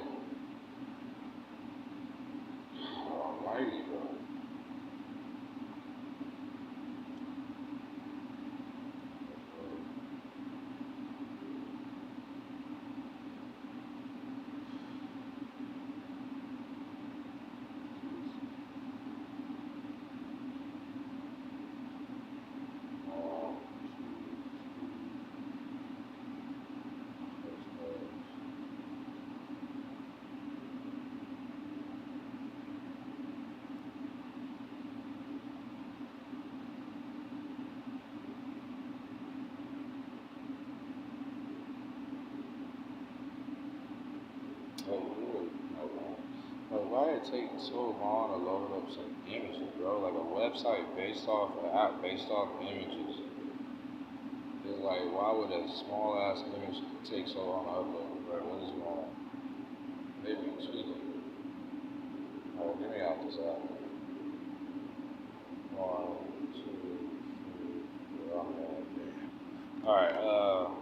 Almighty, bro. Why it take so long to load up some images, bro? Like a website based off, an app based off images. It's like, why would a small ass image take so long to upload, bro? What is going on? Maybe tweaking. Oh, get me out this app. 1, 2, 3, 4. Alright, alright.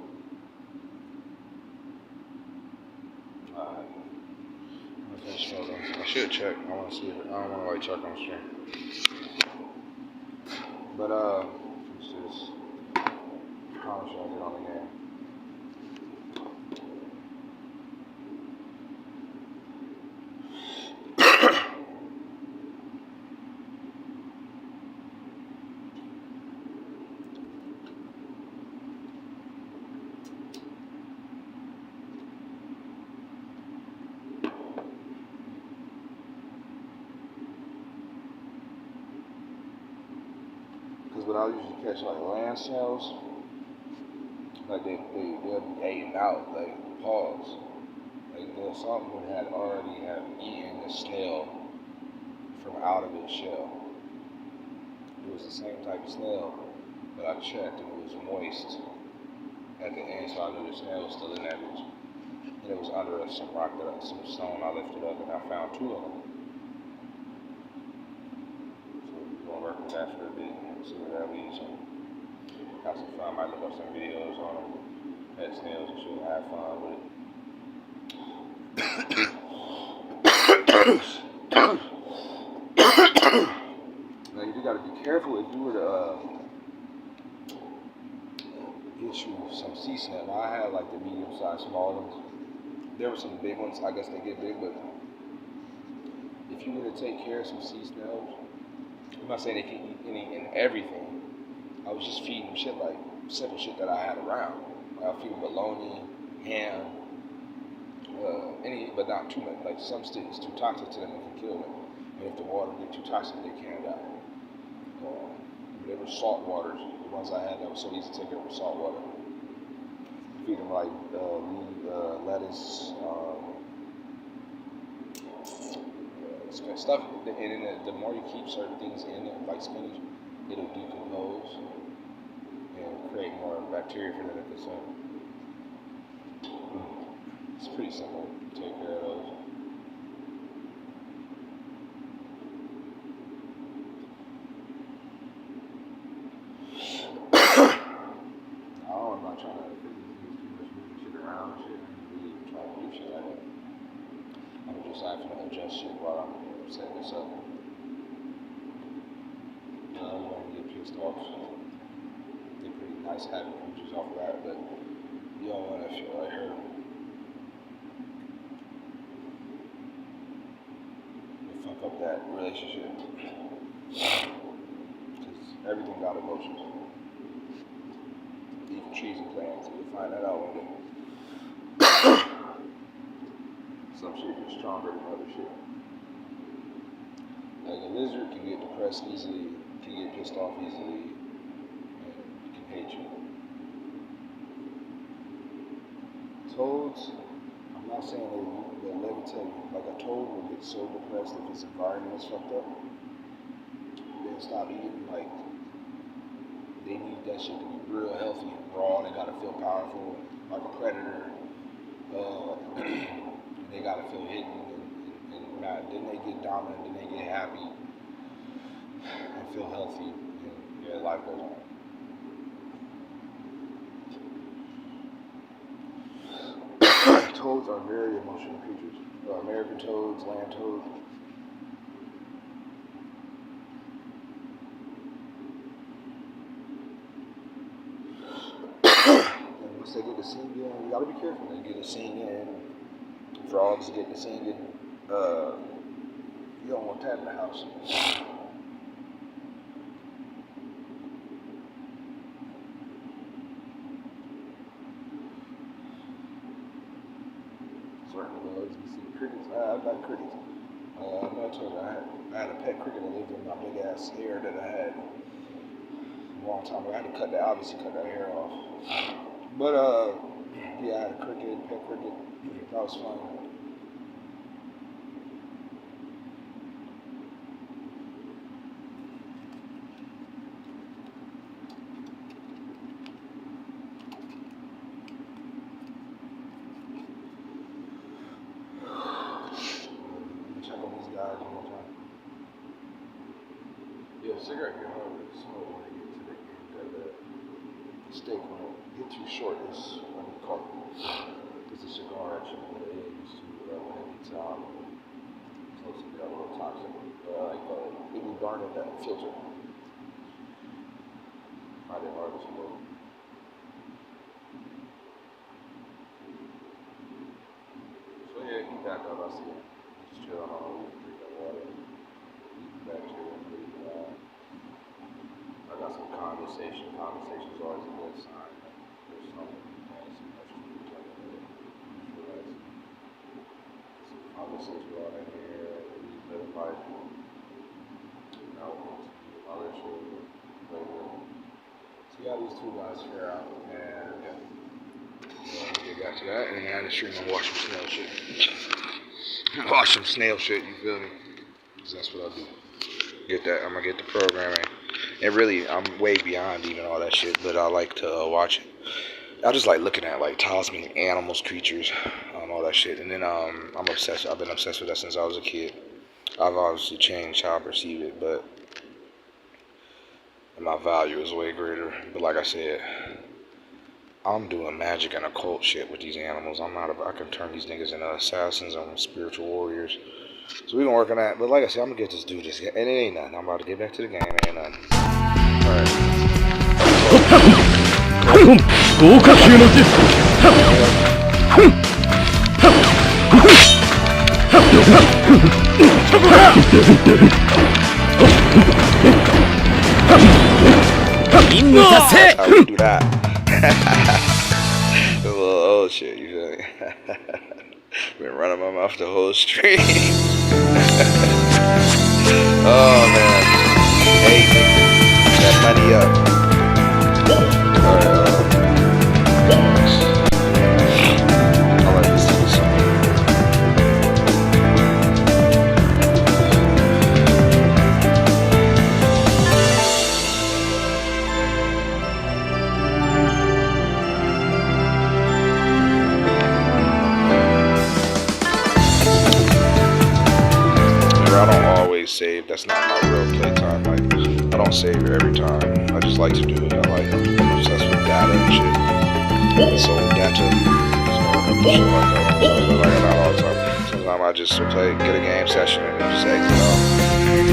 I should check. I want to see it. I don't want to like check on stream. But it's just how much I get on the game. But I usually catch like land snails, like they'll be eating out, like paws. Like there's something that had already have eaten the snail from out of its shell. It was the same type of snail, but I checked and it was moist at the end, so I knew the snail was still in that bitch. And it was under some rock some stone I lifted up, and I found 2 of them. So we're gonna work with that for a bit. See where that leads. Have some fun. Might look up some videos on them. Pet snails and shit. Have fun with it. Now you gotta be careful if you were to get you some sea snail. Now I had like the medium-sized, small ones. There were some big ones. I guess they get big, but if you were to take care of some sea snails, I'm not saying they can eat any and everything. I was just feeding them shit like simple shit that I had around. I would feed them bologna, ham, but not too much. Like some shit is too toxic to them and can kill them. And if the water gets too toxic, they can't die. They were salt waters. The ones I had that was so easy to take care of were salt water. Feed them like lettuce, stuff. And then the more you keep certain things in it, like spinach, it'll decompose and create more bacteria for them to consume. It's pretty simple to take care of those. I'm not trying to do too much shit around and shit. I'm really trying to do shit like that. I'm just having to adjust shit while I'm setting this up. I don't want to get pissed off. They're pretty nice happy creatures off of that, but you don't want to feel like hurt. You fuck up that relationship. Because everything got emotions. Even trees and plants, you'll find that out one day. Some shit is stronger than other shit. Like a lizard can get depressed easily, can get pissed off easily, and can hate you. Toads, I'm not saying they won't, but let me tell you, like a toad will get so depressed if its environment is fucked up, they'll stop eating. Like, they need that shit to be real healthy and raw. They gotta feel powerful, like a predator. They gotta feel hidden and not. Then they get dominant. Then they get happy and feel healthy. And yeah, life goes on. Toads are very emotional creatures. American toads, land toads. Once they get to singing, you gotta be careful. They get to singing, frogs get to singing. You don't want that in the house. Certain bugs, you see crickets. I like crickets. I know I told you I had a pet cricket that lived in my big ass hair that I had a long time ago. I had to obviously cut that hair off. But yeah, I had a cricket, pet cricket. That was fun. Check on these guys one more time. Yeah, cigarette get hard to smoke when they get to the end of the steak. When it get too short, it's when you call it. It's a cigar actually. What it is to heavy top. Close to a little toxic. It be burning that filter. I didn't hard to smoke. So yeah, keep back up. I see it. Just chill on all the drink that water. Eat back to it. I got some condensation. Condensation is always a good sign. There's something some extra some condensation out in here. A little bit of life. All that shit. So you got these two guys here out, and get back to that, and then I just stream and watch some snail shit. Watch some snail shit, you feel me? Because that's what I do. Get that, I'm gonna get the programming. And really, I'm way beyond even all that shit, but I like to watch it. I just like looking at like talisman animals, creatures, all that shit. And then I'm obsessed. I've been obsessed with that since I was a kid. I've obviously changed how I perceive it, but my value is way greater. But like I said, I'm doing magic and occult shit with these animals. I can turn these niggas into assassins and spiritual warriors. So we gonna work on that. But like I said, I'm gonna get this dude this game. And it ain't nothing. I'm about to get back to the game. It ain't nothing. Alright. 豪華級の術任務達成 That's how we do that. A little old shit, you feel me? Been running my mouth the whole stream. Oh man. Hey, that money up. I like this song. I don't always save. That's not my real playtime. Like, I don't save it every time. I just like to do it. I'm obsessed with data and shit. So data. So shit like that. So like that all the time. Sometimes I just play, get a game session and then just exit off.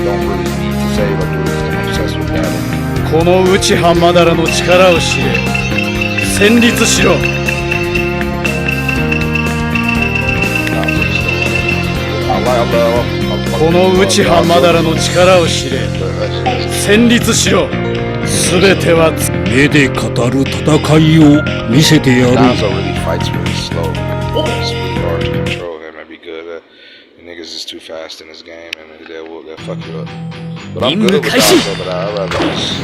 Don't really need to save or do it. I'm obsessed with data. この内浜だらの力を知れ。戦慄しろ。この内浜だらの力を知れ。戦慄しろ。すべては目で語る戦いを見せてやる。Lonzo really fights really slow. Speed hard to control him and be good. The niggas is too fast in this game and they'll fuck you up. But I'm good with Lonzo, but I'd rather just...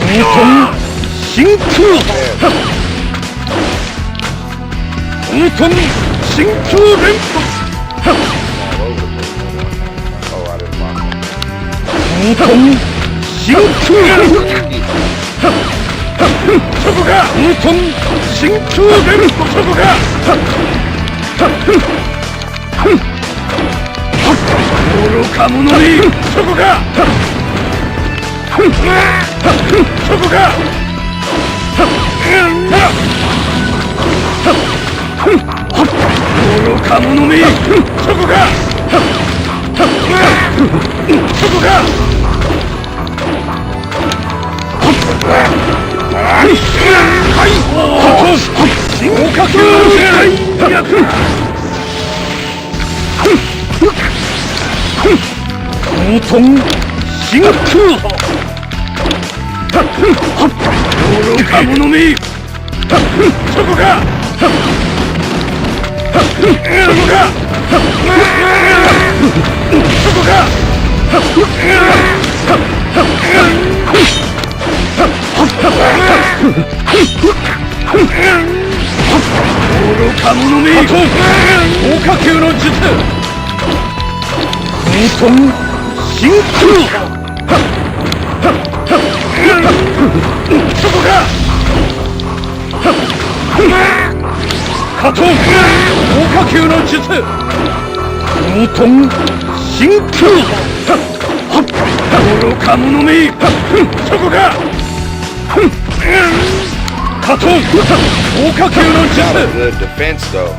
Good defense though.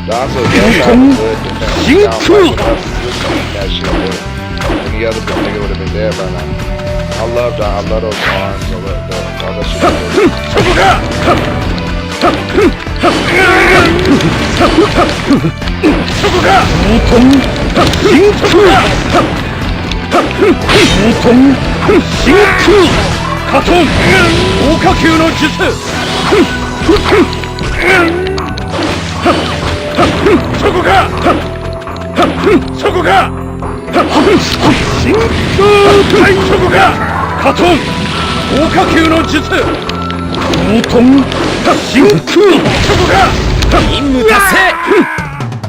Lonzo does have a good defense. That shit, any other nigga would have been there by now. I love those arms. I love that shit.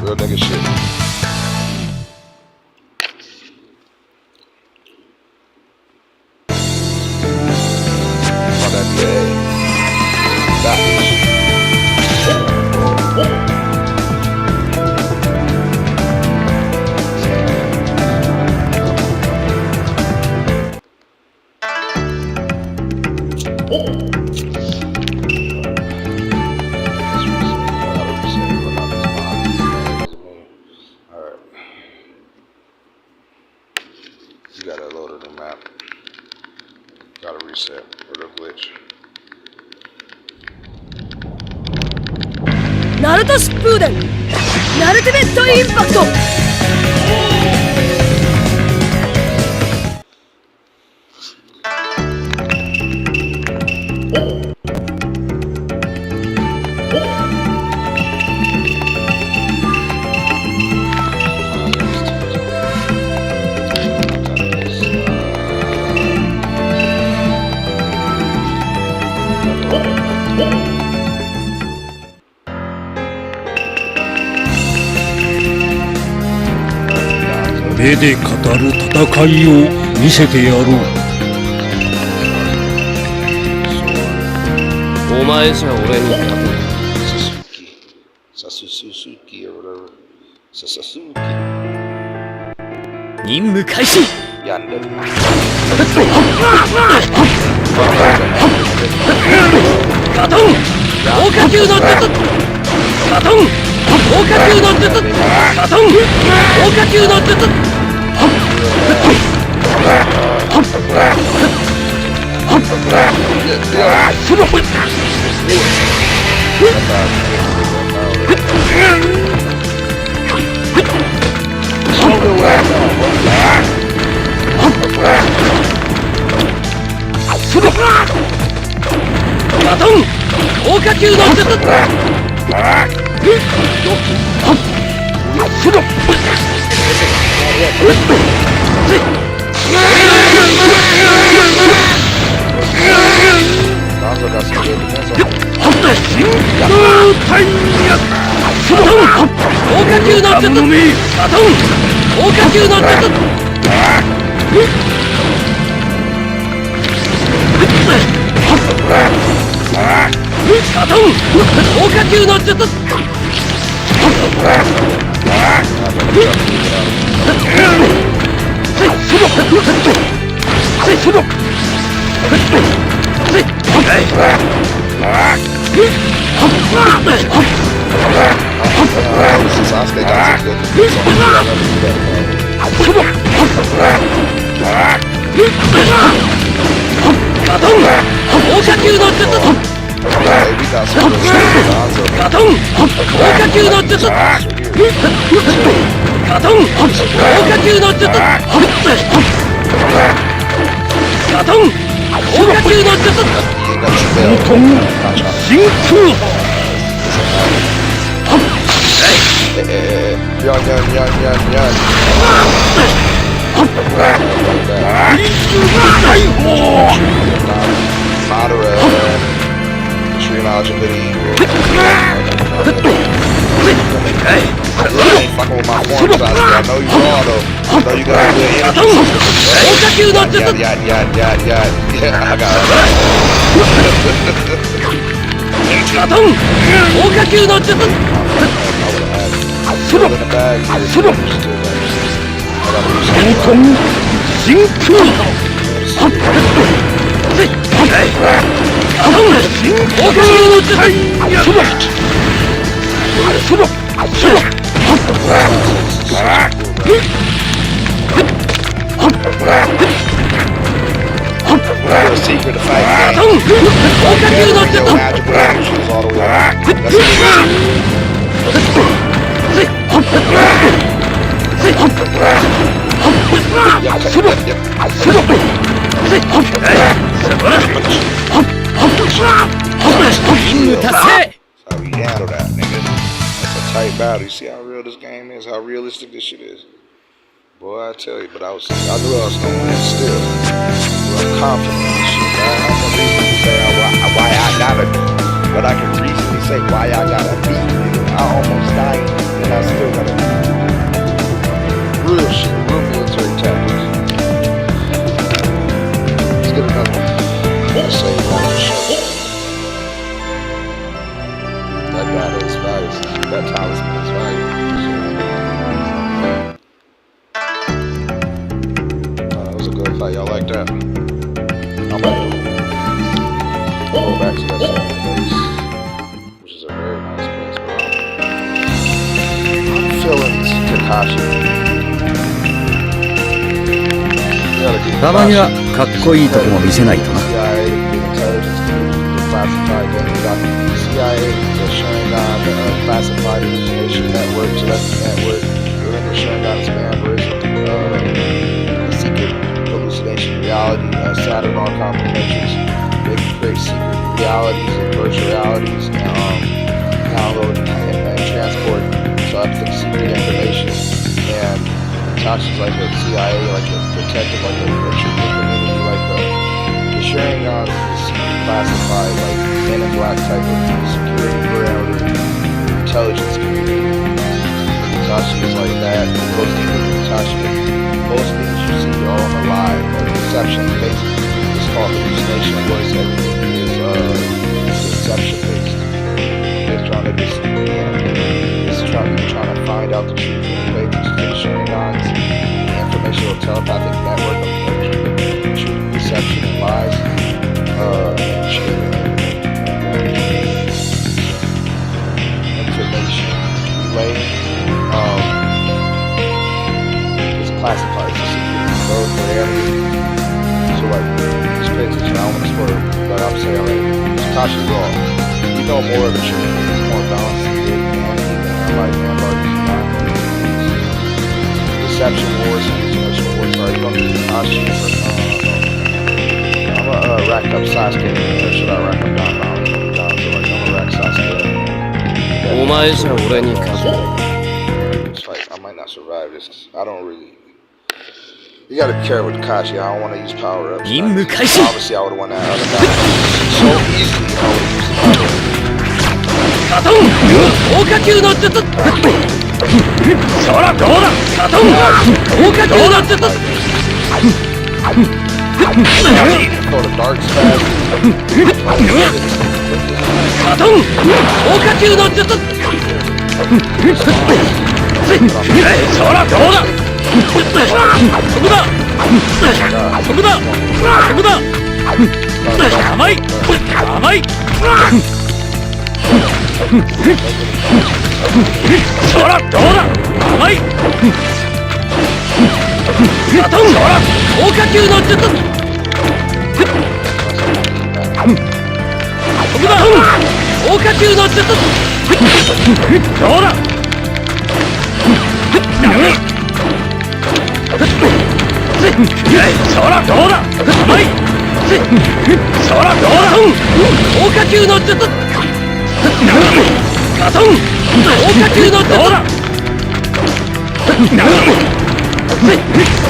Real nigga shit. Oh, that dead. Stop this shit. You gotta load the map. Gotta reset or the glitch. ナルト疾風伝ナルティメットインパクト。目で語る戦いを見せてやろう。お前じゃ俺に勝てない。Sasuke or whatever. Sasuke. 任務開始。Yonder. ガトン豪華級の術。ガトン豪華級の術。ガトン豪華級の術。ガトン豪華級の術。Battle. You see how real this game is, how realistic this shit is. Boy, I tell you, but I knew I was gonna win still. But I'm confident in this shit. I have no reason to say why I gotta, but I can reasonably say why I gotta beat you. I almost died, and I still gotta beat. Real shit, real military tactics. Let's get another one. Let's save all this shit. That battle is valuable. That talisman is valuable. That was a good fight. Y'all like that? I'm about to go back to that same place, which is a very nice place, bro. I'm feeling Kakashi. たまにはかっこいいとこも見せないとな。CIA, the Sharingan, the classified information network, telepathy network, within the Sharingan span, secret hallucination reality, Saturn archon dimensions. They can create secret realities and virtual realities and download and transport secret information. And Tasha's like a CIA, like a protective, like a treatment community, like the Sharingan is classified, like Men in Black type of security parameter, intelligence community. So I Itachi is like that. Most things you see are on the lie. Deception based. It's called hallucination. Voice everything is deception based. They're trying to trying to find out the truth and pay attention to the Sharingan's informational telepathic network of truth, deception, and lies. Information relay is classified as a secret area. So like, just pay attention. I don't want to spoil it, but I'm saying like, Takashi's wrong. You know more of the truth. It's more balanced than good and like deception wars and intellectual wars. Are you gonna do Takashi I'm gonna rack up Sasuke. Or should I rack up Don? So like, I'm gonna rack Sasuke. お前じゃ俺に勝てない。 It's like, I might not survive this. 'Cause I don't really. You gotta be careful with Kashi. I don't want to use power ups. Obviously, I would have won that other battle so easily. I would have used the power up. カトン豪華級の術そらどうだカトン豪華級の術 Throw the darts fast. カトン豪華級の術そらどうだそこだそこだそこだ甘い甘いそらどうだ甘いカトン豪華級の術そこだ豪華級の術どうだそらどうだ甘いそらどうだ豪華級の術カトン豪華級の術どうだ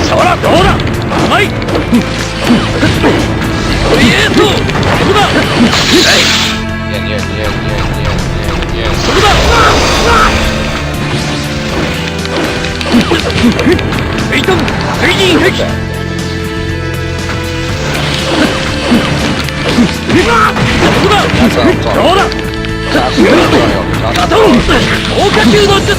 そらどうだ甘いイエートそこだそこだフェイトンフェイディン壁そこだどうだカトン豪華級の術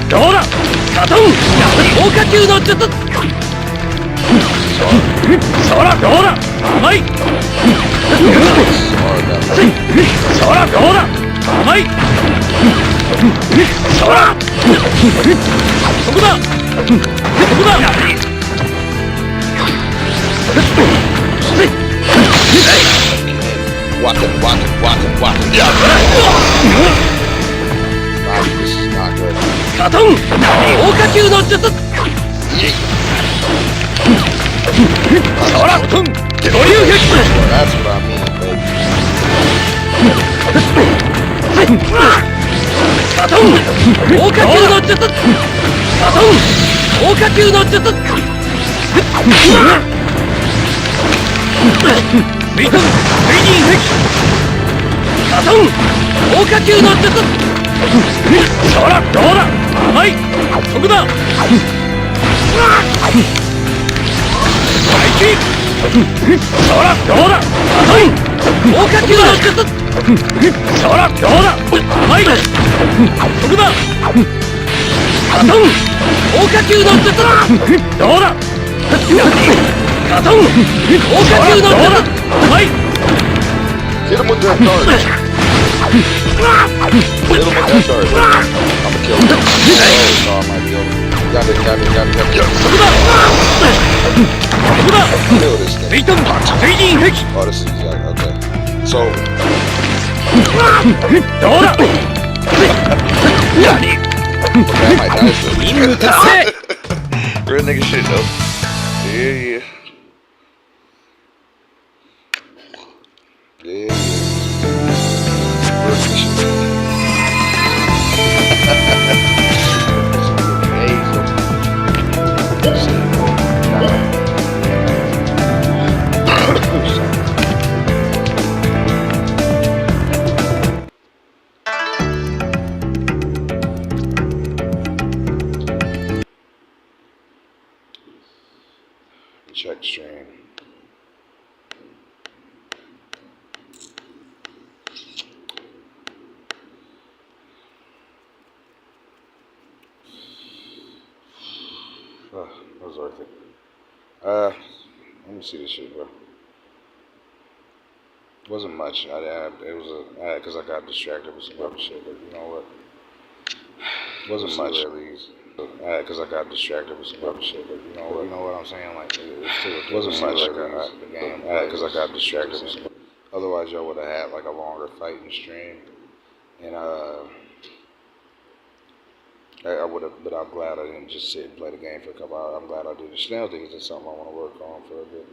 どうだカトン豪華級の術そらどうだ甘いそらどうだ甘いそらそこだそこだWalk it. Yeah. This is not good. カトン豪華級の術そらトン巨竜壁 That's what I mean, baby. カトン豪華級の術カトン豪華級の術メイトンフェイディン壁カトン豪華級の術そらどうだ甘いそこだ最近そらどうだカトン豪華級の術そらどうだ甘いそこだカトン豪華級の術どうだカトン豪華級の術甘い Hit him with that dart. Hit him with that dart. I'ma kill him. Oh, no, I might be over. Got it. Yo. Kill this thing. Oh, this is exactly, okay. So. that might nicely. 任務達成 Real nigga shit though. Yeah. Real nigga shit. Check stream. Oh, that was worth it. Let me see this shit, bro. Wasn't much. It was because I got distracted with some other shit. But you know what? Wasn't much at least. Because I got distracted with some other shit. But you know what I'm saying? Like it still wasn't much like the game. Because I got distracted with some. Otherwise, y'all would have had like a longer fighting stream, and I would have. But I'm glad I didn't just sit and play the game for a couple hours. I'm glad I did. The snail thing is something I want to work on for a bit.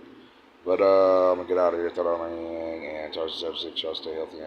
But I'm gonna get out of here. Throw it on my end and charge 7-6. Y'all stay healthy and